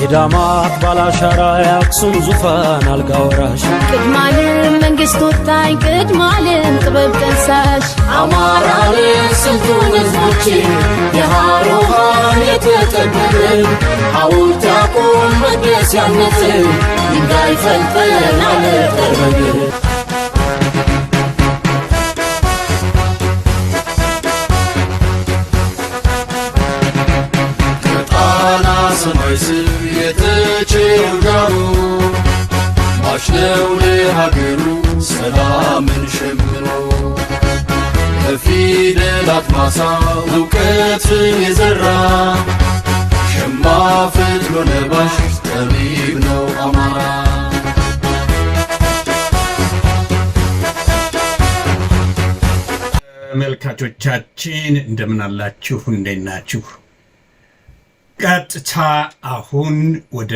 የዳማት ባላሻራ ያክሱም ዙፋን አልጋወራሽ ቅድማልን መንግስት ወጣኝ ቅድማልን ጥበብ ቀንሳሽ አማራልን ስንቱን ህዝቦች የሃሮሃን የተጠበብን ሐውልት ያቁም መቅደስ ያነጽን ድንጋይ ፈልጠን አለጠርበን ሰማይ ስር የተቼው ዳሩ ማሽነው ለሀገሩ ሰላምን ሸምኖ በፊደላት ማሳ እውቀትን የዘራ ሸማ ፈትሎ ለባሽ ጠቢብ ነው አማራ። ተመልካቾቻችን እንደምን አላችሁ? እንዴት ናችሁ? ቀጥታ አሁን ወደ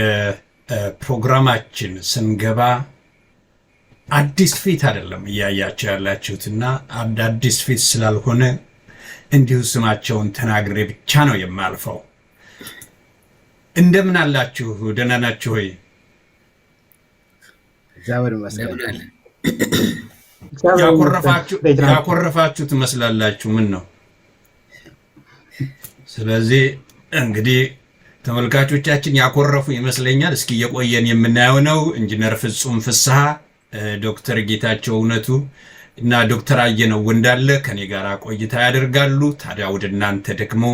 ፕሮግራማችን ስንገባ አዲስ ፊት አይደለም እያያችሁ ያላችሁትና አዲስ ፊት ስላልሆነ እንዲሁ ስማቸውን ተናግሬ ብቻ ነው የማልፈው። እንደምን አላችሁ? ደህና ናችሁ ሆይ? ያኮረፋችሁ ትመስላላችሁ። ምን ነው? ስለዚህ እንግዲህ ተመልካቾቻችን ያኮረፉ ይመስለኛል። እስኪ የቆየን የምናየው ነው። ኢንጂነር ፍጹም ፍስሐ፣ ዶክተር ጌታቸው እውነቱ እና ዶክተር አየነው ወንዳለ ከኔ ጋር ቆይታ ያደርጋሉ። ታዲያ ወደ እናንተ ደግሞ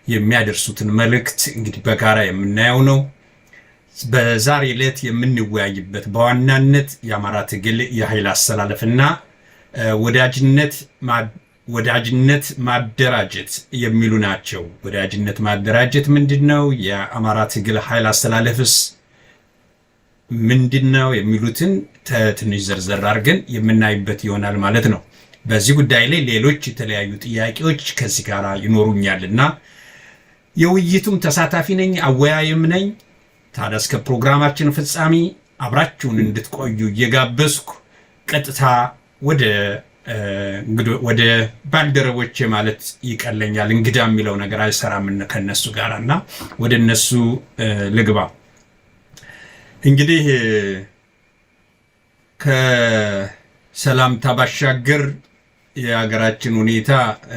የሚያደርሱትን መልእክት እንግዲህ በጋራ የምናየው ነው። በዛሬ ዕለት የምንወያይበት በዋናነት የአማራ ትግል የኃይል አሰላለፍና ወዳጅነት ማደራጀት የሚሉ ናቸው። ወዳጅነት ማደራጀት ምንድነው? የአማራ ትግል ኃይል አስተላለፍስ ምንድነው? የሚሉትን ትንሽ ዘርዘር አድርገን የምናይበት ይሆናል ማለት ነው። በዚህ ጉዳይ ላይ ሌሎች የተለያዩ ጥያቄዎች ከዚህ ጋር ይኖሩኛልና የውይይቱም ተሳታፊ ነኝ፣ አወያይም ነኝ። ታዲያ እስከ ፕሮግራማችን ፍጻሜ አብራችሁን እንድትቆዩ እየጋበዝኩ ቀጥታ ወደ ባልደረቦቼ ማለት ይቀለኛል። እንግዳ የሚለው ነገር አይሰራም ከነሱ ጋርና ወደ እነሱ ልግባ። እንግዲህ ከሰላምታ ባሻገር የሀገራችን ሁኔታ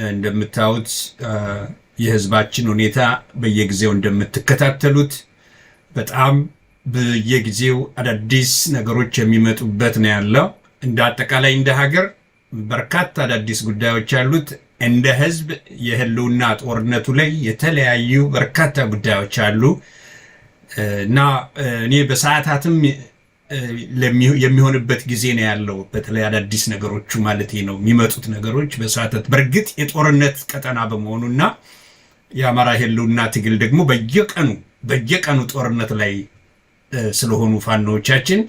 እንደምታዩት፣ የህዝባችን ሁኔታ በየጊዜው እንደምትከታተሉት በጣም በየጊዜው አዳዲስ ነገሮች የሚመጡበት ነው ያለው። እንደ አጠቃላይ እንደ ሀገር በርካታ አዳዲስ ጉዳዮች ያሉት፣ እንደ ህዝብ የህልውና ጦርነቱ ላይ የተለያዩ በርካታ ጉዳዮች አሉ እና እኔ በሰዓታትም የሚሆንበት ጊዜ ነው ያለው። በተለይ አዳዲስ ነገሮቹ ማለት ነው የሚመጡት ነገሮች በሰዓታት በእርግጥ የጦርነት ቀጠና በመሆኑና የአማራ ህልውና ትግል ደግሞ በየቀኑ ጦርነት ላይ ስለሆኑ ፋኖቻችን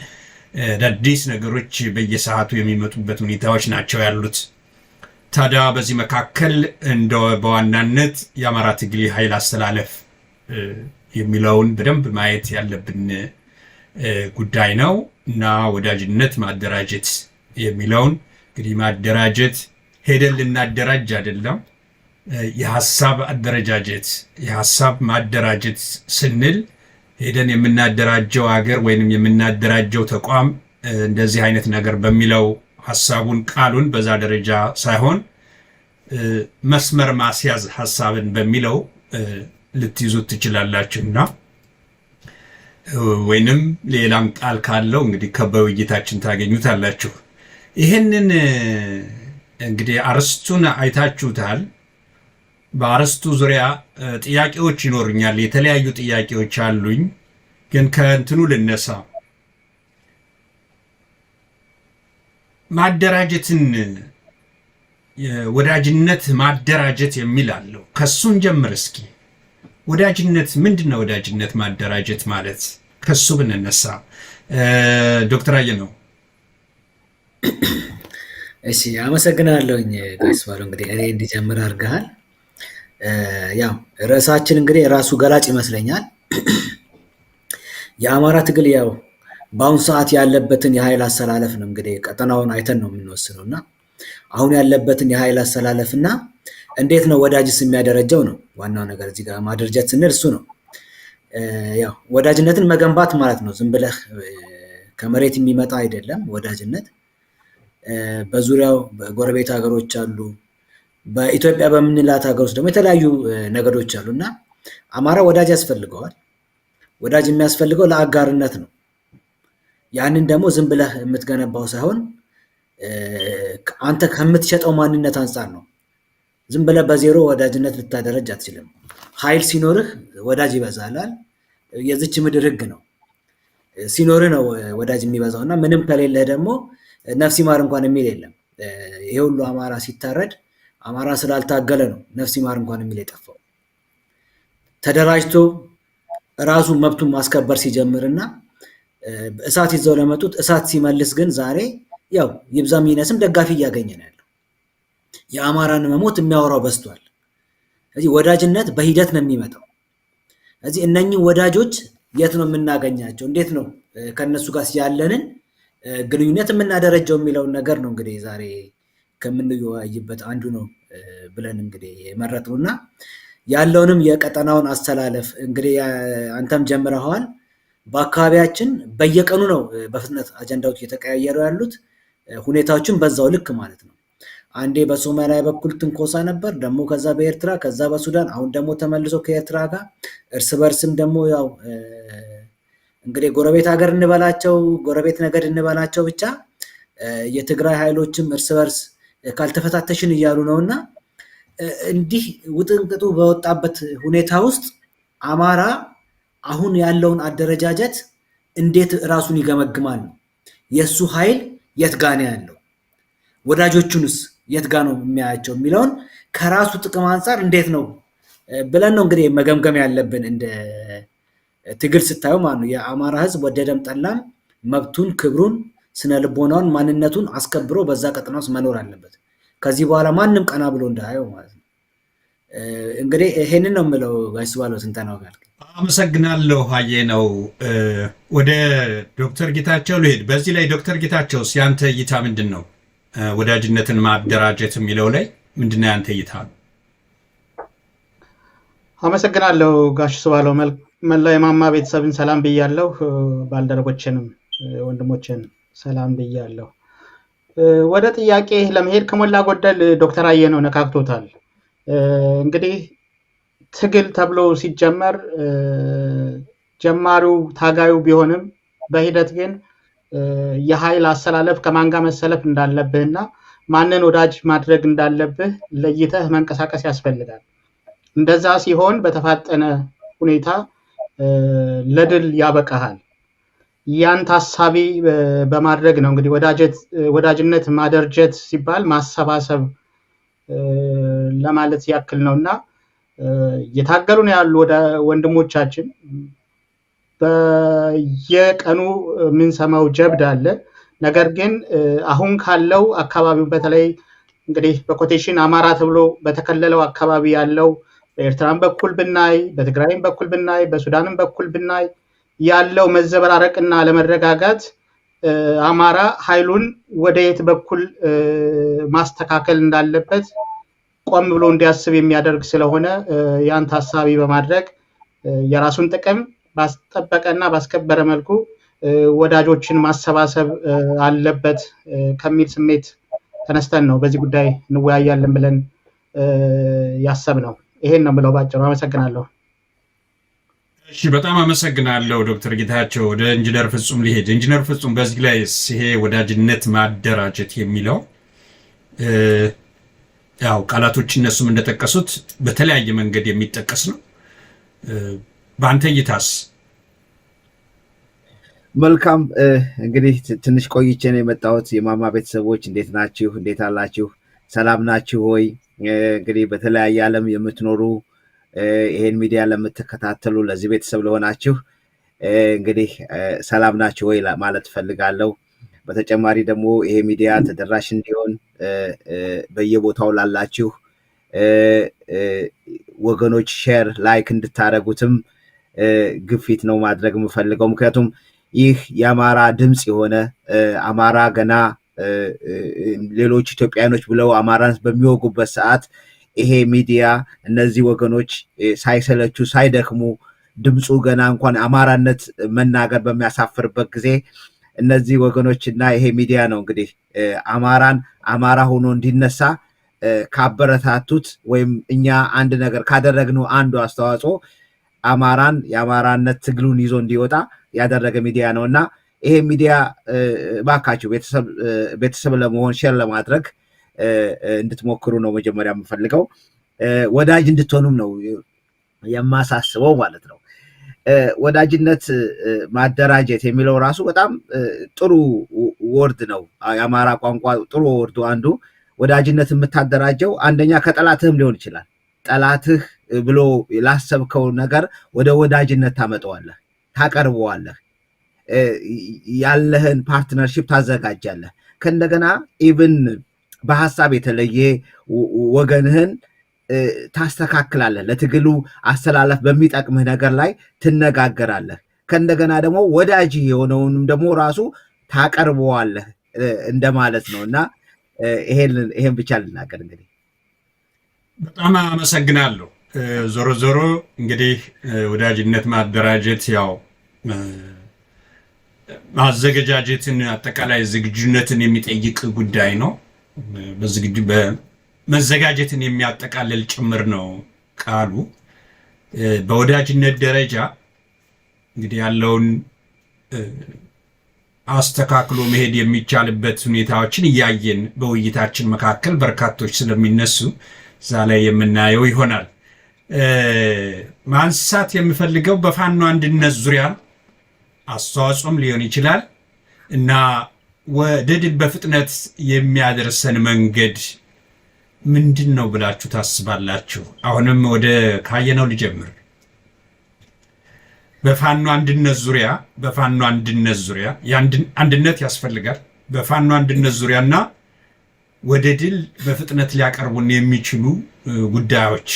አዳዲስ ነገሮች በየሰዓቱ የሚመጡበት ሁኔታዎች ናቸው ያሉት። ታዲያ በዚህ መካከል እንደ በዋናነት የአማራ ትግል ኃይል አስተላለፍ የሚለውን በደንብ ማየት ያለብን ጉዳይ ነው እና ወዳጅነት ማደራጀት የሚለውን እንግዲህ ማደራጀት ሄደን ልናደራጅ አይደለም፣ የሐሳብ አደረጃጀት የሐሳብ ማደራጀት ስንል ሄደን የምናደራጀው ሀገር ወይንም የምናደራጀው ተቋም እንደዚህ አይነት ነገር በሚለው ሐሳቡን ቃሉን በዛ ደረጃ ሳይሆን መስመር ማስያዝ ሐሳብን በሚለው ልትይዙት ትችላላችሁና ወይንም ሌላም ቃል ካለው እንግዲህ ከበውይይታችን ታገኙታላችሁ። ይሄንን እንግዲህ አርስቱን አይታችሁታል። በአርስቱ ዙሪያ ጥያቄዎች ይኖሩኛል፣ የተለያዩ ጥያቄዎች አሉኝ። ግን ከእንትኑ ልነሳ። ማደራጀትን ወዳጅነት ማደራጀት የሚል አለው። ከሱን ጀምር እስኪ። ወዳጅነት ምንድነው? ወዳጅነት ማደራጀት ማለት ከሱ ብንነሳ ዶክተር አየነው። እሺ አመሰግናለሁኝ ጋይስ ባሉ እንግዲህ እኔ እንዲጀምር አድርገሃል። ያው ርዕሳችን እንግዲህ የራሱ ገላጭ ይመስለኛል። የአማራ ትግል ያው በአሁኑ ሰዓት ያለበትን የኃይል አሰላለፍ ነው እንግዲህ ቀጠናውን አይተን ነው የምንወስነው እና አሁን ያለበትን የኃይል አሰላለፍና እንዴት ነው ወዳጅስ የሚያደረጀው ነው ዋናው ነገር። እዚህ ጋር ማደረጀት ስንል እሱ ነው። ያው ወዳጅነትን መገንባት ማለት ነው። ዝም ብለህ ከመሬት የሚመጣ አይደለም ወዳጅነት። በዙሪያው በጎረቤት ሀገሮች አሉ። በኢትዮጵያ በምንላት ሀገር ውስጥ ደግሞ የተለያዩ ነገዶች አሉና አማራ ወዳጅ ያስፈልገዋል። ወዳጅ የሚያስፈልገው ለአጋርነት ነው። ያንን ደግሞ ዝም ብለህ የምትገነባው ሳይሆን አንተ ከምትሸጠው ማንነት አንፃር ነው። ዝም ብለህ በዜሮ ወዳጅነት ልታደረጅ አትችልም። ኃይል ሲኖርህ ወዳጅ ይበዛላል። የዚች ምድር ህግ ነው። ሲኖርህ ነው ወዳጅ የሚበዛው እና ምንም ከሌለህ ደግሞ ነፍስ ይማር እንኳን የሚል የለም። ይሄ ሁሉ አማራ ሲታረድ አማራ ስላልታገለ ነው ነፍስ ይማር እንኳን የሚል የጠፋው። ተደራጅቶ ራሱ መብቱን ማስከበር ሲጀምርና እሳት ይዘው ለመጡት እሳት ሲመልስ ግን ዛሬ ያው ይብዛም ይነስም ደጋፊ እያገኘ ነው ያለው። የአማራን መሞት የሚያወራው በዝቷል። ስለዚህ ወዳጅነት በሂደት ነው የሚመጣው። ስለዚህ እነኚህ ወዳጆች የት ነው የምናገኛቸው? እንዴት ነው ከነሱ ጋር ያለንን ግንኙነት የምናደረጀው የሚለውን ነገር ነው እንግዲህ ዛሬ ከምንወያይበት አንዱ ነው ብለን እንግዲህ መረጥነውና ያለውንም የቀጠናውን አስተላለፍ እንግዲህ አንተም ጀምረዋል። በአካባቢያችን በየቀኑ ነው በፍጥነት አጀንዳዎች እየተቀያየሩ ያሉት፣ ሁኔታዎችን በዛው ልክ ማለት ነው። አንዴ በሶማሊያ በኩል ትንኮሳ ነበር፣ ደግሞ ከዛ በኤርትራ፣ ከዛ በሱዳን፣ አሁን ደግሞ ተመልሶ ከኤርትራ ጋር እርስ በርስም ደግሞ ያው እንግዲህ ጎረቤት ሀገር እንበላቸው ጎረቤት ነገድ እንበላቸው ብቻ የትግራይ ኃይሎችም እርስ በርስ ካልተፈታተሽን እያሉ ነውና እንዲህ ውጥንቅጡ በወጣበት ሁኔታ ውስጥ አማራ አሁን ያለውን አደረጃጀት እንዴት ራሱን ይገመግማል ነው? የሱ ኃይል የት ጋ ነው ያለው? ወዳጆቹንስ የት ጋ ነው የሚያያቸው የሚለውን ከራሱ ጥቅም አንፃር እንዴት ነው ብለን ነው እንግዲህ መገምገም ያለብን። እንደ ትግል ስታዩ ማለት ነው የአማራ ህዝብ ወደደም ጠላም መብቱን፣ ክብሩን፣ ስነ ልቦናውን፣ ማንነቱን አስከብሮ በዛ ቀጠና ውስጥ መኖር አለበት። ከዚህ በኋላ ማንም ቀና ብሎ እንዳያየው ማለት ነው። እንግዲህ ይሄንን ነው የምለው። ጋይስ ባለው ትንተናው ጋር አመሰግናለሁ። ሀዬ ነው ወደ ዶክተር ጌታቸው ልሄድ። በዚህ ላይ ዶክተር ጌታቸው ያንተ እይታ ምንድን ነው? ወዳጅነትን ማደራጀት የሚለው ላይ ምንድነው ያንተ እይታ? አመሰግናለሁ ጋሽ ስባለው። መላ የማማ ቤተሰብን ሰላም ብያለሁ። ባልደረቦችንም ወንድሞችን ሰላም ብያለሁ። ወደ ጥያቄ ለመሄድ ከሞላ ጎደል ዶክተር አየነው ነካክቶታል። እንግዲህ ትግል ተብሎ ሲጀመር ጀማሪው ታጋዩ ቢሆንም በሂደት ግን የኃይል አሰላለፍ ከማን ጋር መሰለፍ እንዳለብህና ማንን ወዳጅ ማድረግ እንዳለብህ ለይተህ መንቀሳቀስ ያስፈልጋል። እንደዛ ሲሆን በተፋጠነ ሁኔታ ለድል ያበቃሃል። ያን ታሳቢ በማድረግ ነው እንግዲህ ወዳጅነት ማደርጀት ሲባል ማሰባሰብ ለማለት ያክል ነውና እየታገሉ ነው ያሉ ወንድሞቻችን። በየቀኑ የምንሰማው ጀብድ አለ። ነገር ግን አሁን ካለው አካባቢው በተለይ እንግዲህ በኮቴሽን አማራ ተብሎ በተከለለው አካባቢ ያለው በኤርትራም በኩል ብናይ፣ በትግራይም በኩል ብናይ፣ በሱዳንም በኩል ብናይ ያለው መዘበራረቅና ለመረጋጋት አማራ ኃይሉን ወደ የት በኩል ማስተካከል እንዳለበት ቆም ብሎ እንዲያስብ የሚያደርግ ስለሆነ ያን ታሳቢ በማድረግ የራሱን ጥቅም ባስጠበቀና ባስከበረ መልኩ ወዳጆችን ማሰባሰብ አለበት ከሚል ስሜት ተነስተን ነው በዚህ ጉዳይ እንወያያለን ብለን ያሰብነው። ይሄን ነው ብለው ባጭሩ። አመሰግናለሁ። እሺ፣ በጣም አመሰግናለሁ ዶክተር ጌታቸው። ወደ ኢንጂነር ፍጹም ሊሄድ። ኢንጂነር ፍጹም በዚህ ላይ ይሄ ወዳጅነት ማደራጀት የሚለው ያው ቃላቶች እነሱም እንደጠቀሱት በተለያየ መንገድ የሚጠቀስ ነው። በአንተ እይታስ? መልካም እንግዲህ ትንሽ ቆይቼ ነው የመጣሁት። የማማ ቤተሰቦች እንዴት ናችሁ? እንዴት አላችሁ? ሰላም ናችሁ ወይ? እንግዲህ በተለያየ ዓለም የምትኖሩ ይሄን ሚዲያ ለምትከታተሉ ለዚህ ቤተሰብ ለሆናችሁ እንግዲህ ሰላም ናችሁ ወይ ማለት ፈልጋለሁ። በተጨማሪ ደግሞ ይሄ ሚዲያ ተደራሽ እንዲሆን በየቦታው ላላችሁ ወገኖች ሼር ላይክ እንድታረጉትም ግፊት ነው ማድረግ የምፈልገው። ምክንያቱም ይህ የአማራ ድምጽ የሆነ አማራ ገና ሌሎች ኢትዮጵያኖች ብለው አማራን በሚወጉበት ሰዓት ይሄ ሚዲያ እነዚህ ወገኖች ሳይሰለቹ ሳይደክሙ ድምፁ ገና እንኳን አማራነት መናገር በሚያሳፍርበት ጊዜ እነዚህ ወገኖችና ይሄ ሚዲያ ነው እንግዲህ አማራን አማራ ሆኖ እንዲነሳ ካበረታቱት ወይም እኛ አንድ ነገር ካደረግነው አንዱ አስተዋጽኦ አማራን የአማራነት ትግሉን ይዞ እንዲወጣ ያደረገ ሚዲያ ነውና ይሄ ሚዲያ ባካችሁ ቤተሰብ ለመሆን ሼር ለማድረግ እንድትሞክሩ ነው መጀመሪያ የምፈልገው። ወዳጅ እንድትሆኑም ነው የማሳስበው ማለት ነው። ወዳጅነት ማደራጀት የሚለው ራሱ በጣም ጥሩ ወርድ ነው። የአማራ ቋንቋ ጥሩ ወርዱ አንዱ ወዳጅነት የምታደራጀው አንደኛ ከጠላትህም ሊሆን ይችላል። ጠላትህ ብሎ ላሰብከው ነገር ወደ ወዳጅነት ታመጣዋለህ፣ ታቀርበዋለህ፣ ያለህን ፓርትነርሺፕ ታዘጋጃለህ። ከእንደገና ኢቭን በሐሳብ የተለየ ወገንህን ታስተካክላለህ። ለትግሉ አስተላለፍ በሚጠቅምህ ነገር ላይ ትነጋገራለህ። ከእንደገና ደግሞ ወዳጅ የሆነውንም ደግሞ ራሱ ታቀርበዋለህ እንደማለት ነው እና ይሄን ብቻ ልናገር። እንግዲህ በጣም አመሰግናለሁ። ዞሮ ዞሮ እንግዲህ ወዳጅነት ማደራጀት ያው ማዘገጃጀትን አጠቃላይ ዝግጁነትን የሚጠይቅ ጉዳይ ነው። መዘጋጀትን የሚያጠቃልል ጭምር ነው ቃሉ። በወዳጅነት ደረጃ እንግዲህ ያለውን አስተካክሎ መሄድ የሚቻልበት ሁኔታዎችን እያየን በውይይታችን መካከል በርካቶች ስለሚነሱ እዛ ላይ የምናየው ይሆናል። ማንሳት የምፈልገው በፋኖ አንድነት ዙሪያ አስተዋጽኦም ሊሆን ይችላል እና ወደ ድል በፍጥነት የሚያደርሰን መንገድ ምንድን ነው ብላችሁ ታስባላችሁ? አሁንም ወደ ካየነው ልጀምር። በፋኖ አንድነት ዙሪያ አንድነት ያስፈልጋል። በፋኖ አንድነት ዙሪያና ወደ ድል በፍጥነት ሊያቀርቡን የሚችሉ ጉዳዮች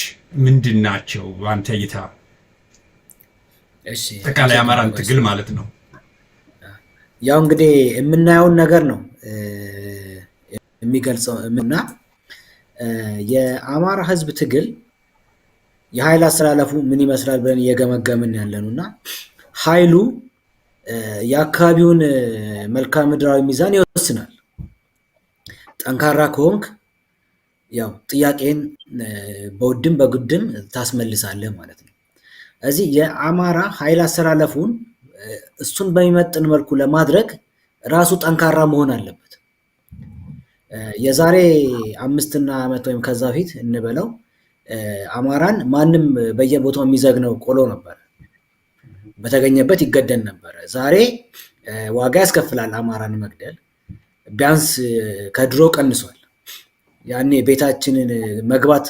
ምንድን ናቸው በአንተ እይታ? አጠቃላይ አማራን ትግል ማለት ነው። ያው እንግዲህ የምናየውን ነገር ነው የሚገልጸው እና የአማራ ህዝብ ትግል የኃይል አስተላለፉ ምን ይመስላል ብለን እየገመገምን ያለነውና ኃይሉ የአካባቢውን መልክዓ ምድራዊ ሚዛን ይወስናል። ጠንካራ ከሆንክ ያው ጥያቄን በውድም በግድም ታስመልሳለህ ማለት ነው። እዚህ የአማራ ኃይል አስተላለፉን እሱን በሚመጥን መልኩ ለማድረግ ራሱ ጠንካራ መሆን አለበት። የዛሬ 5 ዓመት ወይም ከዛ ፊት እንበለው አማራን ማንም በየቦታው የሚዘግነው ቆሎ ነበር፣ በተገኘበት ይገደል ነበር። ዛሬ ዋጋ ያስከፍላል አማራን መግደል፣ ቢያንስ ከድሮ ቀንሷል። ያኔ ቤታችንን መግባት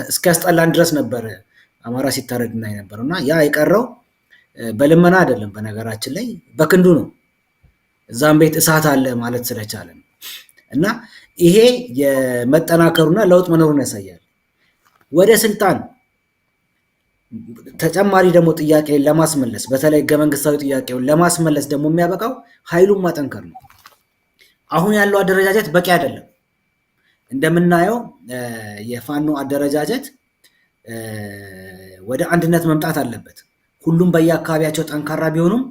እስኪያስጠላን ድረስ ነበር አማራ ሲታረድና የነበረውና ያ የቀረው በልመና አይደለም፣ በነገራችን ላይ በክንዱ ነው። እዛም ቤት እሳት አለ ማለት ስለቻለ ነው። እና ይሄ የመጠናከሩና ለውጥ መኖሩን ያሳያል። ወደ ስልጣን ተጨማሪ ደግሞ ጥያቄን ለማስመለስ በተለይ ህገ መንግስታዊ ጥያቄውን ለማስመለስ ደግሞ የሚያበቃው ኃይሉን ማጠንከር ነው። አሁን ያለው አደረጃጀት በቂ አይደለም። እንደምናየው የፋኖ አደረጃጀት ወደ አንድነት መምጣት አለበት። ሁሉም በየአካባቢያቸው ጠንካራ ቢሆኑም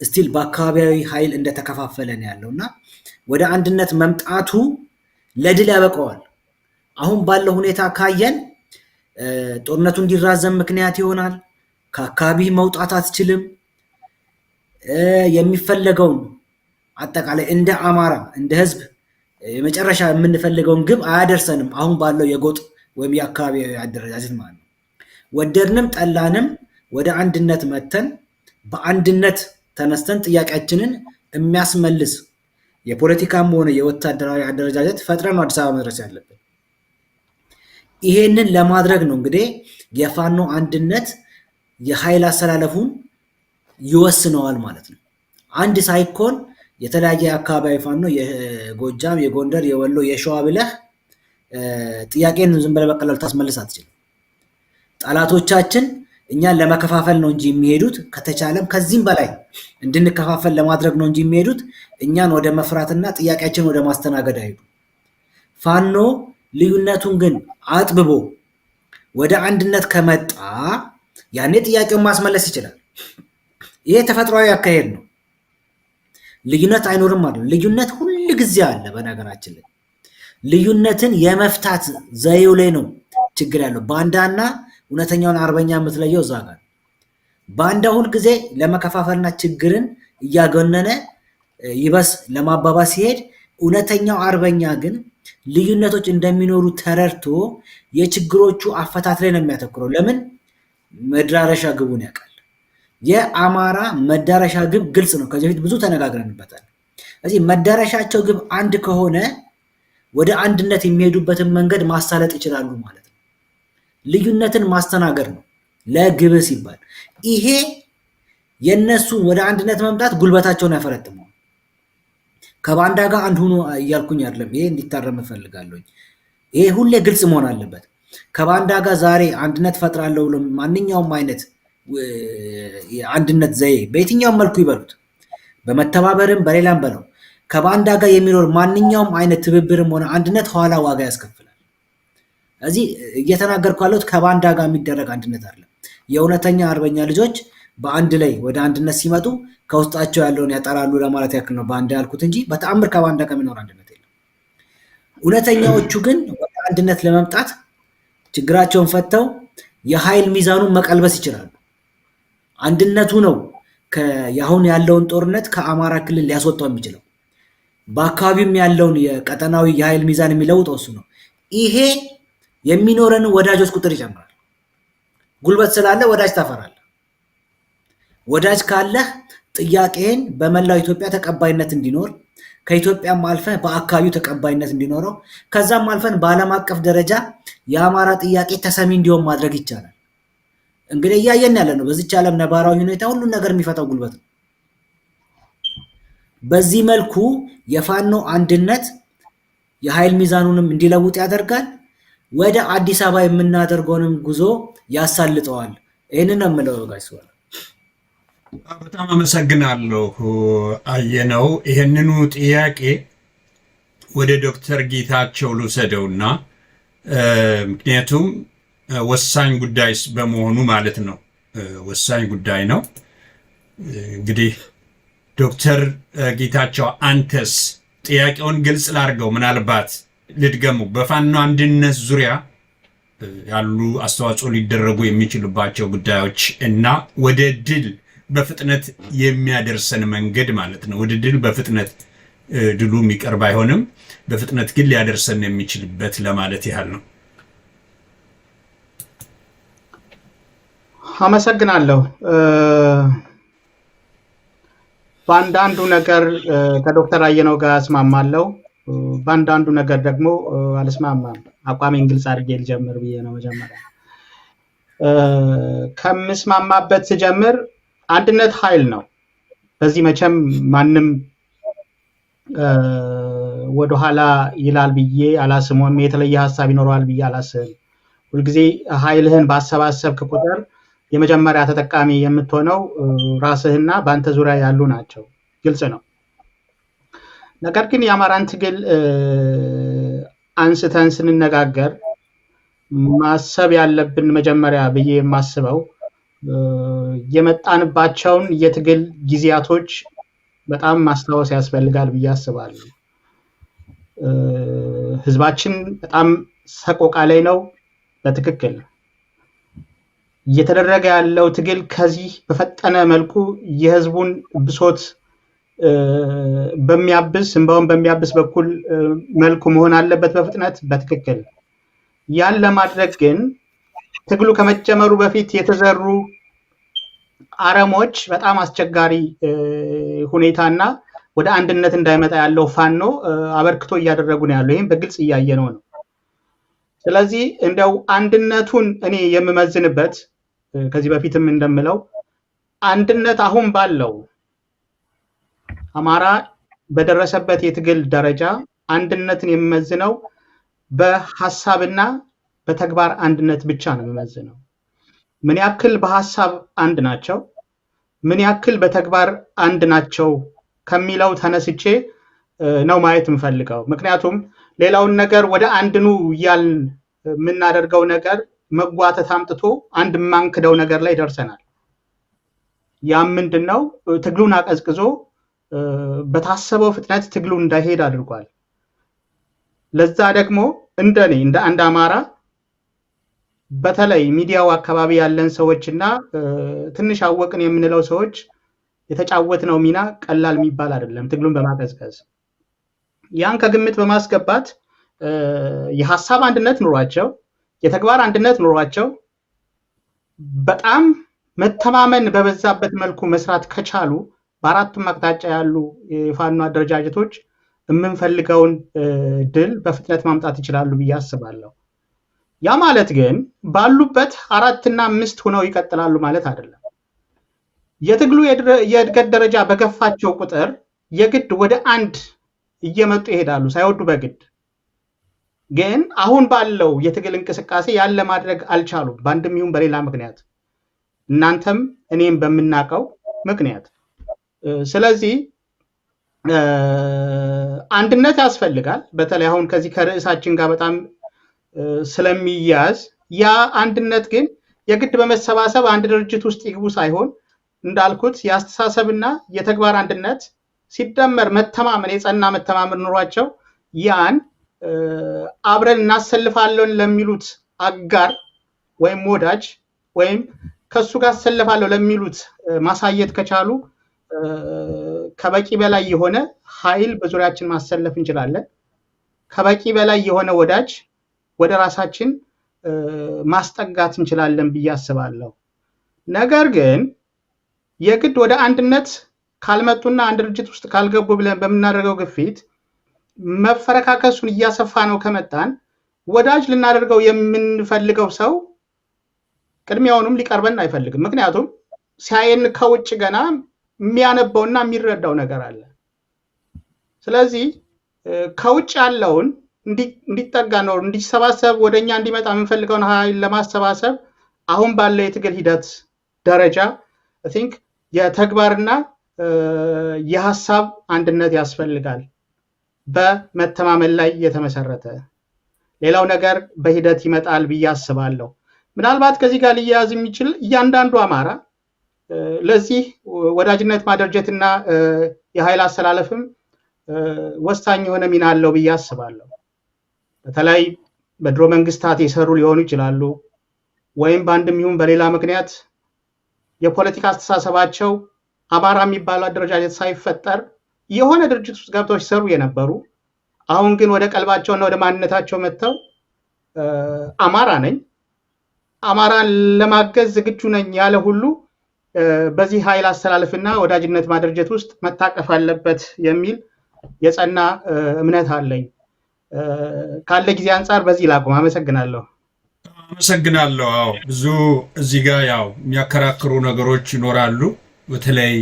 ስቲል በአካባቢያዊ ኃይል እንደተከፋፈለ ነው ያለውና ወደ አንድነት መምጣቱ ለድል ያበቀዋል። አሁን ባለው ሁኔታ ካየን ጦርነቱ እንዲራዘም ምክንያት ይሆናል። ከአካባቢ መውጣት አትችልም። የሚፈለገውን አጠቃላይ እንደ አማራ እንደ ህዝብ የመጨረሻ የምንፈልገውን ግብ አያደርሰንም። አሁን ባለው የጎጥ ወይም የአካባቢያዊ አደረጃጀት ማለት ነው። ወደድንም ጠላንም ወደ አንድነት መተን በአንድነት ተነስተን ጥያቄያችንን የሚያስመልስ የፖለቲካም ሆነ የወታደራዊ አደረጃጀት ፈጥረን ነው አዲስ አበባ መድረስ ያለብን። ይሄንን ለማድረግ ነው እንግዲህ የፋኖ አንድነት የኃይል አስተላለፉን ይወስነዋል ማለት ነው። አንድ ሳይኮን የተለያየ አካባቢ ፋኖ የጎጃም፣ የጎንደር፣ የወሎ፣ የሸዋ ብለህ ጥያቄን ዝም ብለህ በቀላሉ ታስመልስ አትችልም። ጠላቶቻችን እኛን ለመከፋፈል ነው እንጂ የሚሄዱት ከተቻለም ከዚህም በላይ እንድንከፋፈል ለማድረግ ነው እንጂ የሚሄዱት እኛን ወደ መፍራትና ጥያቄያችን ወደ ማስተናገድ አይሄዱ። ፋኖ ልዩነቱን ግን አጥብቦ ወደ አንድነት ከመጣ ያኔ ጥያቄውን ማስመለስ ይችላል። ይሄ ተፈጥሯዊ አካሄድ ነው። ልዩነት አይኖርም ማለት ነው። ልዩነት ሁል ጊዜ አለ። በነገራችን ላይ ልዩነትን የመፍታት ዘዬው ላይ ነው ችግር ያለው። ባንዳና እውነተኛውን አርበኛ የምትለየው እዛ ጋር። ባንዳ ሁል ጊዜ ለመከፋፈልና ችግርን እያገነነ ይበስ ለማባባስ ሲሄድ፣ እውነተኛው አርበኛ ግን ልዩነቶች እንደሚኖሩ ተረድቶ የችግሮቹ አፈታት ላይ ነው የሚያተኩረው። ለምን? መዳረሻ ግቡን ያውቃል። የአማራ መዳረሻ ግብ ግልጽ ነው። ከዚህ በፊት ብዙ ተነጋግረንበታል። ስለዚህ መዳረሻቸው ግብ አንድ ከሆነ ወደ አንድነት የሚሄዱበትን መንገድ ማሳለጥ ይችላሉ ማለት ነው። ልዩነትን ማስተናገድ ነው ለግብ ሲባል። ይሄ የነሱ ወደ አንድነት መምጣት ጉልበታቸውን ያፈረጥመዋል። ከባንዳ ጋር አንድ ሆኖ እያልኩኝ አይደለም። ይሄ እንዲታረም እፈልጋለሁ። ይሄ ሁሌ ግልጽ መሆን አለበት። ከባንዳ ጋር ዛሬ አንድነት ፈጥራለሁ ብሎ ማንኛውም አይነት የአንድነት ዘዬ በየትኛውም መልኩ ይበሉት፣ በመተባበርም በሌላም በለው፣ ከባንዳ ጋር የሚኖር ማንኛውም አይነት ትብብርም ሆነ አንድነት ኋላ ዋጋ ያስከፍላል። እዚህ እየተናገርኩ ያለሁት ከባንዳ ጋር የሚደረግ አንድነት አይደለም። የእውነተኛ አርበኛ ልጆች በአንድ ላይ ወደ አንድነት ሲመጡ ከውስጣቸው ያለውን ያጠራሉ ለማለት ያክል ነው ባንዳ ያልኩት እንጂ በተአምር ከባንዳ ጋር የሚኖር አንድነት የለም። እውነተኛዎቹ ግን ወደ አንድነት ለመምጣት ችግራቸውን ፈተው የኃይል ሚዛኑን መቀልበስ ይችላሉ። አንድነቱ ነው አሁን ያለውን ጦርነት ከአማራ ክልል ሊያስወጣው የሚችለው። በአካባቢውም ያለውን የቀጠናዊ የኃይል ሚዛን የሚለውጠው እሱ ነው። ይሄ የሚኖረን ወዳጆች ቁጥር ይጨምራል። ጉልበት ስላለ ወዳጅ ታፈራለህ። ወዳጅ ካለህ ጥያቄህን በመላው ኢትዮጵያ ተቀባይነት እንዲኖር፣ ከኢትዮጵያም አልፈህ በአካባቢው ተቀባይነት እንዲኖረው፣ ከዛም አልፈን በዓለም አቀፍ ደረጃ የአማራ ጥያቄ ተሰሚ እንዲሆን ማድረግ ይቻላል። እንግዲህ እያየን ያለ ነው። በዚች ዓለም ነባራዊ ሁኔታ ሁሉን ነገር የሚፈታው ጉልበት ነው። በዚህ መልኩ የፋኖ አንድነት የኃይል ሚዛኑንም እንዲለውጥ ያደርጋል። ወደ አዲስ አበባ የምናደርገውንም ጉዞ ያሳልጠዋል። ይህንን ነው የምለው ጋይስ። በጣም አመሰግናለሁ አየነው። ይህንኑ ጥያቄ ወደ ዶክተር ጌታቸው ልውሰደውና ምክንያቱም ወሳኝ ጉዳይ በመሆኑ ማለት ነው። ወሳኝ ጉዳይ ነው። እንግዲህ ዶክተር ጌታቸው አንተስ ጥያቄውን ግልጽ ላድርገው፣ ምናልባት ልድገሙ። በፋኖ አንድነት ዙሪያ ያሉ አስተዋጽኦ ሊደረጉ የሚችሉባቸው ጉዳዮች እና ወደ ድል በፍጥነት የሚያደርሰን መንገድ ማለት ነው። ወደ ድል በፍጥነት ድሉ የሚቀርብ አይሆንም፣ በፍጥነት ግን ሊያደርሰን የሚችልበት ለማለት ያህል ነው። አመሰግናለሁ። በአንዳንዱ ነገር ከዶክተር አየነው ጋር እስማማለሁ፣ በአንዳንዱ ነገር ደግሞ አልስማማም። አቋሜን ግልጽ አድርጌ ልጀምር ብዬ ነው። መጀመሪያ ከምስማማበት ስጀምር አንድነት ኃይል ነው። በዚህ መቼም ማንም ወደኋላ ይላል ብዬ አላስብም። የተለየ ሀሳብ ይኖረዋል ብዬ አላስብም። ሁልጊዜ ኃይልህን ባሰባሰብክ ቁጥር የመጀመሪያ ተጠቃሚ የምትሆነው ራስህና በአንተ ዙሪያ ያሉ ናቸው። ግልጽ ነው። ነገር ግን የአማራን ትግል አንስተን ስንነጋገር ማሰብ ያለብን መጀመሪያ ብዬ የማስበው የመጣንባቸውን የትግል ጊዜያቶች በጣም ማስታወስ ያስፈልጋል ብዬ አስባለሁ። ህዝባችን በጣም ሰቆቃ ላይ ነው። በትክክል እየተደረገ ያለው ትግል ከዚህ በፈጠነ መልኩ የህዝቡን ብሶት በሚያብስ እንባውን በሚያብስ በኩል መልኩ መሆን አለበት በፍጥነት። በትክክል ያን ለማድረግ ግን ትግሉ ከመጀመሩ በፊት የተዘሩ አረሞች በጣም አስቸጋሪ ሁኔታና ወደ አንድነት እንዳይመጣ ያለው ፋኖ አበርክቶ እያደረጉ ነው ያለው። ይህም በግልጽ እያየነው ነው። ስለዚህ እንደው አንድነቱን እኔ የምመዝንበት ከዚህ በፊትም እንደምለው አንድነት አሁን ባለው አማራ በደረሰበት የትግል ደረጃ አንድነትን የምመዝነው በሐሳብና በተግባር አንድነት ብቻ ነው የምመዝነው። ምን ያክል በሐሳብ አንድ ናቸው፣ ምን ያክል በተግባር አንድ ናቸው ከሚለው ተነስቼ ነው ማየት የምፈልገው። ምክንያቱም ሌላውን ነገር ወደ አንድኑ እያልን የምናደርገው ነገር መጓተት አምጥቶ አንድ ማንክደው ነገር ላይ ደርሰናል። ያም ምንድነው ትግሉን አቀዝቅዞ በታሰበው ፍጥነት ትግሉ እንዳይሄድ አድርጓል። ለዛ ደግሞ እንደኔ እንደ አንድ አማራ በተለይ ሚዲያው አካባቢ ያለን ሰዎችና ትንሽ አወቅን የምንለው ሰዎች የተጫወትነው ሚና ቀላል የሚባል አይደለም። ትግሉን በማቀዝቀዝ ያን ከግምት በማስገባት የሐሳብ አንድነት ኑሯቸው የተግባር አንድነት ኑሯቸው በጣም መተማመን በበዛበት መልኩ መስራት ከቻሉ በአራቱም አቅጣጫ ያሉ የፋኖ አደረጃጀቶች የምንፈልገውን ድል በፍጥነት ማምጣት ይችላሉ ብዬ አስባለሁ። ያ ማለት ግን ባሉበት 4 እና 5 ሆነው ይቀጥላሉ ማለት አይደለም። የትግሉ የእድገት ደረጃ በገፋቸው ቁጥር የግድ ወደ አንድ እየመጡ ይሄዳሉ ሳይወዱ በግድ። ግን አሁን ባለው የትግል እንቅስቃሴ ያለ ማድረግ አልቻሉም፣ በአንድም ይሁን በሌላ ምክንያት፣ እናንተም እኔም በምናውቀው ምክንያት። ስለዚህ አንድነት ያስፈልጋል። በተለይ አሁን ከዚህ ከርዕሳችን ጋር በጣም ስለሚያዝ ያ አንድነት ግን የግድ በመሰባሰብ አንድ ድርጅት ውስጥ ይግቡ ሳይሆን እንዳልኩት የአስተሳሰብና የተግባር አንድነት ሲደመር መተማመን፣ የጸና መተማመን ኑሯቸው ያን አብረን እናሰልፋለን ለሚሉት አጋር ወይም ወዳጅ ወይም ከሱ ጋር አሰልፋለሁ ለሚሉት ማሳየት ከቻሉ ከበቂ በላይ የሆነ ኃይል በዙሪያችን ማሰለፍ እንችላለን። ከበቂ በላይ የሆነ ወዳጅ ወደ ራሳችን ማስጠጋት እንችላለን ብዬ አስባለሁ። ነገር ግን የግድ ወደ አንድነት ካልመጡና አንድ ድርጅት ውስጥ ካልገቡ ብለን በምናደርገው ግፊት መፈረካከሱን እያሰፋ ነው ከመጣን ወዳጅ ልናደርገው የምንፈልገው ሰው ቅድሚያውንም ሊቀርበን አይፈልግም። ምክንያቱም ሲያየን ከውጭ ገና የሚያነበውና የሚረዳው ነገር አለ። ስለዚህ ከውጭ ያለውን እንዲጠጋ ነው እንዲሰባሰብ ወደኛ እንዲመጣ የምንፈልገውን ኃይል ለማሰባሰብ አሁን ባለው የትግል ሂደት ደረጃ አይ ቲንክ የተግባርና የሐሳብ አንድነት ያስፈልጋል፣ በመተማመን ላይ የተመሰረተ። ሌላው ነገር በሂደት ይመጣል ብዬ አስባለሁ። ምናልባት ከዚህ ጋር ሊያያዝ የሚችል እያንዳንዱ አማራ ለዚህ ወዳጅነት ማደራጀትና የኃይል አሰላለፍም ወሳኝ የሆነ ሚና አለው ብዬ አስባለሁ። በተለይ በድሮ መንግስታት የሰሩ ሊሆኑ ይችላሉ፣ ወይም በአንድም ይሁን በሌላ ምክንያት የፖለቲካ አስተሳሰባቸው አማራ የሚባለው አደረጃጀት ሳይፈጠር የሆነ ድርጅት ውስጥ ገብተው ሲሰሩ የነበሩ አሁን ግን ወደ ቀልባቸውና ወደ ማንነታቸው መጥተው አማራ ነኝ፣ አማራን ለማገዝ ዝግጁ ነኝ ያለ ሁሉ በዚህ ኃይል አስተላለፍና ወዳጅነት ማደራጀት ውስጥ መታቀፍ አለበት የሚል የጸና እምነት አለኝ። ካለ ጊዜ አንጻር በዚህ ላቁም። አመሰግናለሁ። አዎ ብዙ እዚህ ጋር ያው የሚያከራክሩ ነገሮች ይኖራሉ። በተለይ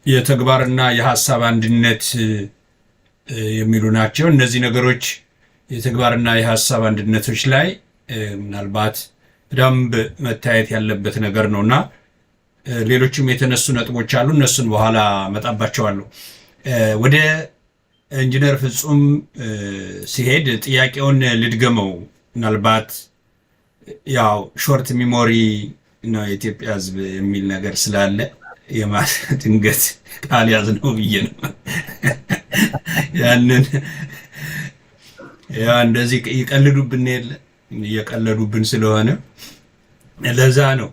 የተግባርና የሐሳብ አንድነት የሚሉ ናቸው። እነዚህ ነገሮች የተግባርና የሐሳብ አንድነቶች ላይ ምናልባት በደንብ መታየት ያለበት ነገር ነውና ሌሎችም የተነሱ ነጥቦች አሉ። እነሱን በኋላ መጣባቸዋለሁ። ወደ ኢንጂነር ፍጹም ሲሄድ ጥያቄውን ልድገመው። ምናልባት ያው ሾርት ሚሞሪ ነው የኢትዮጵያ ሕዝብ የሚል ነገር ስላለ ድንገት ቃል ያዝ ነው ብዬ ነው ያንን እንደዚህ ይቀልዱብን የለ እየቀለዱብን ስለሆነ ለዛ ነው።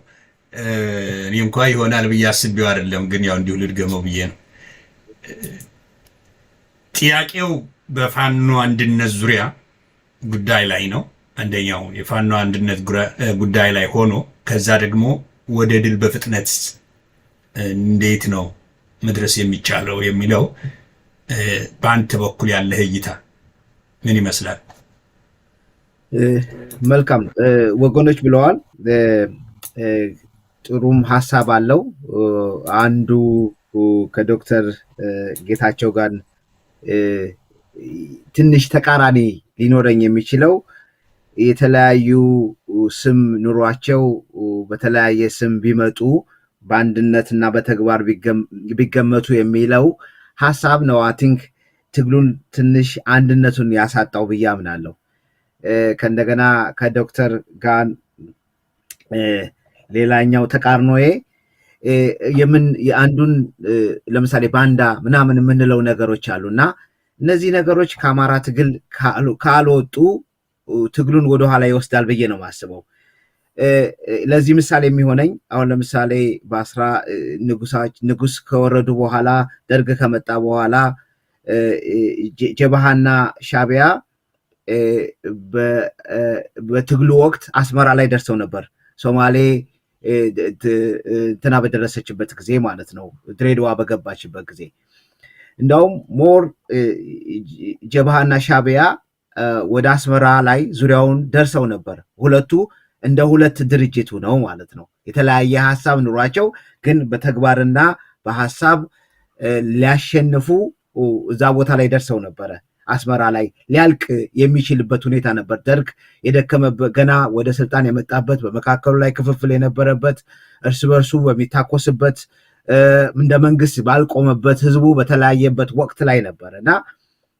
እኔ እንኳ ይሆናል ብዬ አስቤው አይደለም፣ ግን ያው እንዲሁ ልድገመው ብዬ ነው። ጥያቄው በፋኖ አንድነት ዙሪያ ጉዳይ ላይ ነው። አንደኛው የፋኖ አንድነት ጉዳይ ላይ ሆኖ ከዛ ደግሞ ወደ ድል በፍጥነት እንዴት ነው መድረስ የሚቻለው የሚለው በአንተ በኩል ያለህ እይታ ምን ይመስላል? መልካም ወገኖች ብለዋል። ጥሩም ሀሳብ አለው። አንዱ ከዶክተር ጌታቸው ጋር ትንሽ ተቃራኒ ሊኖረኝ የሚችለው የተለያዩ ስም ኑሯቸው በተለያየ ስም ቢመጡ በአንድነትና በተግባር ቢገመቱ የሚለው ሀሳብ ነው። አይ ቲንክ ትግሉን ትንሽ አንድነቱን ያሳጣው ብዬ አምናለሁ። ከእንደገና ከዶክተር ጋር ሌላኛው ተቃርኖዬ አንዱን ለምሳሌ ባንዳ ምናምን የምንለው ነገሮች አሉና እነዚህ ነገሮች ከአማራ ትግል ካልወጡ ትግሉን ወደኋላ ይወስዳል ብዬ ነው የማስበው። ለዚህ ምሳሌ የሚሆነኝ አሁን ለምሳሌ ንጉስ ከወረዱ በኋላ ደርግ ከመጣ በኋላ ጀብሃና ሻዕቢያ በትግሉ ወቅት አስመራ ላይ ደርሰው ነበር። ሶማሌ እንትና በደረሰችበት ጊዜ ማለት ነው፣ ድሬዳዋ በገባችበት ጊዜ እንደውም ሞር ጀብሃና ሻዕቢያ ወደ አስመራ ላይ ዙሪያውን ደርሰው ነበር። ሁለቱ እንደ ሁለት ድርጅቱ ነው ማለት ነው። የተለያየ ሐሳብ ኑሯቸው ግን በተግባርና በሐሳብ ሊያሸንፉ እዛ ቦታ ላይ ደርሰው ነበረ። አስመራ ላይ ሊያልቅ የሚችልበት ሁኔታ ነበር። ደርግ የደከመበት ገና ወደ ስልጣን የመጣበት በመካከሉ ላይ ክፍፍል የነበረበት እርስ በርሱ በሚታኮስበት እንደ መንግስት ባልቆመበት ህዝቡ በተለያየበት ወቅት ላይ ነበረና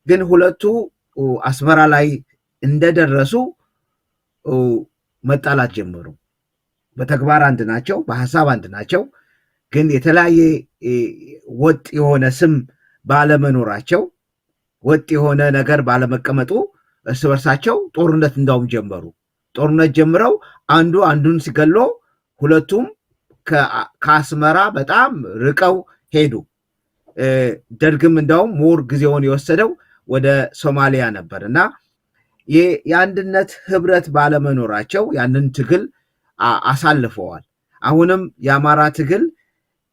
ግን ሁለቱ አስመራ ላይ እንደደረሱ መጣላት ጀመሩ። በተግባር አንድ ናቸው፣ በሐሳብ አንድ ናቸው። ግን የተለያየ ወጥ የሆነ ስም ባለመኖራቸው ወጥ የሆነ ነገር ባለመቀመጡ እርስ በርሳቸው ጦርነት እንዳውም ጀመሩ። ጦርነት ጀምረው አንዱ አንዱን ሲገሎ ሁለቱም ከአስመራ በጣም ርቀው ሄዱ። ደርግም እንዳውም ሞር ጊዜውን የወሰደው ወደ ሶማሊያ ነበር እና የአንድነት ህብረት ባለመኖራቸው ያንን ትግል አሳልፈዋል። አሁንም የአማራ ትግል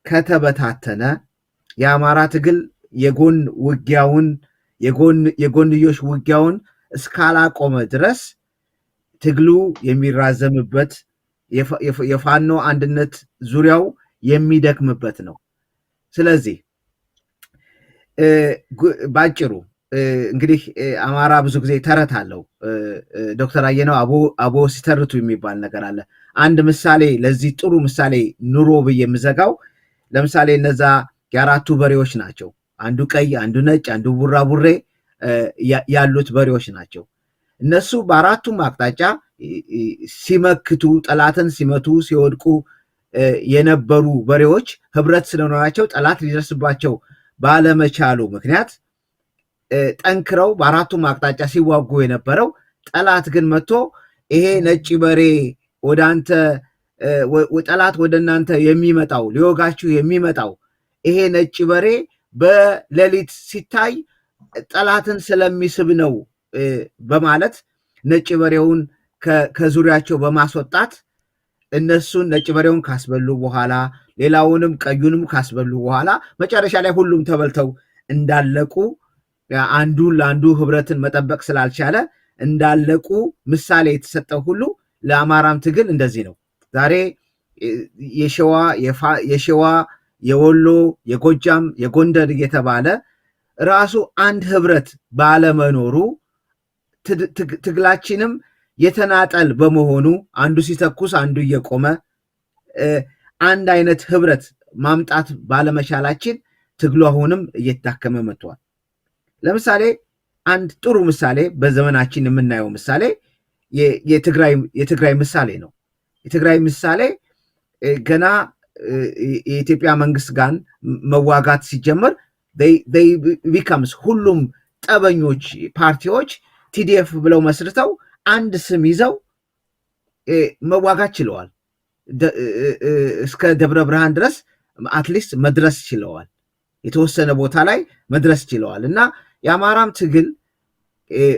ከተበታተነ የአማራ ትግል የጎንዮሽ ውጊያውን እስካላቆመ ድረስ ትግሉ የሚራዘምበት የፋኖ አንድነት ዙሪያው የሚደክምበት ነው። ስለዚህ ባጭሩ እንግዲህ አማራ ብዙ ጊዜ ተረት አለው። ዶክተር አየነው አቦ ሲተርቱ የሚባል ነገር አለ። አንድ ምሳሌ ለዚህ ጥሩ ምሳሌ ኑሮ ብዬ የምዘጋው ለምሳሌ እነዛ የአራቱ በሬዎች ናቸው። አንዱ ቀይ፣ አንዱ ነጭ፣ አንዱ ቡራቡሬ ያሉት በሬዎች ናቸው። እነሱ በአራቱም አቅጣጫ ሲመክቱ ጠላትን ሲመቱ ሲወድቁ የነበሩ በሬዎች ህብረት ስለኖራቸው ጠላት ሊደርስባቸው ባለመቻሉ ምክንያት ጠንክረው በአራቱም አቅጣጫ ሲዋጉ የነበረው ጠላት ግን መጥቶ ይሄ ነጭ በሬ ጠላት ወደ እናንተ የሚመጣው ሊወጋችሁ የሚመጣው ይሄ ነጭ በሬ በሌሊት ሲታይ ጠላትን ስለሚስብ ነው በማለት ነጭ በሬውን ከዙሪያቸው በማስወጣት እነሱን ነጭ በሬውን ካስበሉ በኋላ ሌላውንም ቀዩንም ካስበሉ በኋላ መጨረሻ ላይ ሁሉም ተበልተው እንዳለቁ አንዱ ለአንዱ ህብረትን መጠበቅ ስላልቻለ እንዳለቁ ምሳሌ የተሰጠው ሁሉ ለአማራም ትግል እንደዚህ ነው። ዛሬ የሸዋ የወሎ የጎጃም የጎንደር እየተባለ ራሱ አንድ ህብረት ባለመኖሩ ትግላችንም የተናጠል በመሆኑ አንዱ ሲተኩስ አንዱ እየቆመ አንድ አይነት ህብረት ማምጣት ባለመቻላችን ትግሉ አሁንም እየተዳከመ መጥቷል። ለምሳሌ አንድ ጥሩ ምሳሌ በዘመናችን የምናየው ምሳሌ የትግራይ ምሳሌ ነው። የትግራይ ምሳሌ ገና የኢትዮጵያ መንግስት ጋር መዋጋት ሲጀመር ቢካምስ ሁሉም ጠበኞች ፓርቲዎች ቲዲኤፍ ብለው መስርተው አንድ ስም ይዘው መዋጋት ችለዋል። እስከ ደብረ ብርሃን ድረስ አትሊስት መድረስ ችለዋል። የተወሰነ ቦታ ላይ መድረስ ችለዋል እና የአማራም ትግል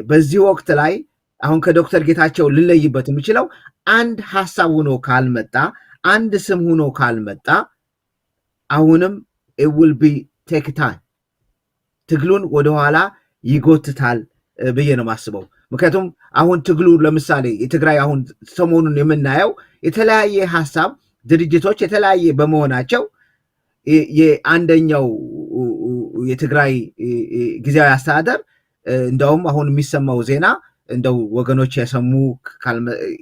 በዚህ ወቅት ላይ አሁን ከዶክተር ጌታቸው ልለይበት የሚችለው አንድ ሐሳብ ሆኖ ካልመጣ አንድ ስም ሆኖ ካልመጣ አሁንም it will be take time ትግሉን ወደኋላ ይጎትታል ብዬ ነው ማስበው። ምክንያቱም አሁን ትግሉ ለምሳሌ የትግራይ አሁን ሰሞኑን የምናየው የተለያየ ሐሳብ ድርጅቶች የተለያየ በመሆናቸው የአንደኛው የትግራይ ጊዜያዊ አስተዳደር እንደውም አሁን የሚሰማው ዜና እንደው ወገኖች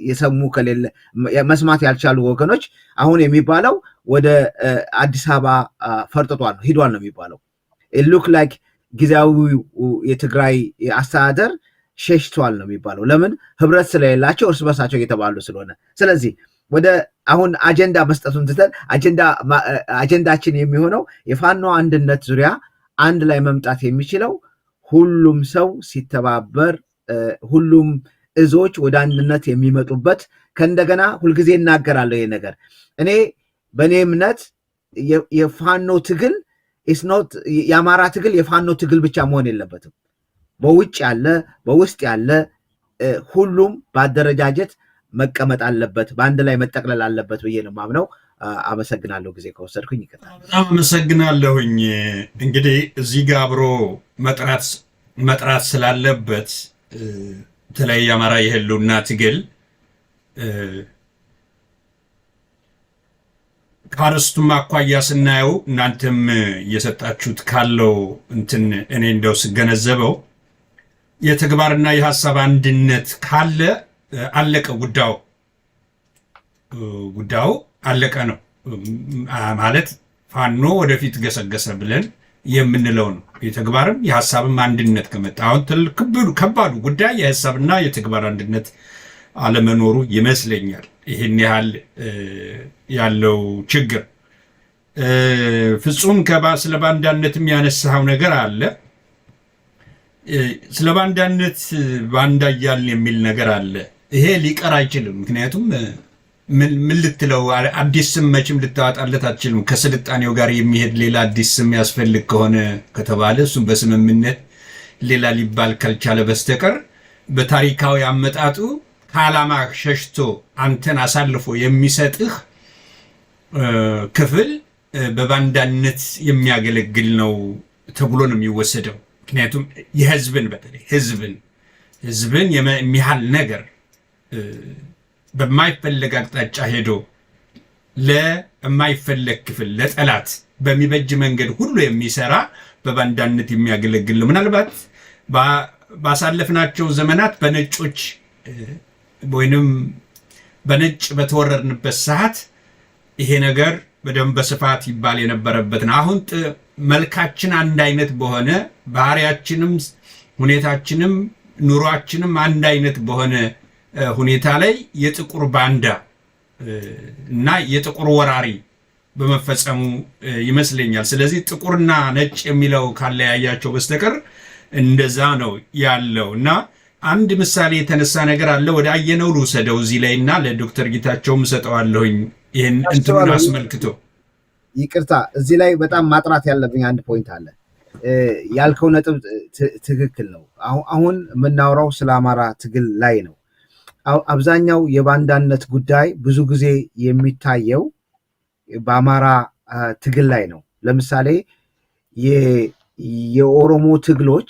የሰሙ ከሌለ መስማት ያልቻሉ ወገኖች አሁን የሚባለው ወደ አዲስ አበባ ፈርጥቷል ሂዷል ነው የሚባለው። ሉክ ላይክ ጊዜያዊ የትግራይ አስተዳደር ሸሽቷል ነው የሚባለው። ለምን? ህብረት ስለሌላቸው እርስ በርሳቸው እየተባሉ ስለሆነ። ስለዚህ ወደ አሁን አጀንዳ መስጠቱን ትተን አጀንዳችን የሚሆነው የፋኖ አንድነት ዙሪያ አንድ ላይ መምጣት የሚችለው ሁሉም ሰው ሲተባበር፣ ሁሉም እዞች ወደ አንድነት የሚመጡበት ከእንደገና ሁልጊዜ እናገራለሁ ይሄ ነገር እኔ በእኔ እምነት የፋኖ ትግል የአማራ ትግል የፋኖ ትግል ብቻ መሆን የለበትም። በውጭ ያለ በውስጥ ያለ ሁሉም በአደረጃጀት መቀመጥ አለበት፣ በአንድ ላይ መጠቅለል አለበት ብዬ ነው የማምነው። አመሰግናለሁ ጊዜ ከወሰድኩኝ ይቀጥላል። በጣም አመሰግናለሁኝ። እንግዲህ እዚህ ጋር አብሮ መጥራት ስላለበት በተለይ የአማራ የህልውና ትግል ከአርስቱም አኳያ ስናየው እናንተም እየሰጣችሁት ካለው እንትን እኔ እንደው ስገነዘበው የተግባርና የሀሳብ አንድነት ካለ አለቀ ጉዳዩ አለቀ ነው ማለት ፋኖ ወደፊት ገሰገሰ ብለን የምንለው ነው። የተግባርም የሀሳብም አንድነት ከመጣ አሁን ትልቅ ከባዱ ጉዳይ የሀሳብና የተግባር አንድነት አለመኖሩ ይመስለኛል። ይህን ያህል ያለው ችግር ፍጹም ስለ ባንዳነትም ያነሳው ነገር አለ። ስለ ባንዳነት ባንዳ እያልን የሚል ነገር አለ። ይሄ ሊቀር አይችልም። ምክንያቱም ምን ልትለው አዲስ ስም መቼም ልታወጣለት አትችልም። ከስልጣኔው ጋር የሚሄድ ሌላ አዲስ ስም ያስፈልግ ከሆነ ከተባለ እሱም በስምምነት ሌላ ሊባል ካልቻለ በስተቀር በታሪካዊ አመጣጡ ከዓላማ ሸሽቶ አንተን አሳልፎ የሚሰጥህ ክፍል በባንዳነት የሚያገለግል ነው ተብሎ ነው የሚወሰደው። ምክንያቱም የህዝብን በተለይ ህዝብን የሚያህል ነገር በማይፈለግ አቅጣጫ ሄዶ ለማይፈለግ ክፍል ለጠላት በሚበጅ መንገድ ሁሉ የሚሰራ በባንዳነት የሚያገለግል ነው። ምናልባት ባሳለፍናቸው ዘመናት በነጮች ወይንም በነጭ በተወረርንበት ሰዓት ይሄ ነገር በደንብ በስፋት ይባል የነበረበት ነው። አሁን መልካችን አንድ አይነት በሆነ ባህሪያችንም ሁኔታችንም ኑሯችንም አንድ አይነት በሆነ ሁኔታ ላይ የጥቁር ባንዳ እና የጥቁር ወራሪ በመፈጸሙ ይመስለኛል። ስለዚህ ጥቁርና ነጭ የሚለው ካለያያቸው በስተቀር እንደዛ ነው ያለው እና አንድ ምሳሌ የተነሳ ነገር አለ። ወደ አየነው ልውሰደው እዚህ ላይ እና ለዶክተር ጌታቸውም ሰጠዋለሁኝ ይህን እንትኑን አስመልክቶ። ይቅርታ እዚህ ላይ በጣም ማጥራት ያለብኝ አንድ ፖይንት አለ። ያልከው ነጥብ ትክክል ነው። አሁን የምናወራው ስለ አማራ ትግል ላይ ነው። አብዛኛው የባንዳነት ጉዳይ ብዙ ጊዜ የሚታየው በአማራ ትግል ላይ ነው። ለምሳሌ የኦሮሞ ትግሎች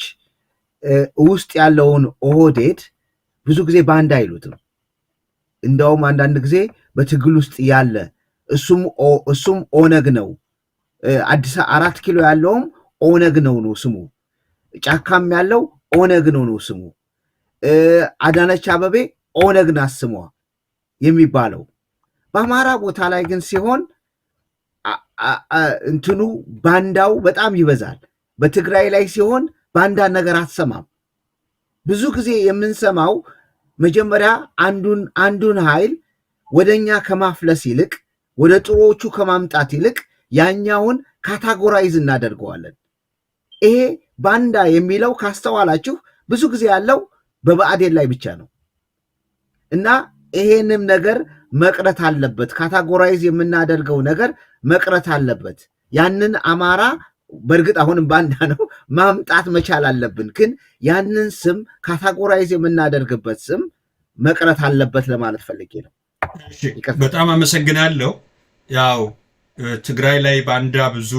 ውስጥ ያለውን ኦህዴድ ብዙ ጊዜ ባንዳ አይሉትም። እንደውም አንዳንድ ጊዜ በትግል ውስጥ ያለ እሱም ኦነግ ነው። አዲስ 4 ኪሎ ያለውም ኦነግ ነው ስሙ። ጫካም ያለው ኦነግ ነው ስሙ። አዳነች አበቤ ኦነግ ናት ስሟ የሚባለው። በአማራ ቦታ ላይ ግን ሲሆን እንትኑ ባንዳው በጣም ይበዛል። በትግራይ ላይ ሲሆን ባንዳ ነገር አትሰማም። ብዙ ጊዜ የምንሰማው መጀመሪያ አንዱን ኃይል ወደኛ ከማፍለስ ይልቅ ወደ ጥሩዎቹ ከማምጣት ይልቅ ያኛውን ካታጎራይዝ እናደርገዋለን። ይሄ ባንዳ የሚለው ካስተዋላችሁ ብዙ ጊዜ ያለው በብአዴን ላይ ብቻ ነው እና ይሄንም ነገር መቅረት አለበት። ካታጎራይዝ የምናደርገው ነገር መቅረት አለበት። ያንን አማራ በእርግጥ አሁንም ባንዳ ነው ማምጣት መቻል አለብን። ግን ያንን ስም ካታጎራይዝ የምናደርግበት ስም መቅረት አለበት ለማለት ፈልጌ ነው። በጣም አመሰግናለሁ። ያው ትግራይ ላይ ባንዳ ብዙ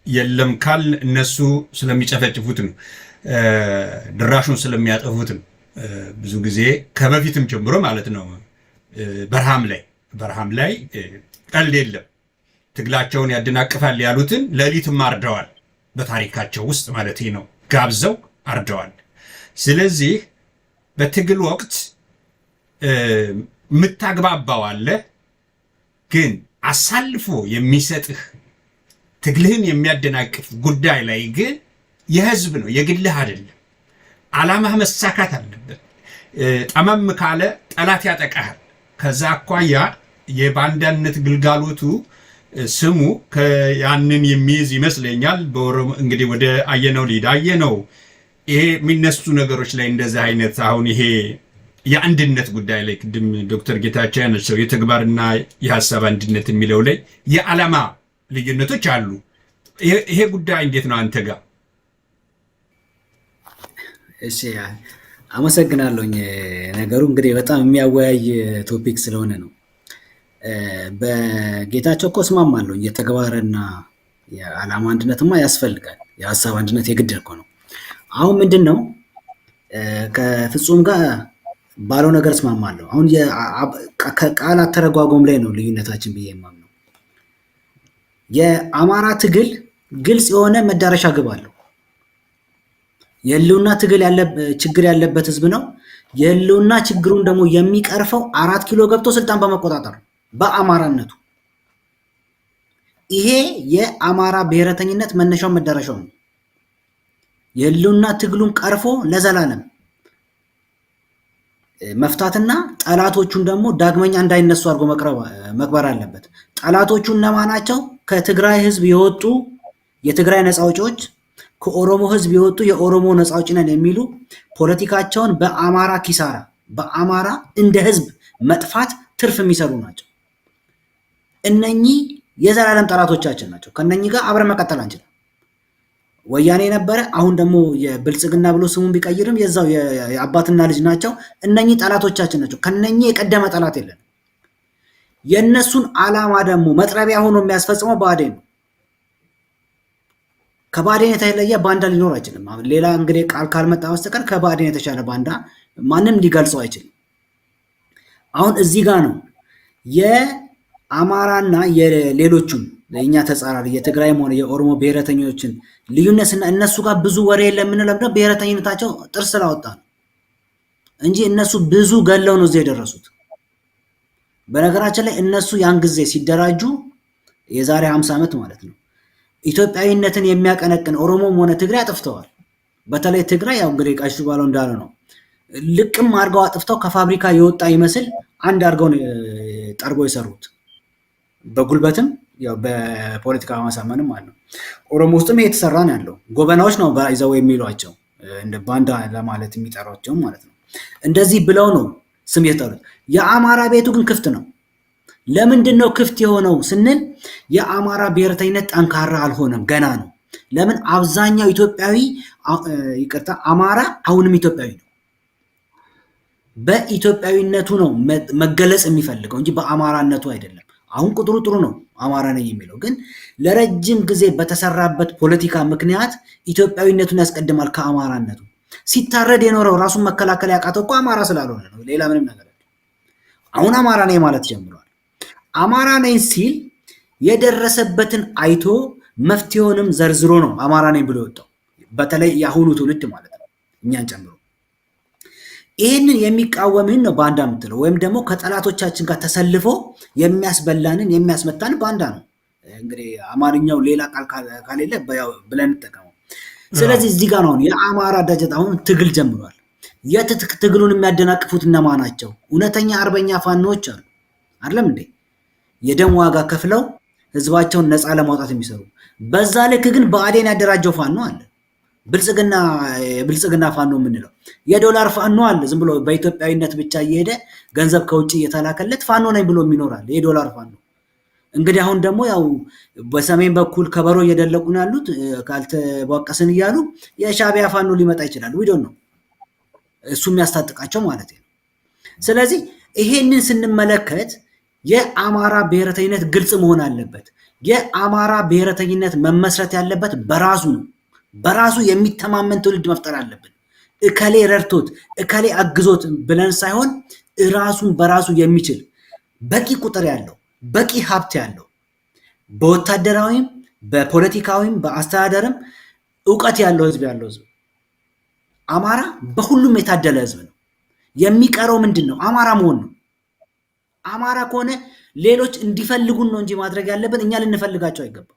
የለም ካል እነሱ ስለሚጨፈጭፉት ነው፣ ድራሹን ስለሚያጠፉት ነው። ብዙ ጊዜ ከበፊትም ጀምሮ ማለት ነው። በረሃም ላይ ቀልድ የለም። ትግላቸውን ያደናቅፋል ያሉትን ሌሊትም አርደዋል። በታሪካቸው ውስጥ ማለት ነው ጋብዘው አርደዋል። ስለዚህ በትግል ወቅት የምታግባባው አለ፣ ግን አሳልፎ የሚሰጥህ ትግልህን የሚያደናቅፍ ጉዳይ ላይ ግን የህዝብ ነው የግልህ አይደለም። ዓላማህ መሳካት አለበት። ጠመም ካለ ጠላት ያጠቃሃል። ከዛ አኳያ የባንዳነት ግልጋሎቱ ስሙ ያንን የሚይዝ ይመስለኛል። በኦሮሞ እንግዲህ ወደ አየነው ሊድ አየነው ይሄ የሚነሱ ነገሮች ላይ እንደዚህ አይነት አሁን ይሄ የአንድነት ጉዳይ ላይ ቅድም ዶክተር ጌታቸው ያነሳው የተግባርና የሀሳብ አንድነት የሚለው ላይ የዓላማ ልዩነቶች አሉ። ይሄ ጉዳይ እንዴት ነው አንተ ጋር? እሺ አመሰግናለሁኝ። ነገሩ እንግዲህ በጣም የሚያወያይ ቶፒክ ስለሆነ ነው። በጌታቸው እኮ እስማማለሁኝ። የተግባርና የዓላማ አንድነትማ ያስፈልጋል። የሀሳብ አንድነት የግድ እኮ ነው። አሁን ምንድን ነው ከፍጹም ጋር ባለው ነገር እስማማለሁ። አሁን ከቃል አተረጓጎም ላይ ነው ልዩነታችን ብዬ የማምነው። የአማራ ትግል ግልጽ የሆነ መዳረሻ ግብ አለው። የህልውና ትግል ችግር ያለበት ህዝብ ነው። የህልውና ችግሩን ደግሞ የሚቀርፈው 4 ኪሎ ገብቶ ስልጣን በመቆጣጠር በአማራነቱ። ይሄ የአማራ ብሔረተኝነት መነሻው መዳረሻው ነው። የህልውና ትግሉን ቀርፎ ለዘላለም መፍታትና ጠላቶቹን ደግሞ ዳግመኛ እንዳይነሱ አድርጎ መቅበር አለበት። ጠላቶቹ እነማን ናቸው? ከትግራይ ህዝብ የወጡ የትግራይ ነፃ አውጪዎች፣ ከኦሮሞ ህዝብ የወጡ የኦሮሞ ነፃ አውጪ ነን የሚሉ ፖለቲካቸውን በአማራ ኪሳራ፣ በአማራ እንደ ህዝብ መጥፋት ትርፍ የሚሰሩ ናቸው። እነኚህ የዘላለም ጠላቶቻችን ናቸው። ከነኚህ ጋር አብረን መቀጠል አንችልም። ወያኔ ነበረ፣ አሁን ደግሞ የብልጽግና ብሎ ስሙን ቢቀይርም የዛው የአባትና ልጅ ናቸው። እነኚህ ጠላቶቻችን ናቸው። ከነኚህ የቀደመ ጠላት የለን። የእነሱን ዓላማ ደግሞ መጥረቢያ ሆኖ የሚያስፈጽመው ብአዴን ነው። ከባዕዴን የተለየ ባንዳ ሊኖር አይችልም። ሌላ እንግዲህ ቃል ካልመጣ በስተቀር ከባዕዴን የተሻለ ባንዳ ማንም ሊገልጸው አይችልም። አሁን እዚህ ጋር ነው የአማራና የሌሎቹን ለእኛ ተጻራሪ የትግራይም ሆነ የኦሮሞ ብሔረተኞችን ልዩነትና እነሱ ጋር ብዙ ወሬ የምንለው ብሔረተኝነታቸው ጥርስ ስላወጣ ነው እንጂ እነሱ ብዙ ገለው ነው እዚህ የደረሱት። በነገራችን ላይ እነሱ ያን ጊዜ ሲደራጁ የዛሬ 50 ዓመት ማለት ነው ኢትዮጵያዊነትን የሚያቀነቅን ኦሮሞም ሆነ ትግራይ አጥፍተዋል። በተለይ ትግራይ ያው እንግዲህ ቃሹ ባለው እንዳለ ነው ልቅም አድርገው አጥፍተው ከፋብሪካ የወጣ ይመስል አንድ አድርገው ጠርቦ የሰሩት በጉልበትም ያው በፖለቲካ ማሳመንም አለ። ኦሮሞ ውስጥም ይሄ ተሰራ ነው ያለው። ጎበናዎች ነው ባይዘው የሚሏቸው እንደ ባንዳ ለማለት የሚጠራቸው ማለት ነው። እንደዚህ ብለው ነው ስም የጠሩት። የአማራ ቤቱ ግን ክፍት ነው። ለምንድን ነው ክፍት የሆነው ስንል የአማራ ብሔረተኝነት ጠንካራ አልሆነም፣ ገና ነው። ለምን አብዛኛው ኢትዮጵያዊ ይቅርታ አማራ አሁንም ኢትዮጵያዊ ነው። በኢትዮጵያዊነቱ ነው መገለጽ የሚፈልገው እንጂ በአማራነቱ አይደለም። አሁን ቁጥሩ ጥሩ ነው አማራ ነኝ የሚለው ግን ለረጅም ጊዜ በተሰራበት ፖለቲካ ምክንያት ኢትዮጵያዊነቱን ያስቀድማል ከአማራነቱ። ሲታረድ የኖረው ራሱን መከላከል ያቃተው እኮ አማራ ስላልሆነ ነው፣ ሌላ ምንም ነገር አይደለም። አሁን አማራ ነኝ ማለት ጀምሯል። አማራ ነኝ ሲል የደረሰበትን አይቶ መፍትሄውንም ዘርዝሮ ነው አማራ ነኝ ብሎ የወጣው። በተለይ የአሁኑ ትውልድ ማለት ነው እኛን ጨምሮ። ይህንን የሚቃወምን ነው ባንዳ የምትለው፣ ወይም ደግሞ ከጠላቶቻችን ጋር ተሰልፎ የሚያስበላንን የሚያስመታን ባንዳ ነው። እንግዲህ አማርኛው ሌላ ቃል ካሌለ ብለን እንጠቀመው። ስለዚህ እዚህ ጋር ነው የአማራ አደረጃጀት አሁን ትግል ጀምሯል። የትጥቅ ትግሉን የሚያደናቅፉት እነማን ናቸው? እውነተኛ አርበኛ ፋኖዎች አሉ አይደለም እንዴ? የደም ዋጋ ከፍለው ህዝባቸውን ነፃ ለማውጣት የሚሰሩ። በዛ ልክ ግን ብአዴን ያደራጀው ፋኖ አለ። ብልጽግና ፋኖ የምንለው የዶላር ፋኖ አለ። ዝም ብሎ በኢትዮጵያዊነት ብቻ እየሄደ ገንዘብ ከውጭ እየተላከለት ፋኖ ነኝ ብሎ የሚኖራል የዶላር ፋኖ። እንግዲህ አሁን ደግሞ ያው በሰሜን በኩል ከበሮ እየደለቁ ነው ያሉት፣ ካልተቧቀስን እያሉ የሻዕቢያ ፋኖ ሊመጣ ይችላል። ዊዶን ነው እሱ የሚያስታጥቃቸው ማለት ነው። ስለዚህ ይሄንን ስንመለከት የአማራ ብሔረተኝነት ግልጽ መሆን አለበት። የአማራ ብሔረተኝነት መመስረት ያለበት በራሱ ነው። በራሱ የሚተማመን ትውልድ መፍጠር አለብን። እከሌ ረድቶት እከሌ አግዞት ብለን ሳይሆን ራሱን በራሱ የሚችል በቂ ቁጥር ያለው በቂ ሀብት ያለው በወታደራዊም በፖለቲካዊም በአስተዳደርም እውቀት ያለው ህዝብ አማራ በሁሉም የታደለ ህዝብ ነው። የሚቀረው ምንድን ነው? አማራ መሆን ነው። አማራ ከሆነ ሌሎች እንዲፈልጉን ነው እንጂ ማድረግ ያለብን እኛ ልንፈልጋቸው አይገባም።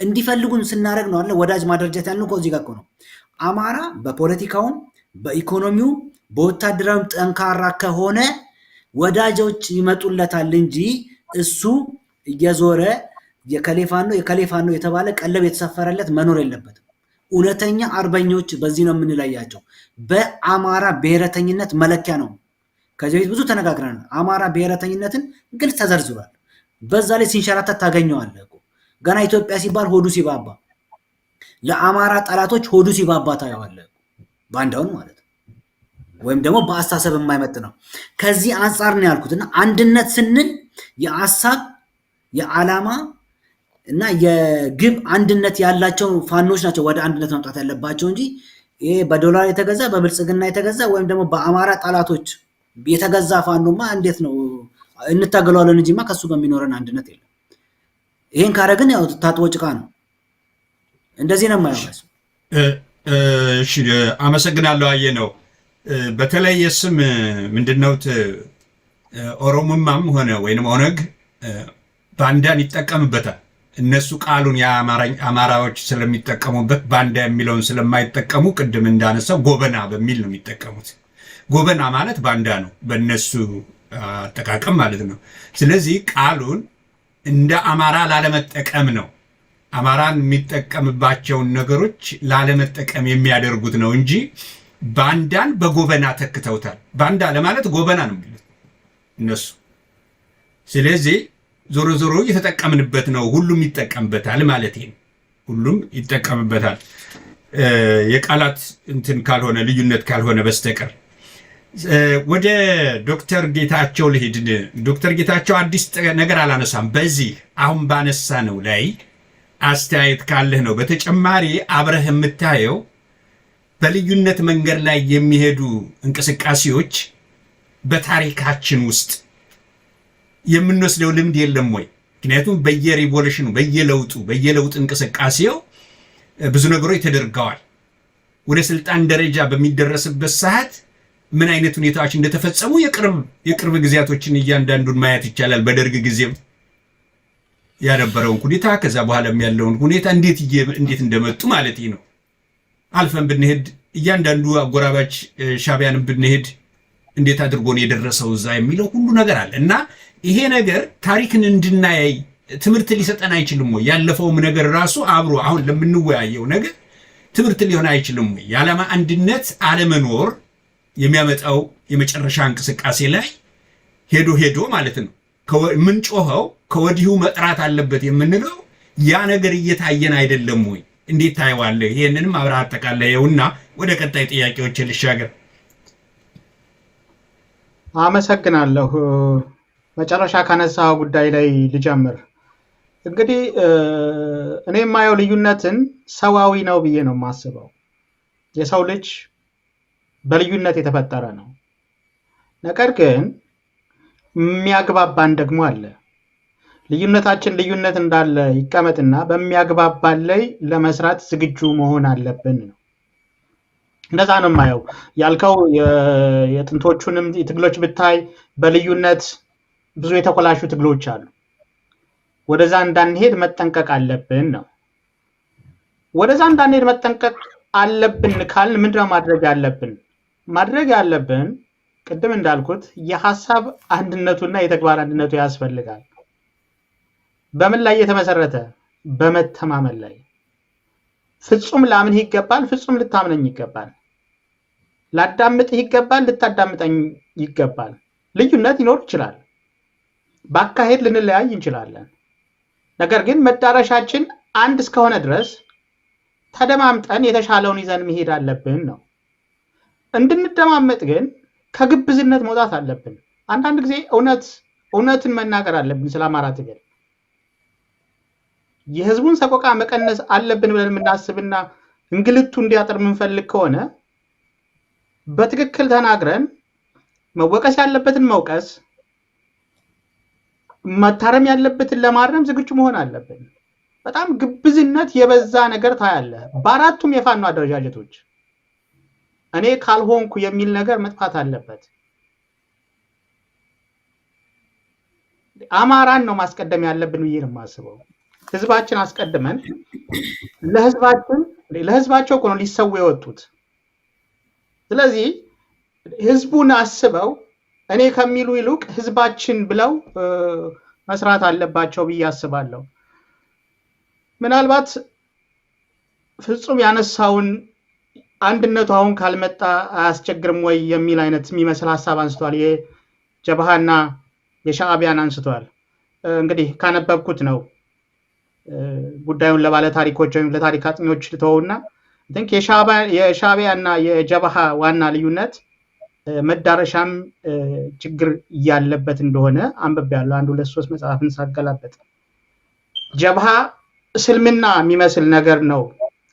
እንዲፈልጉን ስናደርግ ነው አለ ወዳጅ ማደረጀት ያልነው እዚህ ጋር ነው። አማራ በፖለቲካውም በኢኮኖሚው በወታደራዊ ጠንካራ ከሆነ ወዳጆች ይመጡለታል እንጂ እሱ እየዞረ የከሌፋኖ የተባለ ቀለብ የተሰፈረለት መኖር የለበትም። እውነተኛ አርበኞች በዚህ ነው የምንለያቸው። በአማራ ብሔረተኝነት መለኪያ ነው። ከዚህ በፊት ብዙ ተነጋግረናል። አማራ ብሔረተኝነትን ግልጽ ተዘርዝሯል። በዛ ላይ ሲንሸራተት ታገኘዋለህ እኮ ገና ኢትዮጵያ ሲባል ሆዱ ሲባባ፣ ለአማራ ጠላቶች ሆዱ ሲባባ ታየዋለህ። ባንዳውን ማለት ነው። ወይም ደግሞ በአስተሳሰብ የማይመጥ ነው። ከዚህ አንጻር ነው ያልኩትና አንድነት ስንል የሀሳብ የዓላማ እና የግብ አንድነት ያላቸው ፋኖች ናቸው ወደ አንድነት መምጣት ያለባቸው እንጂ ይሄ በዶላር የተገዛ በብልጽግና የተገዛ ወይም ደግሞ በአማራ ጠላቶች የተገዛ ፋኖማ እንዴት ነው እንታገለዋለን እንጂማ ከሱ በሚኖረን አንድነት የለም። ይሄን ካረግን ያው ታጥቦ ጭቃ ነው። እንደዚህ ነው የማይሆነው። እሺ አመሰግናለሁ። አየነው በተለይ ስም ምንድነው ኦሮሞማም ሆነ ወይንም ኦነግ ባንዳን ይጠቀምበታል። እነሱ ቃሉን የአማራዎች ስለሚጠቀሙበት ባንዳ የሚለውን ስለማይጠቀሙ ቅድም እንዳነሳው ጎበና በሚል ነው የሚጠቀሙት። ጎበና ማለት ባንዳ ነው በእነሱ አጠቃቀም ማለት ነው። ስለዚህ ቃሉን እንደ አማራ ላለመጠቀም ነው። አማራን የሚጠቀምባቸውን ነገሮች ላለመጠቀም የሚያደርጉት ነው እንጂ ባንዳን በጎበና ተክተውታል። ባንዳ ለማለት ጎበና ነው የሚሉት እነሱ። ስለዚህ ዞሮ ዞሮ እየተጠቀምንበት ነው። ሁሉም ይጠቀምበታል ማለት ነው። ሁሉም ይጠቀምበታል የቃላት እንትን ካልሆነ ልዩነት ካልሆነ በስተቀር። ወደ ዶክተር ጌታቸው ልሄድ። ዶክተር ጌታቸው አዲስ ነገር አላነሳም። በዚህ አሁን ባነሳ ነው ላይ አስተያየት ካለህ ነው። በተጨማሪ አብረህ የምታየው በልዩነት መንገድ ላይ የሚሄዱ እንቅስቃሴዎች በታሪካችን ውስጥ የምንወስደው ልምድ የለም ወይ? ምክንያቱም በየሪቮሉሽኑ በየለውጥ እንቅስቃሴው ብዙ ነገሮች ተደርገዋል። ወደ ስልጣን ደረጃ በሚደረስበት ሰዓት ምን አይነት ሁኔታዎች እንደተፈጸሙ የቅርብ ጊዜያቶችን እያንዳንዱን ማየት ይቻላል። በደርግ ጊዜም ያነበረውን ሁኔታ ከዛ በኋላም ያለውን ሁኔታ እንዴት እንደመጡ ማለት ነው። አልፈን ብንሄድ እያንዳንዱ አጎራባች ሻቢያንም ብንሄድ እንዴት አድርጎ ነው የደረሰው እዛ የሚለው ሁሉ ነገር አለ እና ይሄ ነገር ታሪክን እንድናያይ ትምህርት ሊሰጠን አይችልም ወይ? ያለፈውም ነገር ራሱ አብሮ አሁን ለምንወያየው ነገር ትምህርት ሊሆን አይችልም ወይ? የዓላማ አንድነት አለመኖር የሚያመጣው የመጨረሻ እንቅስቃሴ ላይ ሄዶ ማለት ነው ምንጮኸው ከወዲሁ መጥራት አለበት የምንለው ያ ነገር እየታየን አይደለም ወይ? እንዴት ታየዋለህ? ይሄንንም አብረህ አጠቃለየውና ወደ ቀጣይ ጥያቄዎች ልሻገር። አመሰግናለሁ። መጨረሻ ካነሳው ጉዳይ ላይ ልጀምር። እንግዲህ እኔ የማየው ልዩነትን ሰዋዊ ነው ብዬ ነው የማስበው። የሰው ልጅ በልዩነት የተፈጠረ ነው። ነገር ግን የሚያግባባን ደግሞ አለ። ልዩነታችን ልዩነት እንዳለ ይቀመጥና በሚያግባባን ላይ ለመስራት ዝግጁ መሆን አለብን ነው። እንደዛ ነው የማየው። ያልከው የጥንቶቹንም ትግሎች ብታይ በልዩነት ብዙ የተኮላሹ ትግሎች አሉ። ወደዛ እንዳንሄድ መጠንቀቅ አለብን ነው። ወደዛ እንዳንሄድ መጠንቀቅ አለብን ካል ምንድነው ማድረግ ያለብን? ቅድም እንዳልኩት የሐሳብ አንድነቱና የተግባር አንድነቱ ያስፈልጋል። በምን ላይ የተመሰረተ? በመተማመን ላይ። ፍጹም ላምንህ ይገባል፣ ፍጹም ልታምነኝ ይገባል። ላዳምጥህ ይገባል፣ ልታዳምጠኝ ይገባል። ልዩነት ይኖር ይችላል። በአካሄድ ልንለያይ እንችላለን። ነገር ግን መዳረሻችን አንድ እስከሆነ ድረስ ተደማምጠን የተሻለውን ይዘን መሄድ አለብን ነው። እንድንደማመጥ ግን ከግብዝነት መውጣት አለብን። አንዳንድ ጊዜ እውነትን መናገር አለብን። ስለ አማራ ትግል የህዝቡን ሰቆቃ መቀነስ አለብን ብለን የምናስብና እንግልቱ እንዲያጥር የምንፈልግ ከሆነ በትክክል ተናግረን መወቀስ ያለበትን መውቀስ፣ መታረም ያለበትን ለማረም ዝግጁ መሆን አለብን። በጣም ግብዝነት የበዛ ነገር ታያለ። በአራቱም የፋኖ አደረጃጀቶች እኔ ካልሆንኩ የሚል ነገር መጥፋት አለበት። አማራን ነው ማስቀደም ያለብን ብዬ ነው የማስበው። ህዝባችን አስቀድመን ለህዝባቸው እኮ ነው ሊሰው የወጡት። ስለዚህ ህዝቡን አስበው እኔ ከሚሉ ይልቅ ህዝባችን ብለው መስራት አለባቸው ብዬ አስባለሁ። ምናልባት ፍጹም ያነሳውን አንድነቱ አሁን ካልመጣ አያስቸግርም ወይ የሚል አይነት የሚመስል ሐሳብ አንስቷል። የጀብሃና የሻዕቢያን አንስቷል። እንግዲህ ካነበብኩት ነው ጉዳዩን ለባለ ታሪኮች ወይም ለታሪክ አጥኚዎች ልተውና think የሻዕቢያና የጀብሃ ዋና ልዩነት መዳረሻም ችግር ያለበት እንደሆነ አንብቤያለሁ። 1-2-3 መጽሐፍን ሳገላበጥ ጀብሃ እስልምና የሚመስል ነገር ነው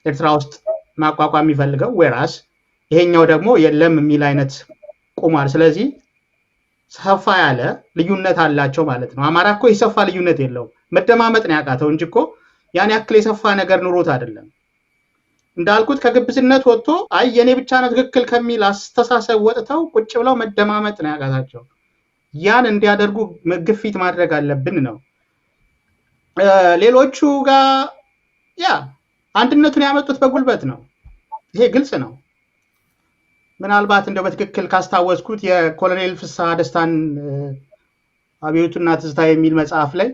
ኤርትራ ውስጥ ማቋቋም የሚፈልገው ወራስ ይሄኛው ደግሞ የለም የሚል አይነት ቆሟል። ስለዚህ ሰፋ ያለ ልዩነት አላቸው ማለት ነው። አማራ እኮ የሰፋ ልዩነት የለውም፣ መደማመጥ ነው ያቃተው እንጂ እኮ ያን ያክል የሰፋ ነገር ኑሮት አይደለም። እንዳልኩት ከግብዝነት ወጥቶ አይ የኔ ብቻ ነው ትክክል ከሚል አስተሳሰብ ወጥተው ቁጭ ብለው መደማመጥ ነው ያቃታቸው። ያን እንዲያደርጉ ግፊት ማድረግ አለብን ነው። ሌሎቹ ጋር ያ አንድነቱን ያመጡት በጉልበት ነው። ይሄ ግልጽ ነው። ምናልባት እንደው በትክክል ካስታወስኩት የኮሎኔል ፍስሐ ደስታን አብዮቱና ትዝታ የሚል መጽሐፍ ላይ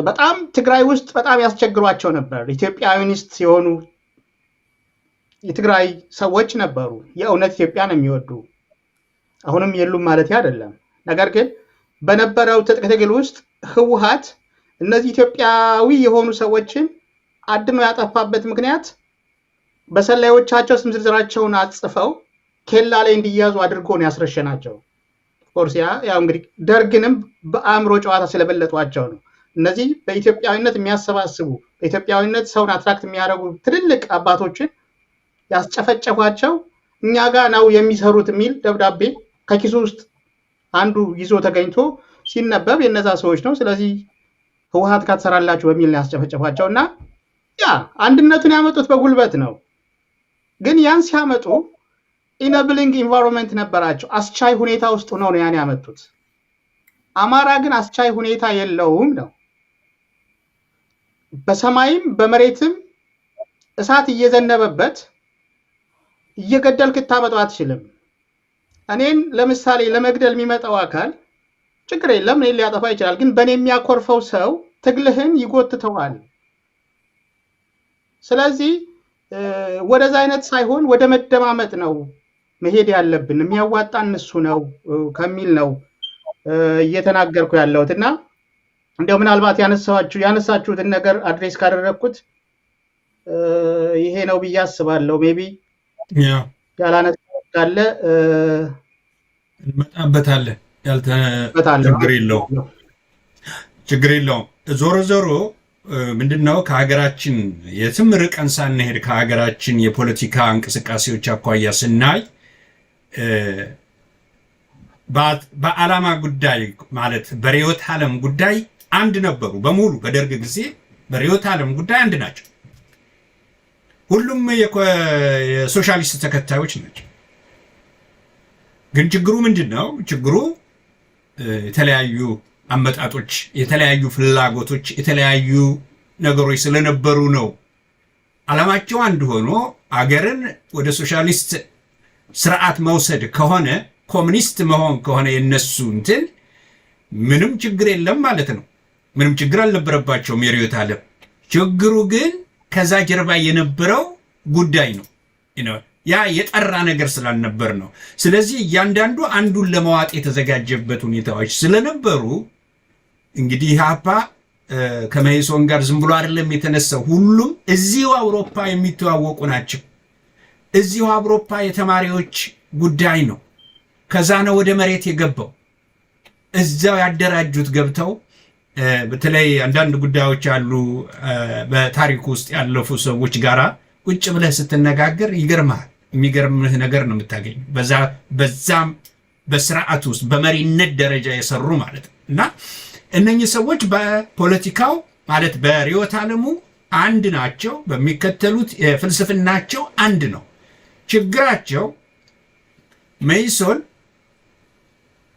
በጣም ትግራይ ውስጥ በጣም ያስቸግሯቸው ነበር። ኢትዮጵያዊኒስት የሆኑ የትግራይ ሰዎች ነበሩ፣ የእውነት ኢትዮጵያን የሚወዱ አሁንም የሉም ማለት አይደለም። ነገር ግን በነበረው ትጥቅ ትግል ውስጥ ህወሓት እነዚህ ኢትዮጵያዊ የሆኑ ሰዎችን አድኖ ያጠፋበት ምክንያት በሰላዮቻቸው ስም ዝርዝራቸውን አጽፈው ኬላ ላይ እንዲያዙ አድርጎ ነው ያስረሸናቸው። ኦርሲያ ያው እንግዲህ ደርግንም በአእምሮ ጨዋታ ስለበለጧቸው ነው። እነዚህ በኢትዮጵያዊነት የሚያሰባስቡ በኢትዮጵያዊነት ሰውን አትራክት የሚያደርጉ ትልልቅ አባቶችን ያስጨፈጨፏቸው እኛ ጋር ነው የሚሰሩት የሚል ደብዳቤ ከኪሱ ውስጥ አንዱ ይዞ ተገኝቶ ሲነበብ የነዛ ሰዎች ነው። ስለዚህ ህወሓት ጋር ትሰራላችሁ በሚል ነው ያስጨፈጨፏቸው እና ያ አንድነቱን ያመጡት በጉልበት ነው። ግን ያን ሲያመጡ ኢነብሊንግ ኢንቫይሮንመንት ነበራቸው። አስቻይ ሁኔታ ውስጥ ሆነው ነው ያን ያመጡት። አማራ ግን አስቻይ ሁኔታ የለውም ነው። በሰማይም በመሬትም እሳት እየዘነበበት እየገደልክ ታመጣው አትችልም። እኔን ለምሳሌ ለመግደል የሚመጣው አካል ችግር የለም እኔን ሊያጠፋ ይችላል። ግን በእኔ የሚያኮርፈው ሰው ትግልህን ይጎትተዋል። ስለዚህ ወደዛ አይነት ሳይሆን ወደ መደማመጥ ነው መሄድ ያለብን። የሚያዋጣን እሱ ነው ከሚል ነው እየተናገርኩ ያለሁት እና እንደው ምናልባት ያነሳችሁትን ነገር አድሬስ ካደረግኩት ይሄ ነው ብዬ አስባለሁ። ሜቢ ያላነሳው ካለ እንመጣበታለን። ችግር የለውም። ዞሮ ዞሮ ምንድነው ከሀገራችን የትም ርቀን ሳንሄድ ከሀገራችን የፖለቲካ እንቅስቃሴዎች አኳያ ስናይ በዓላማ ጉዳይ ማለት በርዕዮተ ዓለም ጉዳይ አንድ ነበሩ በሙሉ። በደርግ ጊዜ በርዕዮተ ዓለም ጉዳይ አንድ ናቸው። ሁሉም የሶሻሊስት ተከታዮች ናቸው። ግን ችግሩ ምንድነው? ችግሩ የተለያዩ አመጣጦች፣ የተለያዩ ፍላጎቶች፣ የተለያዩ ነገሮች ስለነበሩ ነው። ዓላማቸው አንድ ሆኖ አገርን ወደ ሶሻሊስት ስርዓት መውሰድ ከሆነ ኮሙኒስት መሆን ከሆነ የነሱ እንትን ምንም ችግር የለም ማለት ነው። ምንም ችግር አልነበረባቸውም የርዕዮተ ዓለም። ችግሩ ግን ከዛ ጀርባ የነበረው ጉዳይ ነው። ያ የጠራ ነገር ስላልነበር ነው። ስለዚህ እያንዳንዱ አንዱን ለመዋጥ የተዘጋጀበት ሁኔታዎች ስለነበሩ እንግዲህ ኢህአፓ ከመኢሶን ጋር ዝም ብሎ አይደለም የተነሳው። ሁሉም እዚሁ አውሮፓ የሚተዋወቁ ናቸው። እዚሁ አውሮፓ የተማሪዎች ጉዳይ ነው። ከዛ ነው ወደ መሬት የገባው። እዛው ያደራጁት ገብተው በተለይ አንዳንድ ጉዳዮች አሉ በታሪክ ውስጥ ያለፉ ሰዎች ጋራ ቁጭ ብለህ ስትነጋገር ይገርምሃል። የሚገርምህ ነገር ነው የምታገኘው። በዛም በስርዓት ውስጥ በመሪነት ደረጃ የሰሩ ማለት ነው። እና እነኚህ ሰዎች በፖለቲካው ማለት በርዕዮተ ዓለሙ አንድ ናቸው። በሚከተሉት የፍልስፍናቸው አንድ ነው። ችግራቸው መኢሶን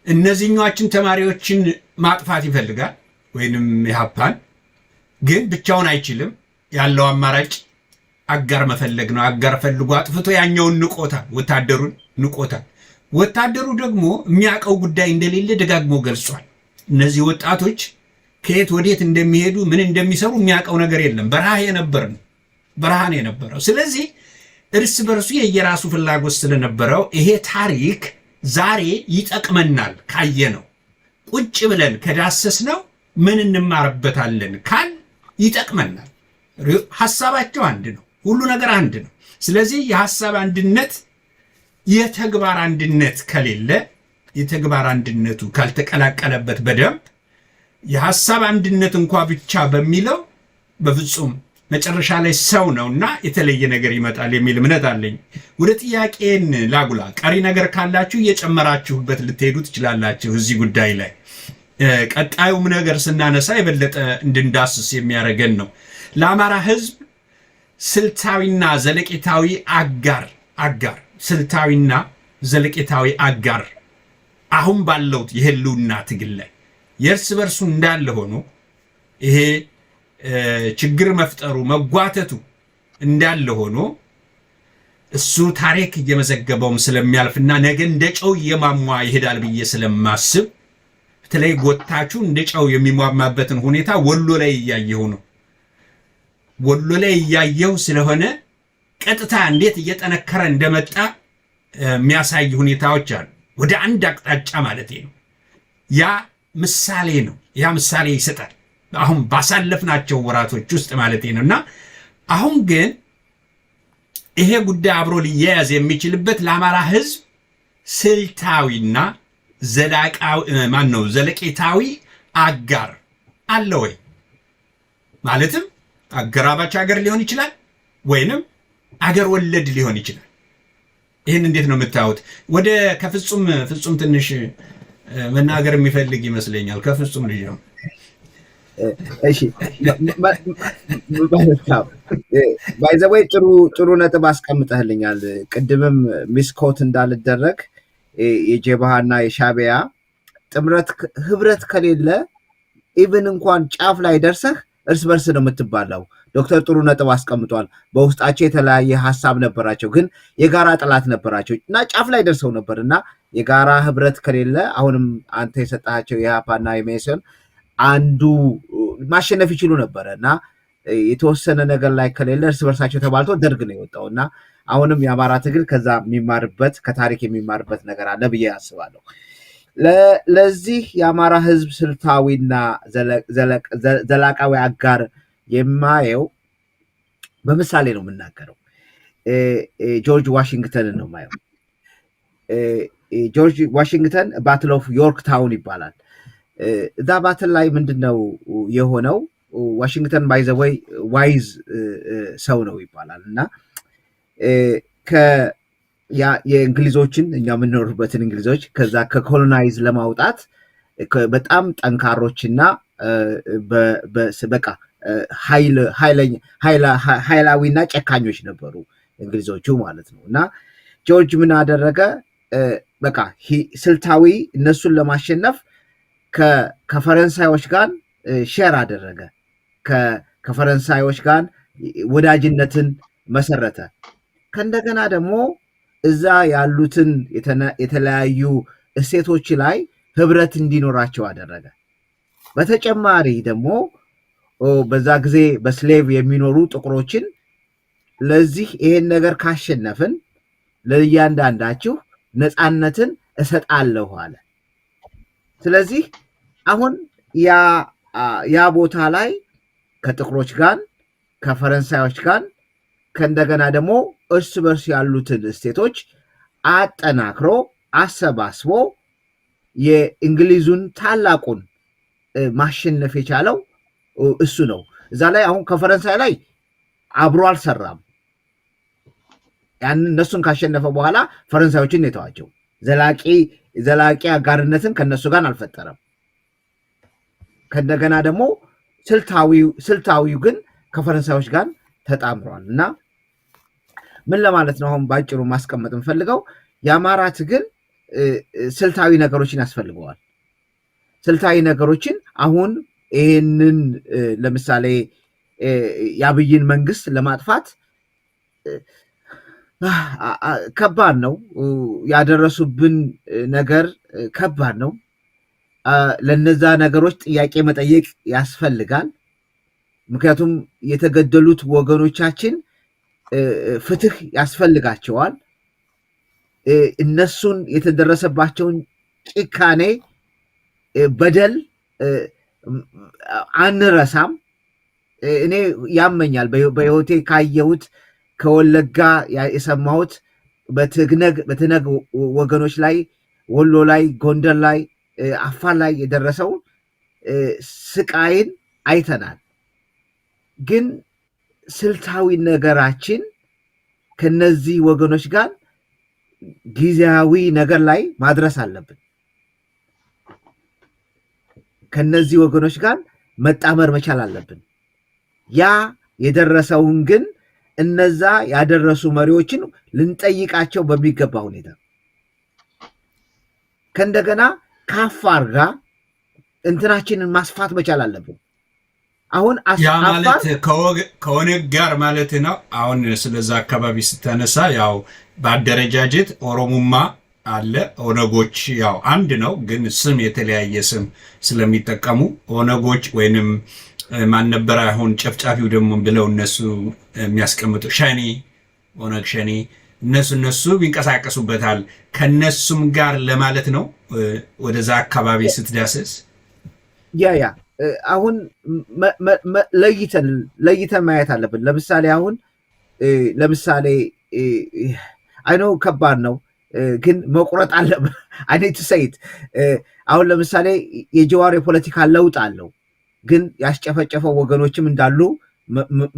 እነዚህኞችን ተማሪዎችን ማጥፋት ይፈልጋል ወይንም ኢህአፓን፣ ግን ብቻውን አይችልም። ያለው አማራጭ አጋር መፈለግ ነው። አጋር ፈልጎ አጥፍቶ ያኛውን ንቆታል፣ ወታደሩን ንቆታል። ወታደሩ ደግሞ የሚያውቀው ጉዳይ እንደሌለ ደጋግሞ ገልጿል። እነዚህ ወጣቶች ከየት ወዴት እንደሚሄዱ ምን እንደሚሰሩ የሚያውቀው ነገር የለም። በረሃ ነው የነበረው። ስለዚህ እርስ በርሱ የየራሱ ፍላጎት ስለነበረው ይሄ ታሪክ ዛሬ ይጠቅመናል ካየነው፣ ቁጭ ብለን ከዳሰስነው ምን እንማርበታለን ካል ይጠቅመናል። ሐሳባቸው አንድ ነው፣ ሁሉ ነገር አንድ ነው። ስለዚህ የሐሳብ አንድነት የተግባር አንድነት ከሌለ፣ የተግባር አንድነቱ ካልተቀላቀለበት በደንብ የሐሳብ አንድነት እንኳ ብቻ በሚለው በፍጹም መጨረሻ ላይ ሰው ነውና የተለየ ነገር ይመጣል የሚል እምነት አለኝ። ወደ ጥያቄን ላጉላ። ቀሪ ነገር ካላችሁ እየጨመራችሁበት ልትሄዱ ትችላላችሁ እዚህ ጉዳይ ላይ። ቀጣዩም ነገር ስናነሳ የበለጠ እንድንዳስስ የሚያደርገን ነው። ለአማራ ሕዝብ ስልታዊና ዘለቄታዊ አጋር ስልታዊና ዘለቄታዊ አጋር አሁን ባለው የህልውና ትግል ላይ የእርስ በርሱ እንዳለ ሆኖ ይሄ ችግር መፍጠሩ መጓተቱ እንዳለ ሆኖ እሱ ታሪክ እየመዘገበውም ስለሚያልፍና ነገ እንደ ጨው እየማሟ ይሄዳል ብዬ ስለማስብ በተለይ ጎታቹ እንደ ጨው የሚሟማበትን ሁኔታ ወሎ ላይ እያየሁ ነው። ወሎ ላይ እያየሁ ስለሆነ ቀጥታ እንዴት እየጠነከረ እንደመጣ የሚያሳይ ሁኔታዎች አሉ። ወደ አንድ አቅጣጫ ማለት ነው። ያ ምሳሌ ነው። ያ ምሳሌ ይሰጣል አሁን ባሳለፍናቸው ወራቶች ውስጥ ማለት ነውና አሁን ግን ይሄ ጉዳይ አብሮ ሊያያዝ የሚችልበት ለአማራ ሕዝብ ስልታዊና ዘለቄታዊ አጋር አለ ወይ? ማለትም አገራባች ሀገር ሊሆን ይችላል ወይንም አገር ወለድ ሊሆን ይችላል። ይህን እንዴት ነው የምታዩት? ወደ ከፍጹም ትንሽ መናገር የሚፈልግ ይመስለኛል። ከፍጹም ልጅ ነው። እሺ ባይዘወይ ጥሩ ነጥብ አስቀምጠህልኛል። ቅድምም ሚስኮት እንዳልደረግ የጀብሃና የሻዕቢያ ጥምረት ህብረት ከሌለ ኢቭን እንኳን ጫፍ ላይ ደርሰህ እርስ በርስ ነው የምትባላው። ዶክተር ጥሩ ነጥብ አስቀምጧል። በውስጣቸው የተለያየ ሀሳብ ነበራቸው፣ ግን የጋራ ጠላት ነበራቸው እና ጫፍ ላይ ደርሰው ነበር እና የጋራ ህብረት ከሌለ አሁንም አንተ የሰጣቸው የኢሃፓና የመኢሶን አንዱ ማሸነፍ ይችሉ ነበረ እና የተወሰነ ነገር ላይ ከሌለ እርስ በርሳቸው ተባልቶ ደርግ ነው የወጣው እና አሁንም የአማራ ትግል ከዛ የሚማርበት ከታሪክ የሚማርበት ነገር አለ ብዬ አስባለሁ። ለዚህ የአማራ ህዝብ ስልታዊና ዘላቃዊ አጋር የማየው በምሳሌ ነው የምናገረው። ጆርጅ ዋሽንግተንን ነው የማየው። ጆርጅ ዋሽንግተን ባትል ኦፍ ዮርክ ታውን ይባላል። እዛ ባትል ላይ ምንድነው የሆነው? ዋሽንግተን ባይዘወይ ዋይዝ ሰው ነው ይባላል እና የእንግሊዞችን እኛ የምንኖርበትን እንግሊዞች ከዛ ከኮሎናይዝ ለማውጣት በጣም ጠንካሮችና በቃ ኃይላዊና ጨካኞች ነበሩ እንግሊዞቹ ማለት ነው። እና ጆርጅ ምን አደረገ? በቃ ስልታዊ እነሱን ለማሸነፍ ከፈረንሳዮች ጋር ሼር አደረገ። ከፈረንሳዮች ጋር ወዳጅነትን መሰረተ። ከእንደገና ደግሞ እዛ ያሉትን የተለያዩ እሴቶች ላይ ህብረት እንዲኖራቸው አደረገ። በተጨማሪ ደግሞ በዛ ጊዜ በስሌቭ የሚኖሩ ጥቁሮችን ለዚህ ይሄን ነገር ካሸነፍን ለእያንዳንዳችሁ ነፃነትን እሰጣለሁ አለ። ስለዚህ አሁን ያ ቦታ ላይ ከጥቁሮች ጋር ከፈረንሳዮች ጋር ከእንደገና ደግሞ እርስ በርስ ያሉትን ስቴቶች አጠናክሮ አሰባስቦ የእንግሊዙን ታላቁን ማሸነፍ የቻለው እሱ ነው። እዛ ላይ አሁን ከፈረንሳይ ላይ አብሮ አልሰራም። ያንን እነሱን ካሸነፈ በኋላ ፈረንሳዮችን የተዋቸው ዘላቂ አጋርነትን ከነሱ ጋር አልፈጠረም። ከእንደገና ደግሞ ስልታዊው ግን ከፈረንሳዮች ጋር ተጣምሯል እና ምን ለማለት ነው አሁን ባጭሩ ማስቀመጥ የምፈልገው የአማራ ትግል ስልታዊ ነገሮችን ያስፈልገዋል። ስልታዊ ነገሮችን አሁን ይህንን ለምሳሌ የአብይን መንግስት ለማጥፋት ከባድ ነው ያደረሱብን ነገር ከባድ ነው። ለነዛ ነገሮች ጥያቄ መጠየቅ ያስፈልጋል። ምክንያቱም የተገደሉት ወገኖቻችን ፍትህ ያስፈልጋቸዋል። እነሱን የተደረሰባቸውን ጭካኔ በደል አንረሳም። እኔ ያመኛል በህይወቴ ካየሁት ከወለጋ የሰማሁት በትነግ ወገኖች ላይ ወሎ ላይ ጎንደር ላይ አፋር ላይ የደረሰው ስቃይን አይተናል። ግን ስልታዊ ነገራችን ከነዚህ ወገኖች ጋር ጊዜያዊ ነገር ላይ ማድረስ አለብን። ከነዚህ ወገኖች ጋር መጣመር መቻል አለብን። ያ የደረሰውን ግን እነዛ ያደረሱ መሪዎችን ልንጠይቃቸው በሚገባ ሁኔታ ከእንደገና ከአፋር ጋር እንትናችንን ማስፋት መቻል አለብን። አሁን ያ ማለት ከኦነግ ጋር ማለት ነው። አሁን ስለዛ አካባቢ ስታነሳ ያው በአደረጃጀት ኦሮሙማ አለ፣ ኦነጎች ያው አንድ ነው፣ ግን ስም የተለያየ ስም ስለሚጠቀሙ ኦነጎች ወይንም ማን ነበር አሁን ጨፍጫፊው ደግሞ ብለው እነሱ የሚያስቀምጡ ሸኔ፣ ኦነግ ሸኔ፣ እነሱ ይንቀሳቀሱበታል። ከነሱም ጋር ለማለት ነው ወደዛ አካባቢ ስትዳሰስ ያ አሁን ለይተን ማየት አለብን። ለምሳሌ አይኖ ከባድ ነው ግን መቁረጥ አለብን። አይኔት ሰይት አሁን ለምሳሌ የጀዋር የፖለቲካ ለውጥ አለው፣ ግን ያስጨፈጨፈው ወገኖችም እንዳሉ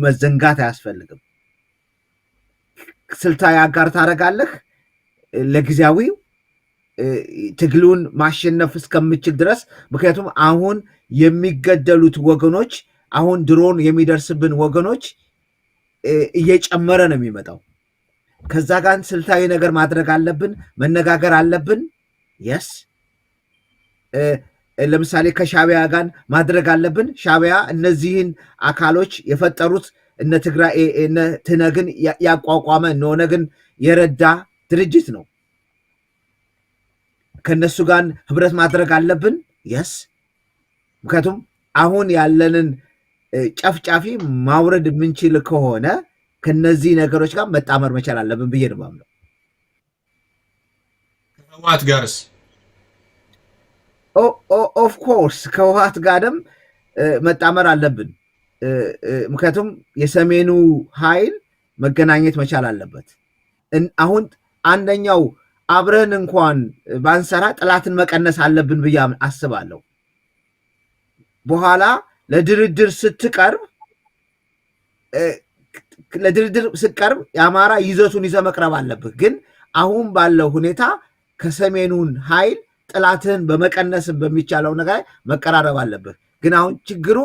መዘንጋት አያስፈልግም። ስልታዊ አጋር ታደርጋለህ ለጊዜያዊው ትግሉን ማሸነፍ እስከምችል ድረስ። ምክንያቱም አሁን የሚገደሉት ወገኖች አሁን ድሮን የሚደርስብን ወገኖች እየጨመረ ነው የሚመጣው። ከዛ ጋር ስልታዊ ነገር ማድረግ አለብን፣ መነጋገር አለብን። የስ ለምሳሌ ከሻቢያ ጋር ማድረግ አለብን። ሻቢያ እነዚህን አካሎች የፈጠሩት እነ ትግራይ እነ ትነግን ያቋቋመ እነ ኦነግን የረዳ ድርጅት ነው። ከነሱ ጋር ህብረት ማድረግ አለብን። የስ ምክንያቱም አሁን ያለንን ጨፍጫፊ ማውረድ የምንችል ከሆነ ከነዚህ ነገሮች ጋር መጣመር መቻል አለብን ብዬ ነው የማምነው። ከህወሓት ጋርስ? ኦፍ ኮርስ ከህወሓት ጋርም መጣመር አለብን። ምክንያቱም የሰሜኑ ኃይል መገናኘት መቻል አለበት። አሁን አንደኛው አብረን እንኳን ባንሰራ ጠላትን መቀነስ አለብን ብዬ አስባለሁ። በኋላ ለድርድር ስትቀርብ የአማራ ይዘቱን ይዘ መቅረብ አለብህ። ግን አሁን ባለው ሁኔታ ከሰሜኑን ኃይል ጠላትህን በመቀነስ በሚቻለው ነገር መቀራረብ አለብህ። ግን አሁን ችግሩ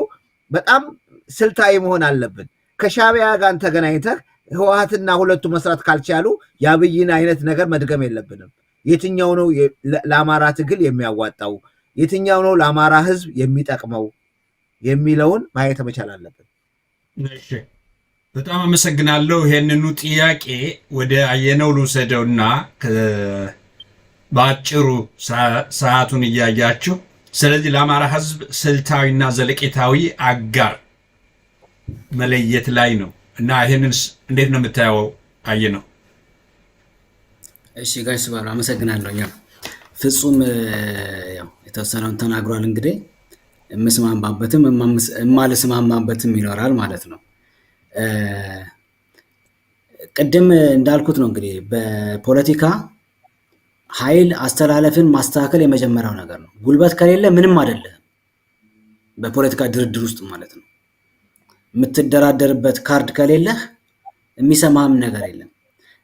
በጣም ስልታዊ መሆን አለብን። ከሻቢያ ጋር ተገናኝተህ ህወሓትና ሁለቱ መስራት ካልቻሉ የአብይን አይነት ነገር መድገም የለብንም። የትኛው ነው ለአማራ ትግል የሚያዋጣው፣ የትኛው ነው ለአማራ ህዝብ የሚጠቅመው የሚለውን ማየት መቻል አለብን። እሺ፣ በጣም አመሰግናለሁ። ይሄንኑ ጥያቄ ወደ አየነው ልውሰደውና በአጭሩ ሰዓቱን እያያችሁ፣ ስለዚህ ለአማራ ህዝብ ስልታዊና ዘለቄታዊ አጋር መለየት ላይ ነው እና ይህንን እንዴት ነው የምታየው? አየነው። እሺ ጋሽ ስባሉ አመሰግናለሁ። ፍጹም የተወሰነውን ተናግሯል። እንግዲህ የምስማማበትም የማልስማማበትም ይኖራል ማለት ነው። ቅድም እንዳልኩት ነው እንግዲህ በፖለቲካ ኃይል አስተላለፍን ማስተካከል የመጀመሪያው ነገር ነው። ጉልበት ከሌለ ምንም አይደለም በፖለቲካ ድርድር ውስጥ ማለት ነው። የምትደራደርበት ካርድ ከሌለህ የሚሰማህም ነገር የለም።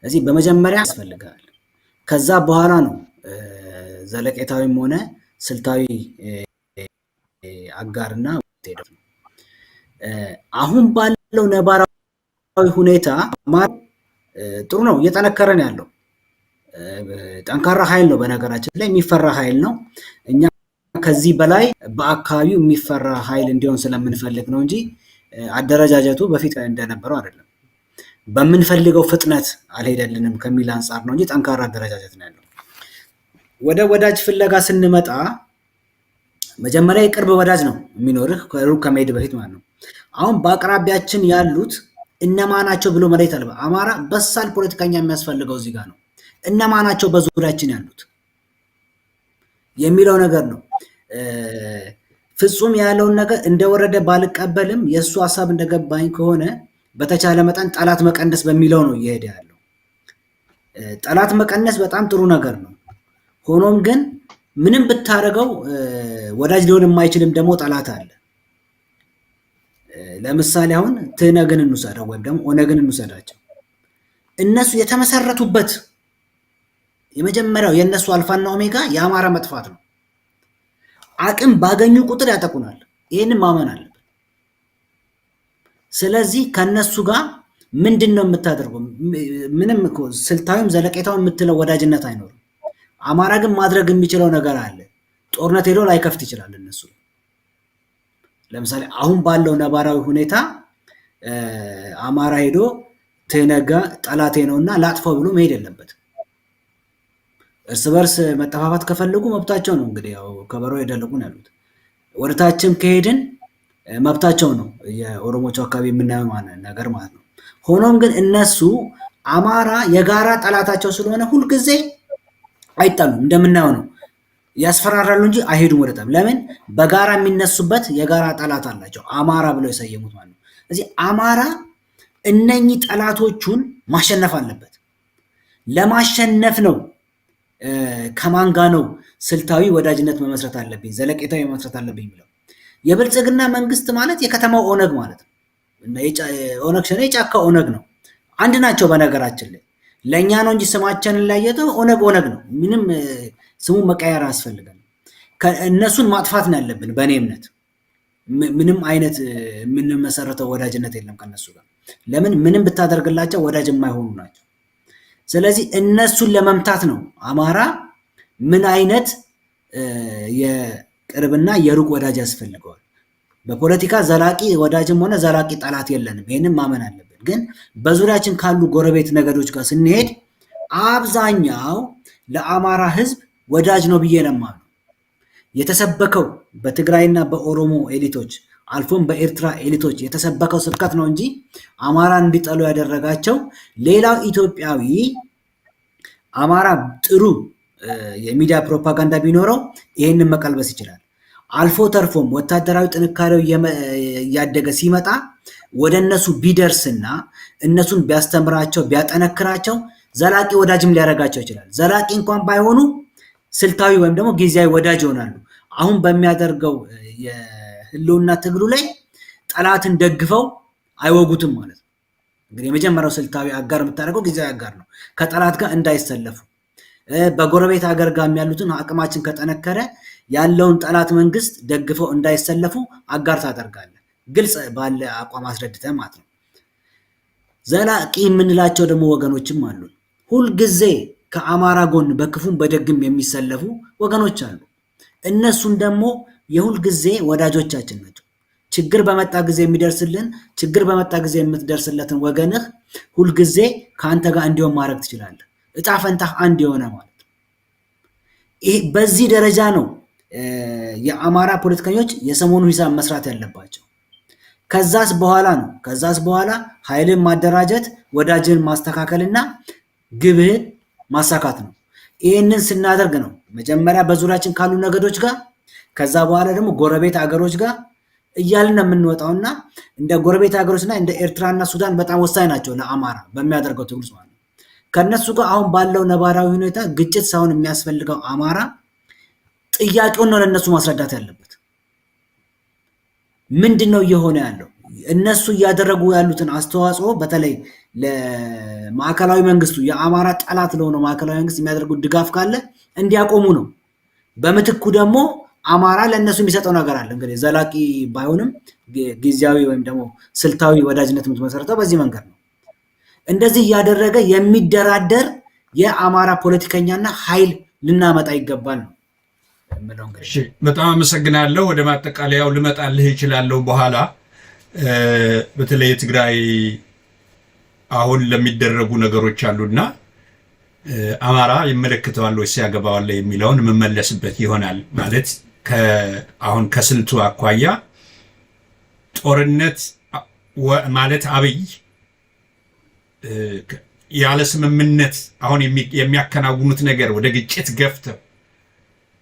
ስለዚህ በመጀመሪያ ያስፈልጋል። ከዛ በኋላ ነው ዘለቄታዊም ሆነ ስልታዊ አጋርና ውጤት ነው። አሁን ባለው ነባራዊ ሁኔታ ጥሩ ነው፣ እየጠነከረ ነው ያለው። ጠንካራ ኃይል ነው፣ በነገራችን ላይ የሚፈራ ኃይል ነው። እኛ ከዚህ በላይ በአካባቢው የሚፈራ ኃይል እንዲሆን ስለምንፈልግ ነው እንጂ አደረጃጀቱ በፊት እንደነበረው አይደለም። በምንፈልገው ፍጥነት አልሄደልንም ከሚል አንጻር ነው እንጂ ጠንካራ አደረጃጀት ነው ያለው። ወደ ወዳጅ ፍለጋ ስንመጣ መጀመሪያ የቅርብ ወዳጅ ነው የሚኖርህ ከሩቅ ከመሄድ በፊት ማለት ነው። አሁን በአቅራቢያችን ያሉት እነማናቸው ብሎ መለየት አለበት። አማራ በሳል ፖለቲከኛ የሚያስፈልገው እዚህ ጋር ነው። እነማናቸው በዙሪያችን ያሉት የሚለው ነገር ነው። ፍጹም ያለውን ነገር እንደወረደ ባልቀበልም የእሱ ሀሳብ እንደገባኝ ከሆነ በተቻለ መጠን ጠላት መቀነስ በሚለው ነው እየሄደ ያለው። ጠላት መቀነስ በጣም ጥሩ ነገር ነው። ሆኖም ግን ምንም ብታደርገው ወዳጅ ሊሆን የማይችልም ደግሞ ጠላት አለ። ለምሳሌ አሁን ትነግን እንውሰደው ወይም ደግሞ ኦነግን እንውሰዳቸው። እነሱ የተመሰረቱበት የመጀመሪያው የእነሱ አልፋና ኦሜጋ የአማራ መጥፋት ነው። አቅም ባገኙ ቁጥር ያጠቁናል። ይህንን ማመን አለብን። ስለዚህ ከነሱ ጋር ምንድን ነው የምታደርገው? ምንም ስልታዊም ዘለቄታውን የምትለው ወዳጅነት አይኖርም። አማራ ግን ማድረግ የሚችለው ነገር አለ። ጦርነት ሄዶ ላይከፍት ይችላል። እነሱ ለምሳሌ አሁን ባለው ነባራዊ ሁኔታ አማራ ሄዶ ትነጋ ጠላቴ ነውና ላጥፋው ብሎ መሄድ የለበትም። እርስ በርስ መጠፋፋት ከፈለጉ መብታቸው ነው። እንግዲህ ያው ከበሮ የደለቁ ነው ያሉት። ወደታችም ከሄድን መብታቸው ነው። የኦሮሞቹ አካባቢ የምናየው ነገር ማለት ነው። ሆኖም ግን እነሱ አማራ የጋራ ጠላታቸው ስለሆነ ሁልጊዜ አይጣሉም። እንደምናየው ነው። ያስፈራራሉ እንጂ አይሄዱም ወደ ጠብ። ለምን? በጋራ የሚነሱበት የጋራ ጠላት አላቸው፣ አማራ ብለው የሰየሙት ማለት ነው። ስለዚህ አማራ እነኚህ ጠላቶቹን ማሸነፍ አለበት። ለማሸነፍ ነው ከማን ጋር ነው ስልታዊ ወዳጅነት መመስረት አለብኝ፣ ዘለቄታዊ መመስረት አለብኝ የሚለው። የብልጽግና መንግስት ማለት የከተማው ኦነግ ማለት ነው። ኦነግ ሸኔ የጫካ ኦነግ ነው። አንድ ናቸው በነገራችን ላይ። ለእኛ ነው እንጂ ስማችንን ላየተው ኦነግ ኦነግ ነው። ምንም ስሙ መቀየር አያስፈልገን። እነሱን ማጥፋት ነው ያለብን። በእኔ እምነት ምንም አይነት የምንመሰረተው ወዳጅነት የለም ከነሱ ጋር። ለምን? ምንም ብታደርግላቸው ወዳጅ የማይሆኑ ናቸው። ስለዚህ እነሱን ለመምታት ነው አማራ ምን አይነት የቅርብና የሩቅ ወዳጅ ያስፈልገዋል። በፖለቲካ ዘላቂ ወዳጅም ሆነ ዘላቂ ጠላት የለንም። ይህንም ማመን አለብን። ግን በዙሪያችን ካሉ ጎረቤት ነገዶች ጋር ስንሄድ አብዛኛው ለአማራ ህዝብ ወዳጅ ነው ብዬ ነው የማምነው። የተሰበከው በትግራይና በኦሮሞ ኤሊቶች አልፎም በኤርትራ ኤሊቶች የተሰበከው ስብከት ነው እንጂ አማራን እንዲጠሉ ያደረጋቸው ሌላው ኢትዮጵያዊ አማራ ጥሩ የሚዲያ ፕሮፓጋንዳ ቢኖረው ይህንን መቀልበስ ይችላል። አልፎ ተርፎም ወታደራዊ ጥንካሬው እያደገ ሲመጣ ወደ እነሱ ቢደርስና እነሱን ቢያስተምራቸው ቢያጠነክራቸው ዘላቂ ወዳጅም ሊያደርጋቸው ይችላል። ዘላቂ እንኳን ባይሆኑ ስልታዊ ወይም ደግሞ ጊዜያዊ ወዳጅ ይሆናሉ። አሁን በሚያደርገው የህልውና ትግሉ ላይ ጠላትን ደግፈው አይወጉትም ማለት ነው። እንግዲህ የመጀመሪያው ስልታዊ አጋር የምታደርገው ጊዜያዊ አጋር ነው። ከጠላት ጋር እንዳይሰለፉ በጎረቤት ሀገር ጋር ያሉትን አቅማችን ከጠነከረ ያለውን ጠላት መንግስት ደግፈው እንዳይሰለፉ አጋር ታደርጋለህ። ግልጽ ባለ አቋም አስረድተህ ማለት ነው። ዘላቂ የምንላቸው ደግሞ ወገኖችም አሉ። ሁልጊዜ ከአማራ ጎን በክፉም በደግም የሚሰለፉ ወገኖች አሉ። እነሱን ደግሞ የሁልጊዜ ወዳጆቻችን ናቸው። ችግር በመጣ ጊዜ የሚደርስልን፣ ችግር በመጣ ጊዜ የምትደርስለትን ወገንህ ሁልጊዜ ከአንተ ጋር እንዲሆን ማድረግ ትችላለህ። እጣ ፈንታህ አንድ የሆነ ማለት ነው። ይሄ በዚህ ደረጃ ነው የአማራ ፖለቲከኞች የሰሞኑ ሂሳብ መስራት ያለባቸው። ከዛስ በኋላ ኃይልን ማደራጀት፣ ወዳጅን ማስተካከልና ግብህን ማሳካት ነው። ይህንን ስናደርግ ነው መጀመሪያ በዙሪያችን ካሉ ነገዶች ጋር፣ ከዛ በኋላ ደግሞ ጎረቤት አገሮች ጋር እያልን ነው የምንወጣውና እንደ ጎረቤት ሀገሮችና እንደ ኤርትራና ሱዳን በጣም ወሳኝ ናቸው ለአማራ በሚያደርገው ትግል ማለት ነው። ከነሱ ጋር አሁን ባለው ነባራዊ ሁኔታ ግጭት ሳይሆን የሚያስፈልገው አማራ ጥያቄውን ነው ለነሱ ማስረዳት ያለበት። ምንድነው እየሆነ ያለው? እነሱ እያደረጉ ያሉትን አስተዋጽኦ በተለይ ለማዕከላዊ መንግስቱ የአማራ ጠላት ለሆነው ማዕከላዊ መንግስት የሚያደርጉት ድጋፍ ካለ እንዲያቆሙ ነው። በምትኩ ደግሞ አማራ ለእነሱ የሚሰጠው ነገር አለ። እንግዲህ ዘላቂ ባይሆንም ጊዜያዊ ወይም ደግሞ ስልታዊ ወዳጅነት የምትመሰረተው በዚህ መንገድ ነው። እንደዚህ እያደረገ የሚደራደር የአማራ ፖለቲከኛና ኃይል ልናመጣ ይገባል ነው። በጣም አመሰግናለሁ። ወደ ማጠቃለያው ልመጣልህ ይችላለሁ በኋላ። በተለይ የትግራይ አሁን ለሚደረጉ ነገሮች አሉና አማራ ይመለከተዋል ወይስ ያገባዋል የሚለውን የምመለስበት ይሆናል። ማለት አሁን ከስልቱ አኳያ ጦርነት ማለት አብይ ያለ ስምምነት አሁን የሚያከናውኑት ነገር ወደ ግጭት ገፍተው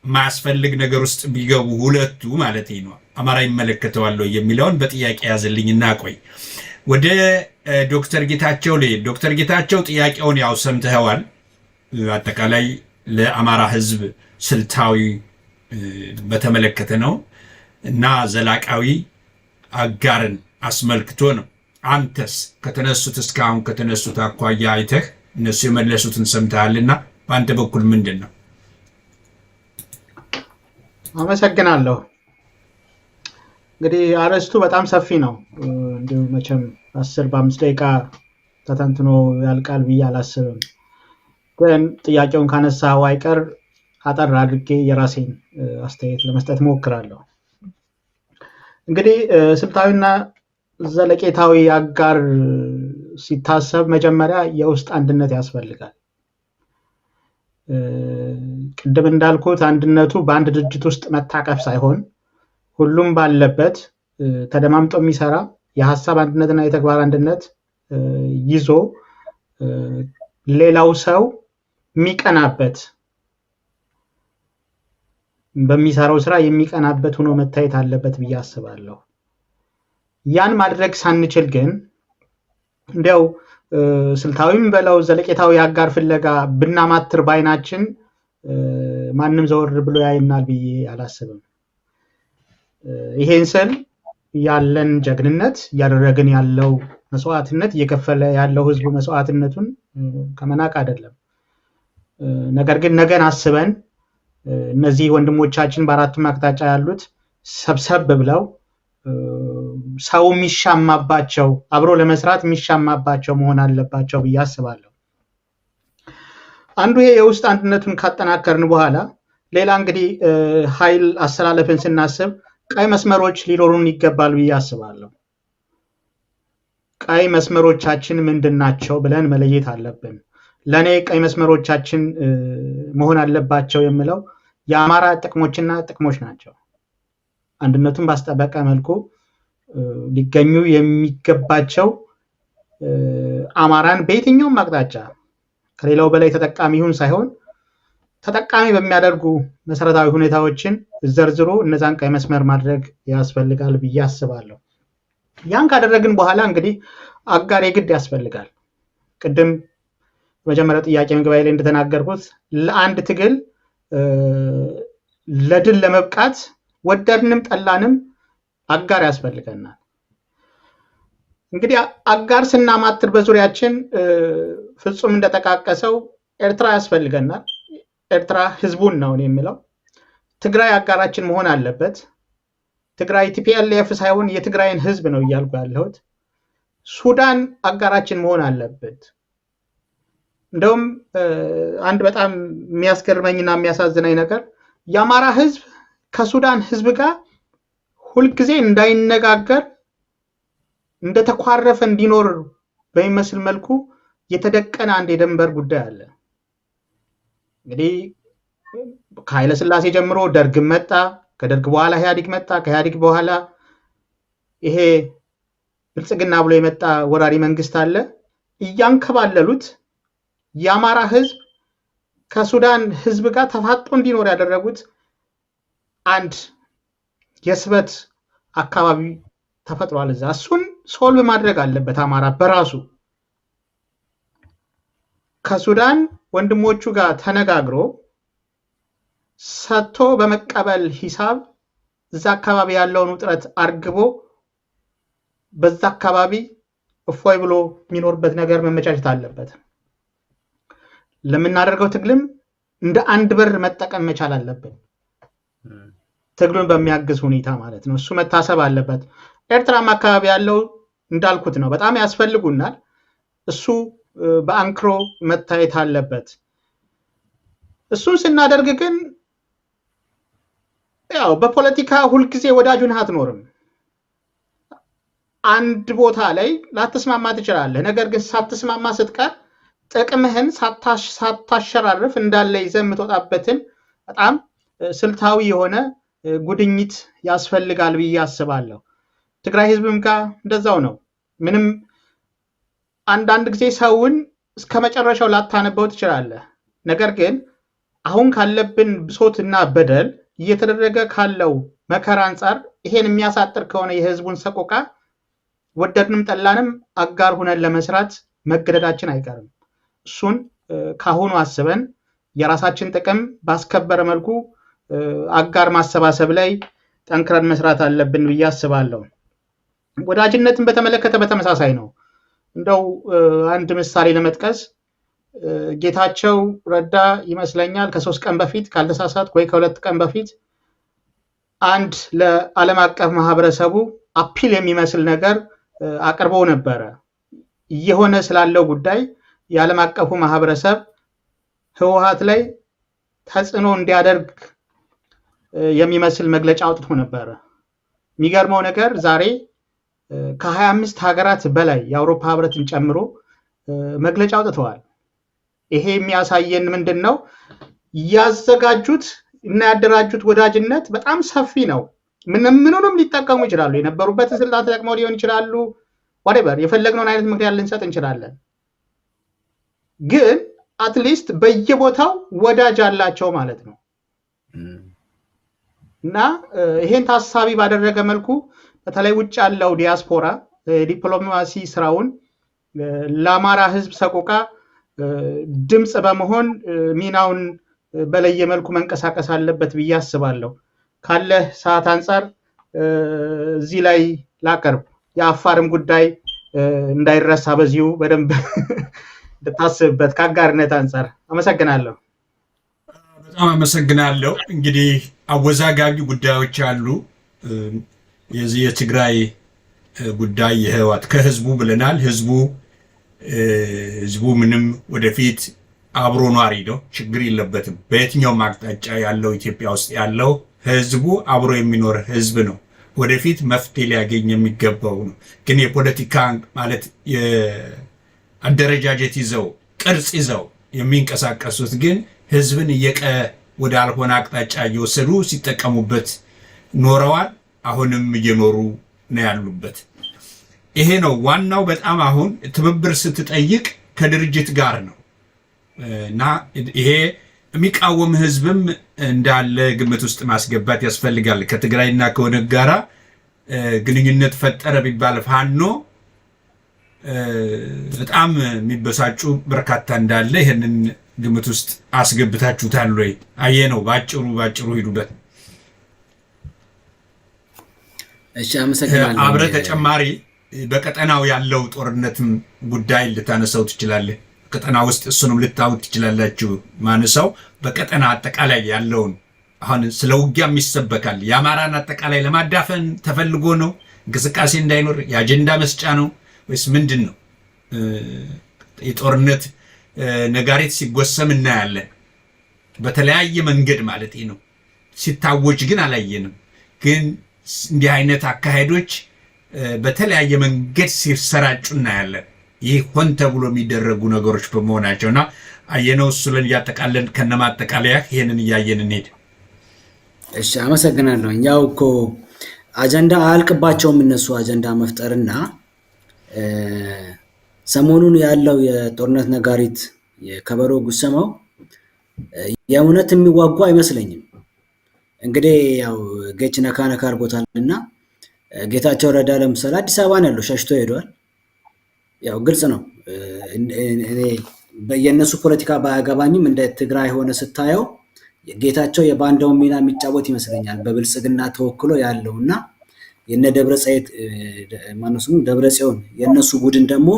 ማያስፈልግ ነገር ውስጥ ቢገቡ ሁለቱ ማለት ነው አማራ ይመለከተዋል የሚለውን በጥያቄ ያዘልኝና ቆይ ወደ ዶክተር ጌታቸው ልሂድ። ዶክተር ጌታቸው ጥያቄውን ያው ሰምተዋል። አጠቃላይ ለአማራ ህዝብ ስልታዊ በተመለከተ ነው እና ዘላቃዊ አጋርን አስመልክቶ ነው። አንተስ ከተነሱት እስካሁን ከተነሱት አኳያ አይተህ እነሱ የመለሱትን ሰምተሃልና በአንተ በኩል ምንድን ነው? አመሰግናለሁ። እንግዲህ አርዕስቱ በጣም ሰፊ ነው። እንዲሁ መቼም 10 በ5 ደቂቃ ተተንትኖ ያልቃል ብዬ አላስብም። ግን ጥያቄውን ካነሳው አይቀር አጠር አድርጌ የራሴን አስተያየት ለመስጠት ሞክራለሁ። እንግዲህ ስልታዊና ዘለቄታዊ አጋር ሲታሰብ መጀመሪያ የውስጥ አንድነት ያስፈልጋል። ቅድም እንዳልኩት አንድነቱ በአንድ ድርጅት ውስጥ መታቀፍ ሳይሆን ሁሉም ባለበት ተደማምጦ የሚሰራ የሐሳብ አንድነትና የተግባር አንድነት ይዞ ሌላው ሰው የሚቀናበት በሚሰራው ስራ የሚቀናበት ሆኖ መታየት አለበት ብዬ አስባለሁ። ያን ማድረግ ሳንችል ግን እንዲያው ስልታዊም በለው ዘለቄታዊ አጋር ፍለጋ ብናማትር ባይናችን ማንም ዘወር ብሎ ያይናል ብዬ አላስብም። ይሄን ስል ያለን ጀግንነት ያደረግን ያለው መስዋዕትነት እየከፈለ ያለው ህዝቡ መስዋዕትነቱን ከመናቅ አይደለም። ነገር ግን ነገን አስበን እነዚህ ወንድሞቻችን በአራቱም አቅጣጫ ያሉት ሰብሰብ ብለው ሰው የሚሻማባቸው አብሮ ለመስራት የሚሻማባቸው መሆን አለባቸው ብዬ አስባለሁ። አንዱ ይሄ የውስጥ አንድነቱን ካጠናከርን በኋላ ሌላ እንግዲህ ኃይል አስተላለፍን ስናስብ ቀይ መስመሮች ሊኖሩን ይገባል ብዬ አስባለሁ። ቀይ መስመሮቻችን ምንድናቸው ብለን መለየት አለብን። ለኔ ቀይ መስመሮቻችን መሆን አለባቸው የምለው የአማራ ጥቅሞችና ጥቅሞች ናቸው። አንድነቱን ባስጠበቀ መልኩ ሊገኙ የሚገባቸው አማራን በየትኛውም አቅጣጫ ከሌላው በላይ ተጠቃሚ ይሁን ሳይሆን ተጠቃሚ በሚያደርጉ መሰረታዊ ሁኔታዎችን ዘርዝሮ እነዛን ቀይ መስመር ማድረግ ያስፈልጋል ብዬ አስባለሁ። ያን ካደረግን በኋላ እንግዲህ አጋር የግድ ያስፈልጋል። ቅድም መጀመሪያ ጥያቄ መግቢያ ላይ እንደተናገርኩት ለአንድ ትግል ለድል ለመብቃት ወደድንም ጠላንም አጋር ያስፈልገናል። እንግዲህ አጋር ስናማትር በዙሪያችን ፍጹም እንደተቃቀሰው ኤርትራ ያስፈልገናል። ኤርትራ ህዝቡን ነው የሚለው። ትግራይ አጋራችን መሆን አለበት። ትግራይ ቲፒኤልኤፍ ሳይሆን የትግራይን ህዝብ ነው እያልኩ ያለሁት። ሱዳን አጋራችን መሆን አለበት። እንደውም አንድ በጣም የሚያስገርመኝና የሚያሳዝነኝ ነገር የአማራ ህዝብ ከሱዳን ህዝብ ጋር ሁልጊዜ እንዳይነጋገር እንደተኳረፈ እንዲኖር በሚመስል መልኩ የተደቀነ አንድ የድንበር ጉዳይ አለ። እንግዲህ ከኃይለ ሥላሴ ጀምሮ ደርግ መጣ፣ ከደርግ በኋላ ኢህአዴግ መጣ፣ ከኢህአዴግ በኋላ ይሄ ብልጽግና ብሎ የመጣ ወራሪ መንግስት አለ። እያንከባለሉት የአማራ ህዝብ ከሱዳን ህዝብ ጋር ተፋጦ እንዲኖር ያደረጉት አንድ የስበት አካባቢ ተፈጥሯል። እሱን ሶልቭ ማድረግ አለበት አማራ በራሱ ከሱዳን ወንድሞቹ ጋር ተነጋግሮ ሰጥቶ በመቀበል ሂሳብ እዛ አካባቢ ያለውን ውጥረት አርግቦ በዛ አካባቢ እፎይ ብሎ የሚኖርበት ነገር መመቻቸት አለበት። ለምናደርገው ትግልም እንደ አንድ በር መጠቀም መቻል አለብን። ትግሉን በሚያግዝ ሁኔታ ማለት ነው። እሱ መታሰብ አለበት። ኤርትራም አካባቢ ያለው እንዳልኩት ነው፣ በጣም ያስፈልጉናል። እሱ በአንክሮ መታየት አለበት። እሱን ስናደርግ ግን ያው በፖለቲካ ሁልጊዜ ወዳጁን አትኖርም። አንድ ቦታ ላይ ላትስማማ ትችላለህ። ነገር ግን ሳትስማማ ስትቀር ጥቅምህን ሳታሸራርፍ እንዳለ ይዘህ የምትወጣበትን በጣም ስልታዊ የሆነ ጉድኝት ያስፈልጋል ብዬ አስባለሁ። ትግራይ ህዝብም ጋር እንደዛው ነው። ምንም አንዳንድ ጊዜ ሰውን እስከ መጨረሻው ላታነበው ትችላለህ። ነገር ግን አሁን ካለብን ብሶትና በደል እየተደረገ ካለው መከራ አንጻር ይሄን የሚያሳጥር ከሆነ የህዝቡን ሰቆቃ ወደድንም ጠላንም አጋር ሆነን ለመስራት መገደዳችን አይቀርም። እሱን ካሁኑ አስበን የራሳችን ጥቅም ባስከበረ መልኩ አጋር ማሰባሰብ ላይ ጠንክረን መስራት አለብን ብዬ አስባለሁ። ወዳጅነትን በተመለከተ በተመሳሳይ ነው። እንደው አንድ ምሳሌ ለመጥቀስ ጌታቸው ረዳ ይመስለኛል ከ3 ቀን በፊት ካልተሳሳት ወይ ከ2 ቀን በፊት አንድ ለዓለም አቀፍ ማህበረሰቡ አፒል የሚመስል ነገር አቅርበው ነበረ። እየሆነ ስላለው ጉዳይ የዓለም አቀፉ ማህበረሰብ ህወሓት ላይ ተጽዕኖ እንዲያደርግ የሚመስል መግለጫ አውጥቶ ነበረ። የሚገርመው ነገር ዛሬ ከ25 ሀገራት በላይ የአውሮፓ ህብረትን ጨምሮ መግለጫ አውጥተዋል። ይሄ የሚያሳየን ምንድን ነው? ያዘጋጁት እና ያደራጁት ወዳጅነት በጣም ሰፊ ነው። ምንንም ሊጠቀሙ ይችላሉ። የነበሩበትን ስልጣን ተጠቅመው ሊሆን ይችላሉ። ዋትኤቨር የፈለግነውን አይነት ምክንያት ልንሰጥ እንችላለን። ግን አትሊስት በየቦታው ወዳጅ አላቸው ማለት ነው። እና ይሄን ታሳቢ ባደረገ መልኩ በተለይ ውጭ ያለው ዲያስፖራ ዲፕሎማሲ ስራውን ለአማራ ህዝብ ሰቆቃ ድምጽ በመሆን ሚናውን በለየ መልኩ መንቀሳቀስ አለበት ብዬ አስባለሁ። ካለ ሰዓት አንፃር እዚህ ላይ ላቀርብ። የአፋርም ጉዳይ እንዳይረሳ በዚሁ በደንብ እንድታስብበት ከአጋርነት አንፃር አመሰግናለሁ። በጣም አመሰግናለሁ። እንግዲህ አወዛጋቢ ጉዳዮች አሉ። የዚህ የትግራይ ጉዳይ የህወሓት ከህዝቡ ብለናል። ህዝቡ ምንም ወደፊት አብሮ ኗሪ ነው፣ ችግር የለበትም። በየትኛውም አቅጣጫ ያለው ኢትዮጵያ ውስጥ ያለው ህዝቡ አብሮ የሚኖር ህዝብ ነው። ወደፊት መፍትሄ ሊያገኝ የሚገባው ነው። ግን የፖለቲካ ማለት የአደረጃጀት ይዘው ቅርጽ ይዘው የሚንቀሳቀሱት ግን ህዝብን ወደ አልሆነ አቅጣጫ እየወሰዱ ሲጠቀሙበት ኖረዋል። አሁንም እየኖሩ ነው ያሉበት። ይሄ ነው ዋናው። በጣም አሁን ትብብር ስትጠይቅ ከድርጅት ጋር ነው እና ይሄ የሚቃወም ህዝብም እንዳለ ግምት ውስጥ ማስገባት ያስፈልጋል። ከትግራይና ከኦነግ ጋራ ግንኙነት ፈጠረ ቢባል ፋኖ በጣም የሚበሳጩ በርካታ እንዳለ ይሄንን ግምት ውስጥ አስገብታችሁታል ወይ? አየ ነው ባጭሩ ሂዱበት። እሺ አመሰግናለሁ። አብረ ተጨማሪ በቀጠናው ያለው ጦርነትም ጉዳይ ልታነሳው ትችላለህ። ቀጠና ውስጥ እሱንም ልታውት ትችላላችሁ። ማነሳው በቀጠና አጠቃላይ ያለውን አሁን ስለ ውጊያም ይሰበካል። የአማራን አጠቃላይ ለማዳፈን ተፈልጎ ነው? እንቅስቃሴ እንዳይኖር የአጀንዳ መስጫ ነው ወይስ ምንድን ነው? የጦርነት ነጋሪት ሲጎሰም እናያለን በተለያየ መንገድ ማለት ነው። ሲታወጅ ግን አላየንም። ግን እንዲህ አይነት አካሄዶች በተለያየ መንገድ ሲሰራጩ እናያለን። ይህ ሆን ተብሎ የሚደረጉ ነገሮች በመሆናቸው እና አየነው። እሱን እያጠቃለን ከነማጠቃለያ ይሄንን እያየን እንሄድ። እሺ አመሰግናለሁ። ያው እኮ አጀንዳ አያልቅባቸውም እነሱ አጀንዳ መፍጠርና ሰሞኑን ያለው የጦርነት ነጋሪት የከበሮ ጉሰማው የእውነት የሚዋጉ አይመስለኝም። እንግዲህ ያው ጌች ነካ አድርጎታልና ጌታቸው ረዳ ለምሳሌ አዲስ አበባ ነው ያለው፣ ሸሽቶ ሄዷል። ያው ግልጽ ነው። እኔ የእነሱ ፖለቲካ ባያገባኝም እንደ ትግራይ ሆነ ስታየው ጌታቸው የባንዳውን ሚና የሚጫወት ይመስለኛል በብልጽግና ተወክሎ ያለውና የነ ደብረጽዮን የነሱ ቡድን ደግሞ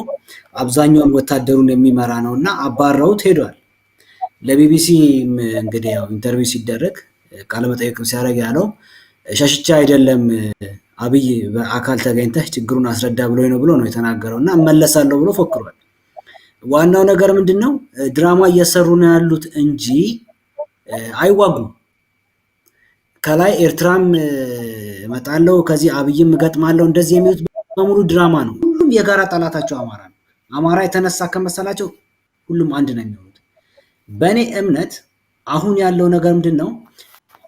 አብዛኛውን ወታደሩን የሚመራ ነውና አባራውት ሄዷል። ለቢቢሲ እንግዲህ ያው ኢንተርቪው ሲደረግ ቃለ መጠይቅም ሲያደርግ ያለው ሸሽቻ አይደለም አብይ በአካል ተገኝተህ ችግሩን አስረዳ ብሎ ነው የተናገረውና እመለሳለሁ ብሎ ፎክሯል። ዋናው ነገር ምንድነው? ድራማ እየሰሩ ነው ያሉት እንጂ አይዋጉም። ከላይ ኤርትራም እመጣለሁ ከዚህ አብይም እገጥማለሁ እንደዚህ የሚሉት በሙሉ ድራማ ነው። ሁሉም የጋራ ጠላታቸው አማራ ነው። አማራ የተነሳ ከመሰላቸው ሁሉም አንድ ነው የሚሆኑት። በእኔ እምነት አሁን ያለው ነገር ምንድን ነው?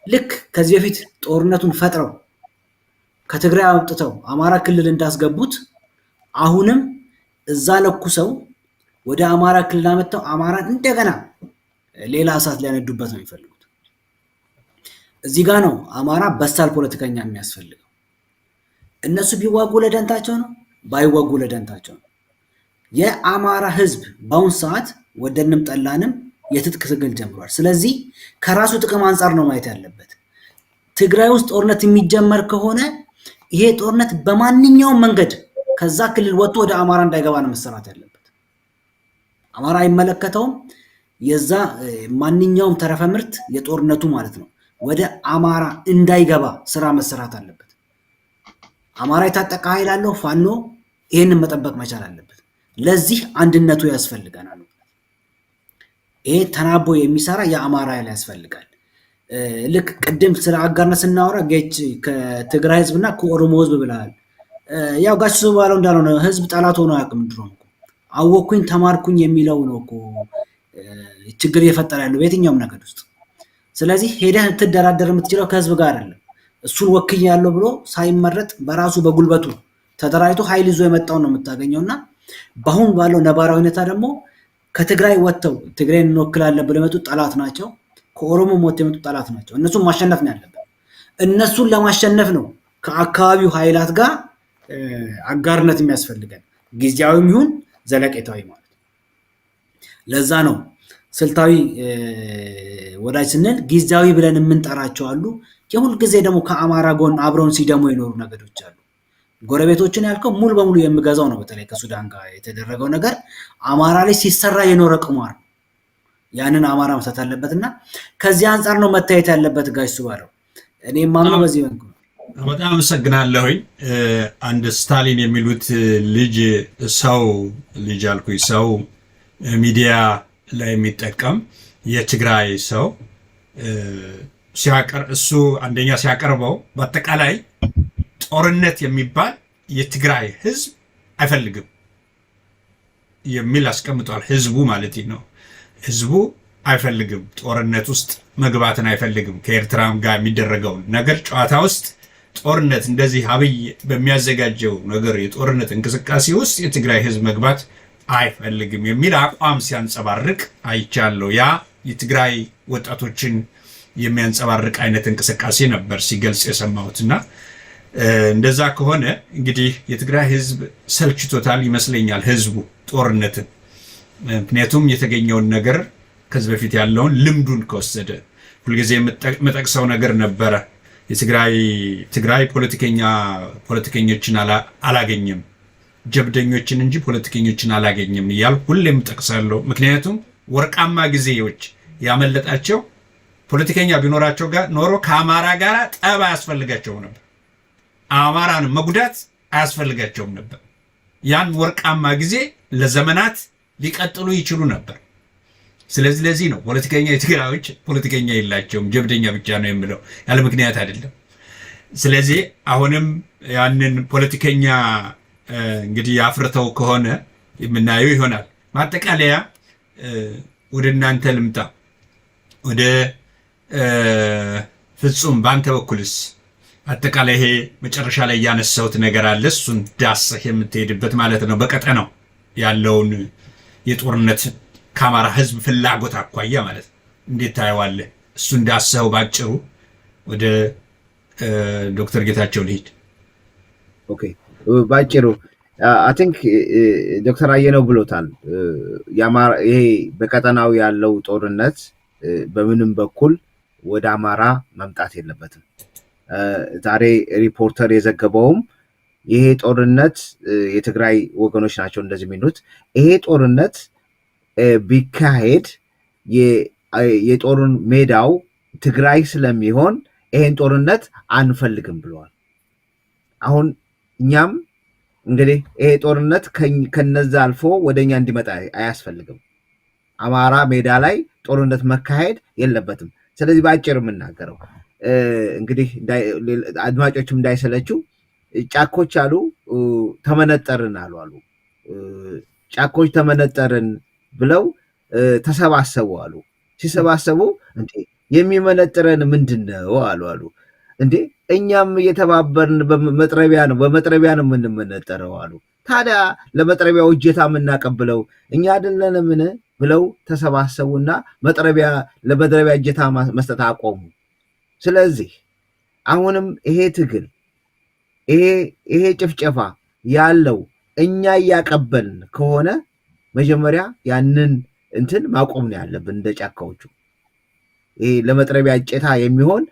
ልክ ከዚህ በፊት ጦርነቱን ፈጥረው ከትግራይ አውጥተው አማራ ክልል እንዳስገቡት አሁንም እዛ ለኩሰው ወደ አማራ ክልል አመጣው አማራን እንደገና ሌላ እሳት ሊያነዱበት ነው የሚፈልጉት። እዚህ ጋር ነው አማራ በሳል ፖለቲከኛ የሚያስፈልገው። እነሱ ቢዋጉ ለደንታቸው ነው፣ ባይዋጉ ለደንታቸው ነው። የአማራ ህዝብ በአሁን ሰዓት ወደንም ጠላንም የትጥቅ ትግል ጀምሯል። ስለዚህ ከራሱ ጥቅም አንጻር ነው ማየት ያለበት። ትግራይ ውስጥ ጦርነት የሚጀመር ከሆነ ይሄ ጦርነት በማንኛውም መንገድ ከዛ ክልል ወጥቶ ወደ አማራ እንዳይገባ ነው መሰራት ያለበት። አማራ አይመለከተውም። የዛ ማንኛውም ተረፈ ምርት የጦርነቱ ማለት ነው ወደ አማራ እንዳይገባ ስራ መሰራት አለበት። አማራ የታጠቀ ኃይል አለው፣ ፋኖ ይሄንን መጠበቅ መቻል አለበት። ለዚህ አንድነቱ ያስፈልገናል። ይሄ ተናቦ የሚሰራ የአማራ ኃይል ያስፈልጋል። ልክ ቅድም ስለ አጋርነት ስናወራ ጌች ከትግራይ ህዝብና ከኦሮሞ ህዝብ ብለሃል። ያው ጋሽ ሰው ባለው እንዳልሆነ ህዝብ ጠላት ሆኖ አያውቅም። ድሮ አወኩኝ ተማርኩኝ የሚለው ነው እኮ ችግር እየፈጠረ ያለው በየትኛውም ነገር ውስጥ። ስለዚህ ሄደህ ትደራደር የምትችለው ከህዝብ ጋር አይደለም። እሱን ወክኝ ያለው ብሎ ሳይመረጥ በራሱ በጉልበቱ ተደራጅቶ ኃይል ይዞ የመጣውን ነው የምታገኘውና በአሁን ባለው ነባራዊ ሁኔታ ደግሞ ከትግራይ ወጥተው ትግራይን እንወክላለን ብለው የመጡት ጠላት ናቸው። ከኦሮሞ ወጥተው የመጡት ጠላት ናቸው። እነሱን ማሸነፍ ነው ያለበት። እነሱን ለማሸነፍ ነው ከአካባቢው ኃይላት ጋር አጋርነት የሚያስፈልገን ጊዜያዊም ይሁን ዘለቄታዊ ማለት ነው። ለዛ ነው ስልታዊ ወዳጅ ስንል ጊዜያዊ ብለን የምንጠራቸው አሉ። የሁል ጊዜ ደግሞ ከአማራ ጎን አብረውን ሲደሙ የኖሩ ነገሮች አሉ። ጎረቤቶችን ያልከው ሙሉ በሙሉ የምገዛው ነው። በተለይ ከሱዳን ጋር የተደረገው ነገር አማራ ላይ ሲሰራ የኖረ ቁማር ነው። ያንን አማራ መሳት አለበትና ከዚህ አንጻር ነው መታየት ያለበት። ጋሽ ሱባለው እኔ ማምነው በዚህ መንገድ። በጣም አመሰግናለሁኝ። አንድ ስታሊን የሚሉት ልጅ ሰው ልጅ አልኩኝ ሰው ሚዲያ ላይ የሚጠቀም የትግራይ ሰው እሱ አንደኛ ሲያቀርበው በአጠቃላይ ጦርነት የሚባል የትግራይ ህዝብ አይፈልግም የሚል አስቀምጧል። ህዝቡ ማለት ነው። ህዝቡ አይፈልግም፣ ጦርነት ውስጥ መግባትን አይፈልግም። ከኤርትራም ጋር የሚደረገውን ነገር ጨዋታ ውስጥ ጦርነት እንደዚህ አብይ በሚያዘጋጀው ነገር የጦርነት እንቅስቃሴ ውስጥ የትግራይ ህዝብ መግባት አይፈልግም የሚል አቋም ሲያንጸባርቅ አይቻለሁ። ያ የትግራይ ወጣቶችን የሚያንጸባርቅ አይነት እንቅስቃሴ ነበር ሲገልጽ የሰማሁትና እንደዛ ከሆነ እንግዲህ የትግራይ ህዝብ ሰልችቶታል ይመስለኛል ህዝቡ ጦርነትን። ምክንያቱም የተገኘውን ነገር ከዚህ በፊት ያለውን ልምዱን ከወሰደ ሁልጊዜ የምጠቅሰው ነገር ነበረ። የትግራይ ፖለቲከኞችን አላገኘም፣ ጀብደኞችን እንጂ ፖለቲከኞችን አላገኘም እያል ሁሌም ጠቅሳለሁ። ምክንያቱም ወርቃማ ጊዜዎች ያመለጣቸው ፖለቲከኛ ቢኖራቸው ኖሮ ከአማራ ጋር ጠብ አያስፈልጋቸው ነበር። አማራን መጉዳት አያስፈልጋቸውም ነበር። ያን ወርቃማ ጊዜ ለዘመናት ሊቀጥሉ ይችሉ ነበር። ስለዚህ ለዚህ ነው ፖለቲከኛ የትግራዮች ፖለቲከኛ የላቸውም፣ ጀብደኛ ብቻ ነው የምለው ያለ ምክንያት አይደለም። ስለዚህ አሁንም ያንን ፖለቲከኛ እንግዲህ አፍርተው ከሆነ የምናየው ይሆናል። ማጠቃለያ ወደ እናንተ ልምጣ። ወደ ፍጹም በአንተ በኩልስ አጠቃላይ ይሄ መጨረሻ ላይ ያነሳውት ነገር አለ፣ እሱን ዳስህ የምትሄድበት ማለት ነው። በቀጠናው ያለውን የጦርነት ከአማራ ህዝብ ፍላጎት አኳያ ማለት ነው እንዴት ታየዋለህ? እሱን ዳስኸው ባጭሩ ወደ ዶክተር ጌታቸው ልሂድ። ኦኬ፣ ባጭሩ አይ ቲንክ ዶክተር አየነው ብሎታል። ይሄ በቀጠናው ያለው ጦርነት በምንም በኩል ወደ አማራ መምጣት የለበትም። ዛሬ ሪፖርተር የዘገበውም ይሄ ጦርነት የትግራይ ወገኖች ናቸው እንደዚህ የሚሉት። ይሄ ጦርነት ቢካሄድ የጦሩን ሜዳው ትግራይ ስለሚሆን ይሄን ጦርነት አንፈልግም ብለዋል። አሁን እኛም እንግዲህ ይሄ ጦርነት ከነዛ አልፎ ወደኛ እንዲመጣ አያስፈልግም። አማራ ሜዳ ላይ ጦርነት መካሄድ የለበትም። ስለዚህ በአጭር የምናገረው እንግዲህ አድማጮችም እንዳይሰለችው ጫኮች አሉ ተመነጠርን አሉ ጫኮች ተመነጠርን ብለው ተሰባሰቡ አሉ። ሲሰባሰቡ እንዴ የሚመነጥረን ምንድነው አሉ እንዴ እኛም እየተባበርን በመጥረቢያ ነው የምንመነጠረው አሉ። ታዲያ ለመጥረቢያው እጀታ የምናቀብለው እኛ አይደለንምን ብለው ተሰባሰቡና ለመጥረቢያ እጀታ መስጠት አቆሙ። ስለዚህ አሁንም ይሄ ትግል ይሄ ጭፍጨፋ ያለው እኛ እያቀበልን ከሆነ መጀመሪያ ያንን እንትን ማቆም ነው ያለብን። እንደ ጫካዎቹ ይሄ ለመጥረቢያ እጀታ የሚሆን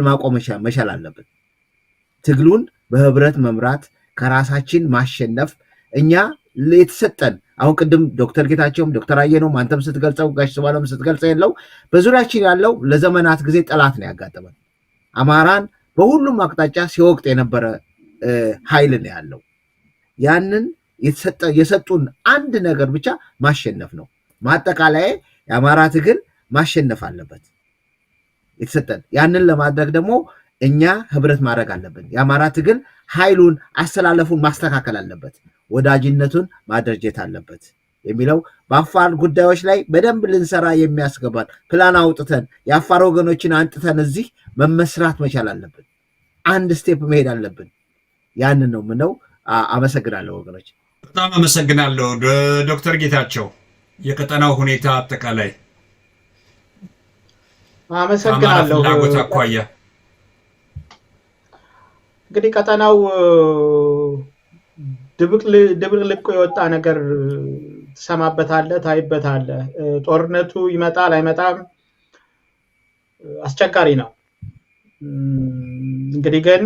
ማቆም መቻል አለብን። ትግሉን በህብረት መምራት፣ ከራሳችን ማሸነፍ። እኛ የተሰጠን አሁን ቅድም ዶክተር ጌታቸውም ዶክተር አየነውም አንተም ስትገልጸው ጋሽ ስባለም ስትገልጸው ያለው በዙሪያችን ያለው ለዘመናት ጊዜ ጠላት ነው ያጋጠመን። አማራን በሁሉም አቅጣጫ ሲወቅጥ የነበረ ኃይል ነው ያለው። ያንን የሰጡን አንድ ነገር ብቻ ማሸነፍ ነው። ማጠቃላይ የአማራ ትግል ማሸነፍ አለበት የተሰጠን። ያንን ለማድረግ ደግሞ እኛ ህብረት ማድረግ አለብን። የአማራ ትግል ኃይሉን አስተላለፉን ማስተካከል አለበት፣ ወዳጅነቱን ማደራጀት አለበት የሚለው በአፋር ጉዳዮች ላይ በደንብ ልንሰራ የሚያስገባን ፕላን አውጥተን የአፋር ወገኖችን አንጥተን እዚህ መመስራት መቻል አለብን። አንድ ስቴፕ መሄድ አለብን። ያንን ነው ምነው። አመሰግናለሁ ወገኖች። በጣም አመሰግናለሁ ዶክተር ጌታቸው። የቀጠናው ሁኔታ አጠቃላይ አመሰግናለሁ። ፍላጎት አኳያ እንግዲህ ቀጠናው ድብልቅልቅ የወጣ ነገር ትሰማበታለህ፣ ታይበታለህ። ጦርነቱ ይመጣል አይመጣም አስቸጋሪ ነው። እንግዲህ ግን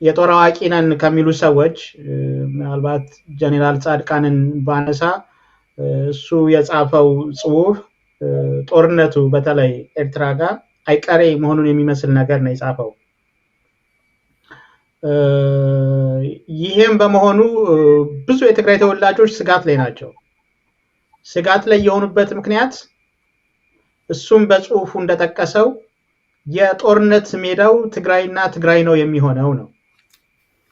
የጦር አዋቂ ነን ከሚሉ ሰዎች ምናልባት ጀነራል ጻድቃንን ባነሳ እሱ የጻፈው ጽሁፍ ጦርነቱ በተለይ ኤርትራ ጋር አይቀሬ መሆኑን የሚመስል ነገር ነው የጻፈው። ይሄም በመሆኑ ብዙ የትግራይ ተወላጆች ስጋት ላይ ናቸው። ስጋት ላይ የሆኑበት ምክንያት እሱም በጽሁፉ እንደጠቀሰው የጦርነት ሜዳው ትግራይና ትግራይ ነው የሚሆነው ነው።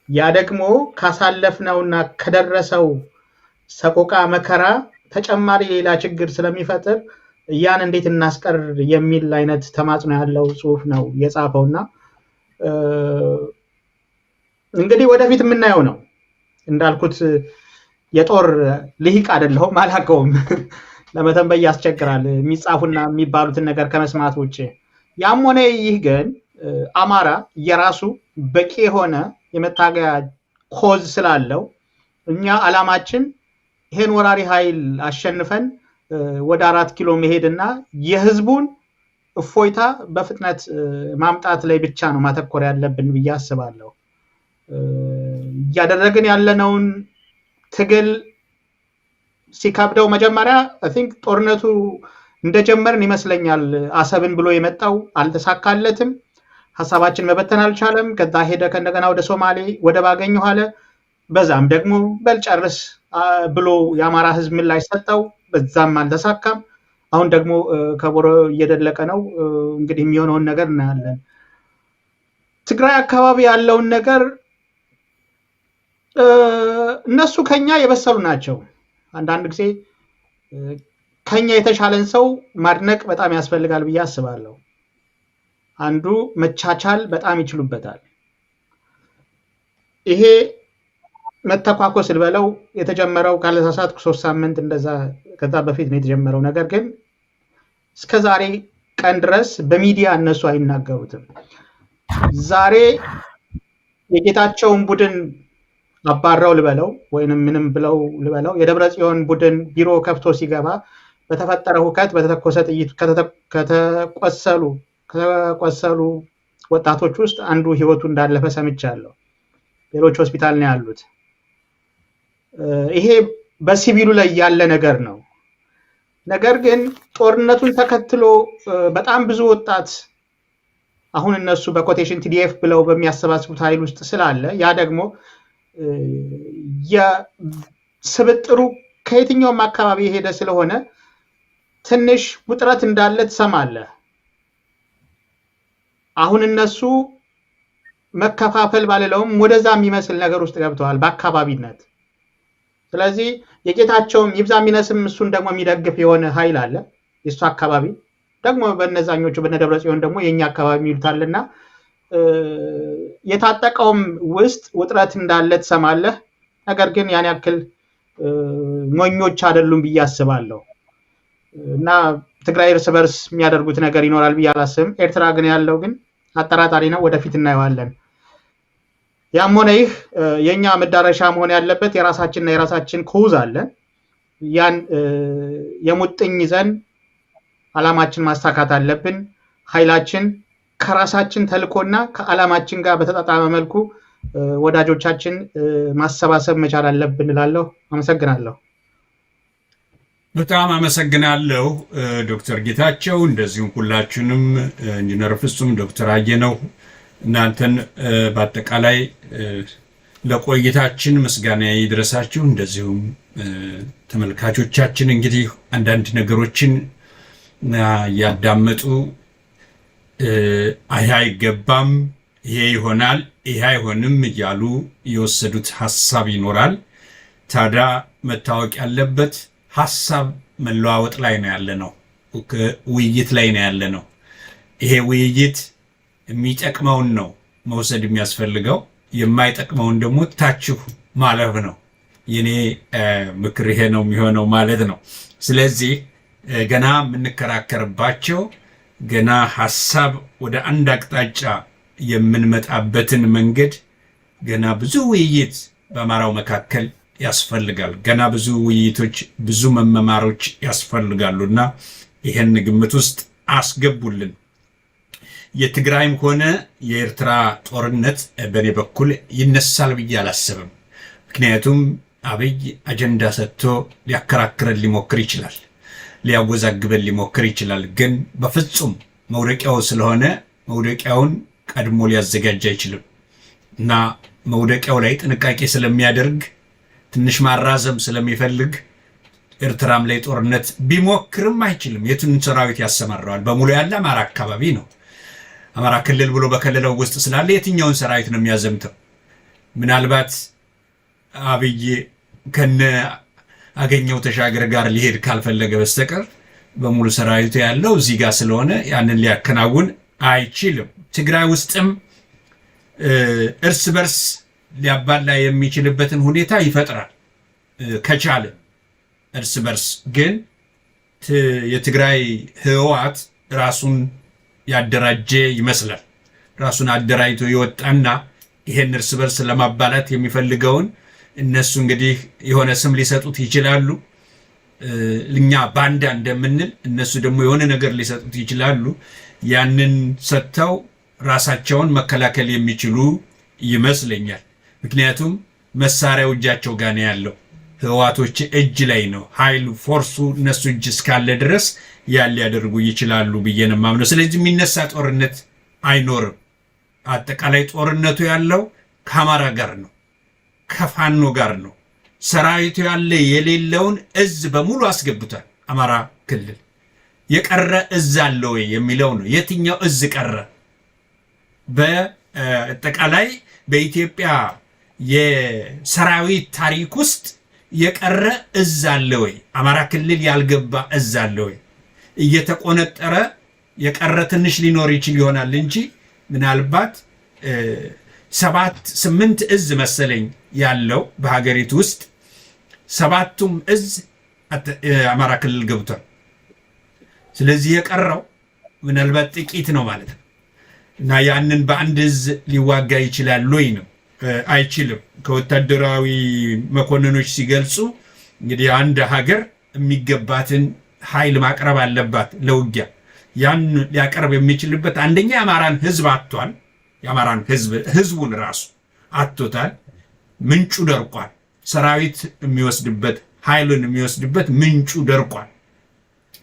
ያ ደግሞ ካሳለፍነውና ከደረሰው ሰቆቃ መከራ ተጨማሪ ሌላ ችግር ስለሚፈጥር ያን እንዴት እናስቀር የሚል አይነት ተማጽኖ ያለው ጽሁፍ ነው የጻፈውና እንግዲህ ወደፊት የምናየው ነው። እንዳልኩት የጦር ልሂቅ አይደለሁም፣ አላውቀውም። ለመተንበይ ያስቸግራል የሚጻፉና የሚባሉትን ነገር ከመስማት ውጭ። ያም ሆነ ይህ ግን አማራ የራሱ በቂ የሆነ የመታገያ ኮዝ ስላለው እኛ አላማችን ይሄን ወራሪ ኃይል አሸንፈን ወደ 4 ኪሎ መሄድና የህዝቡን እፎይታ በፍጥነት ማምጣት ላይ ብቻ ነው ማተኮር ያለብን ብዬ አስባለሁ። ያደረግን ያለነውን ትግል ሲከብደው መጀመሪያ አይ ቲንክ ጦርነቱ እንደጀመርን ይመስለኛል አሰብን ብሎ የመጣው አልተሳካለትም። ሐሳባችን መበተን አልቻለም። ከዛ ሄደ ከእንደገና ወደ ሶማሌ ወደብ አገኘሁ አለ። በዛም ደግሞ በልጨርስ ብሎ የአማራ ህዝብ ምላሽ ሰጠው። በዛም አልተሳካም። አሁን ደግሞ ከቦሮ እየደለቀ ነው። እንግዲህ የሚሆነውን ነገር እናያለን። ትግራይ አካባቢ ያለውን ነገር እነሱ ከኛ የበሰሉ ናቸው። አንዳንድ ጊዜ ከኛ የተሻለን ሰው ማድነቅ በጣም ያስፈልጋል ብዬ አስባለሁ። አንዱ መቻቻል በጣም ይችሉበታል። ይሄ መተኳኮስ ልበለው የተጀመረው ካለሳሳትኩ 3 ሳምንት እንደዛ ከዛ በፊት ነው የተጀመረው። ነገር ግን እስከዛሬ ቀን ድረስ በሚዲያ እነሱ አይናገሩትም። ዛሬ የጌታቸውን ቡድን አባራው ልበለው ወይንም ምንም ብለው ልበለው የደብረ ጽዮን ቡድን ቢሮ ከፍቶ ሲገባ በተፈጠረው ሁከት በተተኮሰ ጥይት ከተቆሰሉ ወጣቶች ውስጥ አንዱ ህይወቱ እንዳለፈ ሰምቻለሁ። ሌሎች ሆስፒታል ነው ያሉት። ይሄ በሲቪሉ ላይ ያለ ነገር ነው። ነገር ግን ጦርነቱን ተከትሎ በጣም ብዙ ወጣት አሁን እነሱ በኮቴሽን ቲዲኤፍ ብለው በሚያሰባስቡት ኃይል ውስጥ ስላለ ያ ደግሞ የስብጥሩ ከየትኛውም አካባቢ የሄደ ስለሆነ ትንሽ ውጥረት እንዳለ ትሰማለህ። አሁን እነሱ መከፋፈል ባለለውም ወደዛ የሚመስል ነገር ውስጥ ገብተዋል በአካባቢነት። ስለዚህ የጌታቸውም ይብዛ የሚነስም እሱን ደግሞ የሚደግፍ የሆነ ኃይል አለ። የእሱ አካባቢ ደግሞ በነዛኞቹ በነደብረ ጽዮን ደግሞ የኛ አካባቢ ይሉታልና የታጠቀውም ውስጥ ውጥረት እንዳለ ትሰማለህ። ነገር ግን ያን ያክል ሞኞች አይደሉም ብዬ አስባለሁ እና ትግራይ እርስ በርስ የሚያደርጉት ነገር ይኖራል ብዬ አላስብም። ኤርትራ ግን ያለው ግን አጠራጣሪ ነው። ወደፊት እናየዋለን። ያም ሆነ ይህ የኛ መዳረሻ መሆን ያለበት የራሳችን ኮዝ አለን። ያን የሙጥኝ ይዘን ዓላማችን ማሳካት አለብን። ኃይላችን ከራሳችን ተልኮና ከዓላማችን ጋር በተጣጣመ መልኩ ወዳጆቻችን ማሰባሰብ መቻል አለብን እላለሁ። አመሰግናለሁ። በጣም አመሰግናለሁ ዶክተር ጌታቸው፣ እንደዚሁም ሁላችሁንም ኢንጂነር ፍጹም፣ ዶክተር አየነው እናንተን በአጠቃላይ ለቆይታችን ምስጋና ይድረሳችሁ። እንደዚሁም ተመልካቾቻችን እንግዲህ አንዳንድ ነገሮችን ያዳመጡ ይሄ አይገባም፣ ይሄ ይሆናል፣ ይሄ አይሆንም እያሉ የወሰዱት ሐሳብ ይኖራል። ታዲያ መታወቅ ያለበት ሐሳብ መለዋወጥ ላይ ነው ያለነው፣ ውይይት ላይ ነው ያለነው። ይሄ ውይይት የሚጠቅመውን ነው መውሰድ የሚያስፈልገው፣ የማይጠቅመውን ደግሞ ታችሁ ማለፍ ነው። የኔ ምክር ይሄ ነው የሚሆነው ማለት ነው። ስለዚህ ገና የምንከራከርባቸው ገና ሐሳብ ወደ አንድ አቅጣጫ የምንመጣበትን መንገድ ገና ብዙ ውይይት በአማራው መካከል ያስፈልጋል። ገና ብዙ ውይይቶች፣ ብዙ መመማሮች ያስፈልጋሉና ይህን ግምት ውስጥ አስገቡልን። የትግራይም ሆነ የኤርትራ ጦርነት በእኔ በኩል ይነሳል ብዬ አላስብም። ምክንያቱም አብይ አጀንዳ ሰጥቶ ሊያከራክረን ሊሞክር ይችላል፣ ሊያወዛግበን ሊሞክር ይችላል። ግን በፍጹም መውደቂያው ስለሆነ መውደቂያውን ቀድሞ ሊያዘጋጅ አይችልም እና መውደቂያው ላይ ጥንቃቄ ስለሚያደርግ ትንሽ ማራዘም ስለሚፈልግ ኤርትራም ላይ ጦርነት ቢሞክርም አይችልም። የቱን ሰራዊት ያሰማራዋል? በሙሉ ያለ አማራ አካባቢ ነው። አማራ ክልል ብሎ በከለለው ውስጥ ስላለ የትኛውን ሰራዊት ነው የሚያዘምተው? ምናልባት አብይ ከነ አገኘው ተሻገር ጋር ሊሄድ ካልፈለገ በስተቀር በሙሉ ሰራዊቱ ያለው እዚህ ጋር ስለሆነ ያንን ሊያከናውን አይችልም። ትግራይ ውስጥም እርስ በርስ ሊያባላ የሚችልበትን ሁኔታ ይፈጥራል ከቻለ እርስ በርስ። ግን የትግራይ ህወሓት ራሱን ያደራጀ ይመስላል። ራሱን አደራጅቶ የወጣና ይሄን እርስ በርስ ለማባላት የሚፈልገውን እነሱ እንግዲህ የሆነ ስም ሊሰጡት ይችላሉ። እኛ ባንዳ እንደምንል እነሱ ደግሞ የሆነ ነገር ሊሰጡት ይችላሉ። ያንን ሰጥተው ራሳቸውን መከላከል የሚችሉ ይመስለኛል። ምክንያቱም መሳሪያው እጃቸው ጋር ነው ያለው፣ ህወሓቶች እጅ ላይ ነው። ኃይሉ ፎርሱ እነሱ እጅ እስካለ ድረስ ያን ሊያደርጉ ይችላሉ ብዬ ነው የማምነው። ስለዚህ የሚነሳ ጦርነት አይኖርም። አጠቃላይ ጦርነቱ ያለው ከአማራ ጋር ነው፣ ከፋኖ ጋር ነው። ሰራዊቱ ያለ የሌለውን እዝ በሙሉ አስገብቷል። አማራ ክልል የቀረ እዝ አለ ወይ የሚለው ነው። የትኛው እዝ ቀረ? በአጠቃላይ በኢትዮጵያ የሰራዊት ታሪክ ውስጥ የቀረ እዝ አለ ወይ? አማራ ክልል ያልገባ እዝ አለ ወይ? እየተቆነጠረ የቀረ ትንሽ ሊኖር ይችል ይሆናል እንጂ ምናልባት 7-8 እዝ መሰለኝ ያለው በሀገሪቱ ውስጥ 7ቱም እዝ አማራ ክልል ገብቷል። ስለዚህ የቀረው ምናልባት ጥቂት ነው ማለት ነው እና ያንን በአንድ እዝ ሊዋጋ ይችላል ወይ ነው? አይችልም። ከወታደራዊ መኮንኖች ሲገልጹ እንግዲህ አንድ ሀገር የሚገባትን ኃይል ማቅረብ አለባት ለውጊያ። ያን ሊያቀርብ የሚችልበት አንደኛ የአማራን ህዝብ አጥቷል። የአማራን ህዝቡን ራሱ አጥቶታል። ምንጩ ደርቋል። ሰራዊት የሚወስድበት ኃይሉን የሚወስድበት ምንጩ ደርቋል።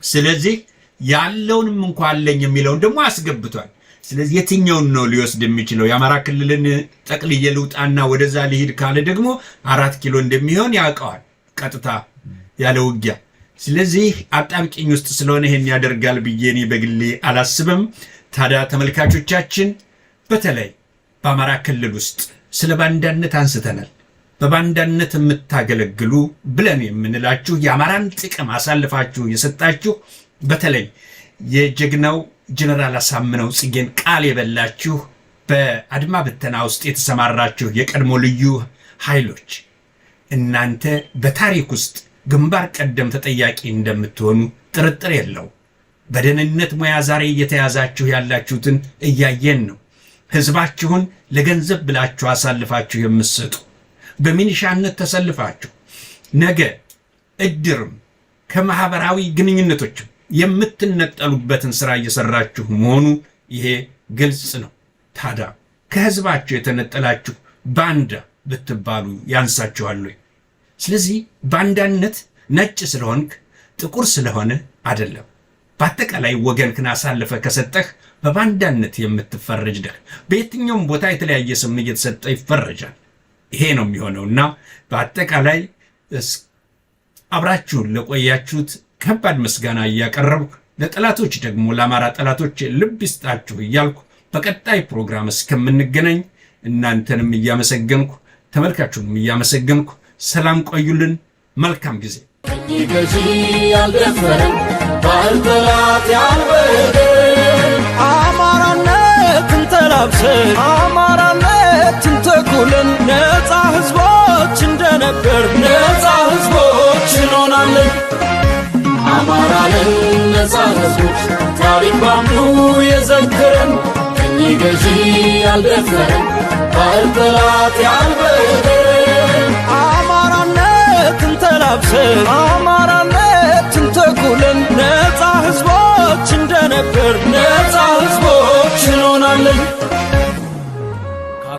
ስለዚህ ያለውንም እንኳን አለኝ የሚለውን ደግሞ አስገብቷል። ስለዚህ የትኛውን ነው ሊወስድ የሚችለው? የአማራ ክልልን ጠቅልዬ ልውጣና ወደዛ ሊሄድ ካለ ደግሞ 4 ኪሎ እንደሚሆን ያውቀዋል ቀጥታ ያለ ውጊያ። ስለዚህ አጣብቂኝ ውስጥ ስለሆነ ይሄን ያደርጋል ብዬ እኔ በግሌ አላስብም። ታዲያ ተመልካቾቻችን በተለይ በአማራ ክልል ውስጥ ስለ ባንዳነት አንስተናል። በባንዳነት የምታገለግሉ ብለን የምንላችሁ የአማራን ጥቅም አሳልፋችሁ የሰጣችሁ በተለይ የጀግናው ጀነራል አሳምነው ጽጌን ቃል የበላችሁ በአድማ ብተና ውስጥ የተሰማራችሁ የቀድሞ ልዩ ኃይሎች እናንተ በታሪክ ውስጥ ግንባር ቀደም ተጠያቂ እንደምትሆኑ ጥርጥር የለው። በደህንነት ሙያ ዛሬ እየተያዛችሁ ያላችሁትን እያየን ነው። ህዝባችሁን ለገንዘብ ብላችሁ አሳልፋችሁ የምትሰጡ በሚኒሻነት ተሰልፋችሁ ነገ እድርም ከማህበራዊ ግንኙነቶችም የምትነጠሉበትን ስራ እየሰራችሁ መሆኑ ይሄ ግልጽ ነው። ታዲያ ከህዝባችሁ የተነጠላችሁ ባንዳ ብትባሉ ያንሳችኋል። ስለዚህ ባንዳነት ነጭ ስለሆንክ ጥቁር ስለሆነ አይደለም። በአጠቃላይ ወገንክን አሳልፈ ከሰጠህ በባንዳነት የምትፈረጅ ነህ። በየትኛውም ቦታ የተለያየ ስም እየተሰጠ ይፈረጃል። ይሄ ነው የሚሆነውና በአጠቃላይ አብራችሁን ለቆያችሁት ከባድ ምስጋና እያቀረብኩ ለጠላቶች ደግሞ ለአማራ ጠላቶች ልብ ይስጣችሁ እያልኩ በቀጣይ ፕሮግራም እስከምንገናኝ እናንተንም እያመሰገንኩ ተመልካቹንም እያመሰገንኩ ሰላም ቆዩልን። መልካም ጊዜ። ገዢ ያልደፈረን ባልጠላት ያልበደን አማራነትን ተላብሰን አማራነትን ተኩለን ነፃ ህዝቦች እንደነበር ነፃ ህዝቦች እንሆናለን። አማራንን ነፃ ህዝቦች ታሪክ ባምዱ የዘከረን ቀኝ ገዢ ያልደፈረን ባልጠላት ያልበደን አማራነትን ተላብሰን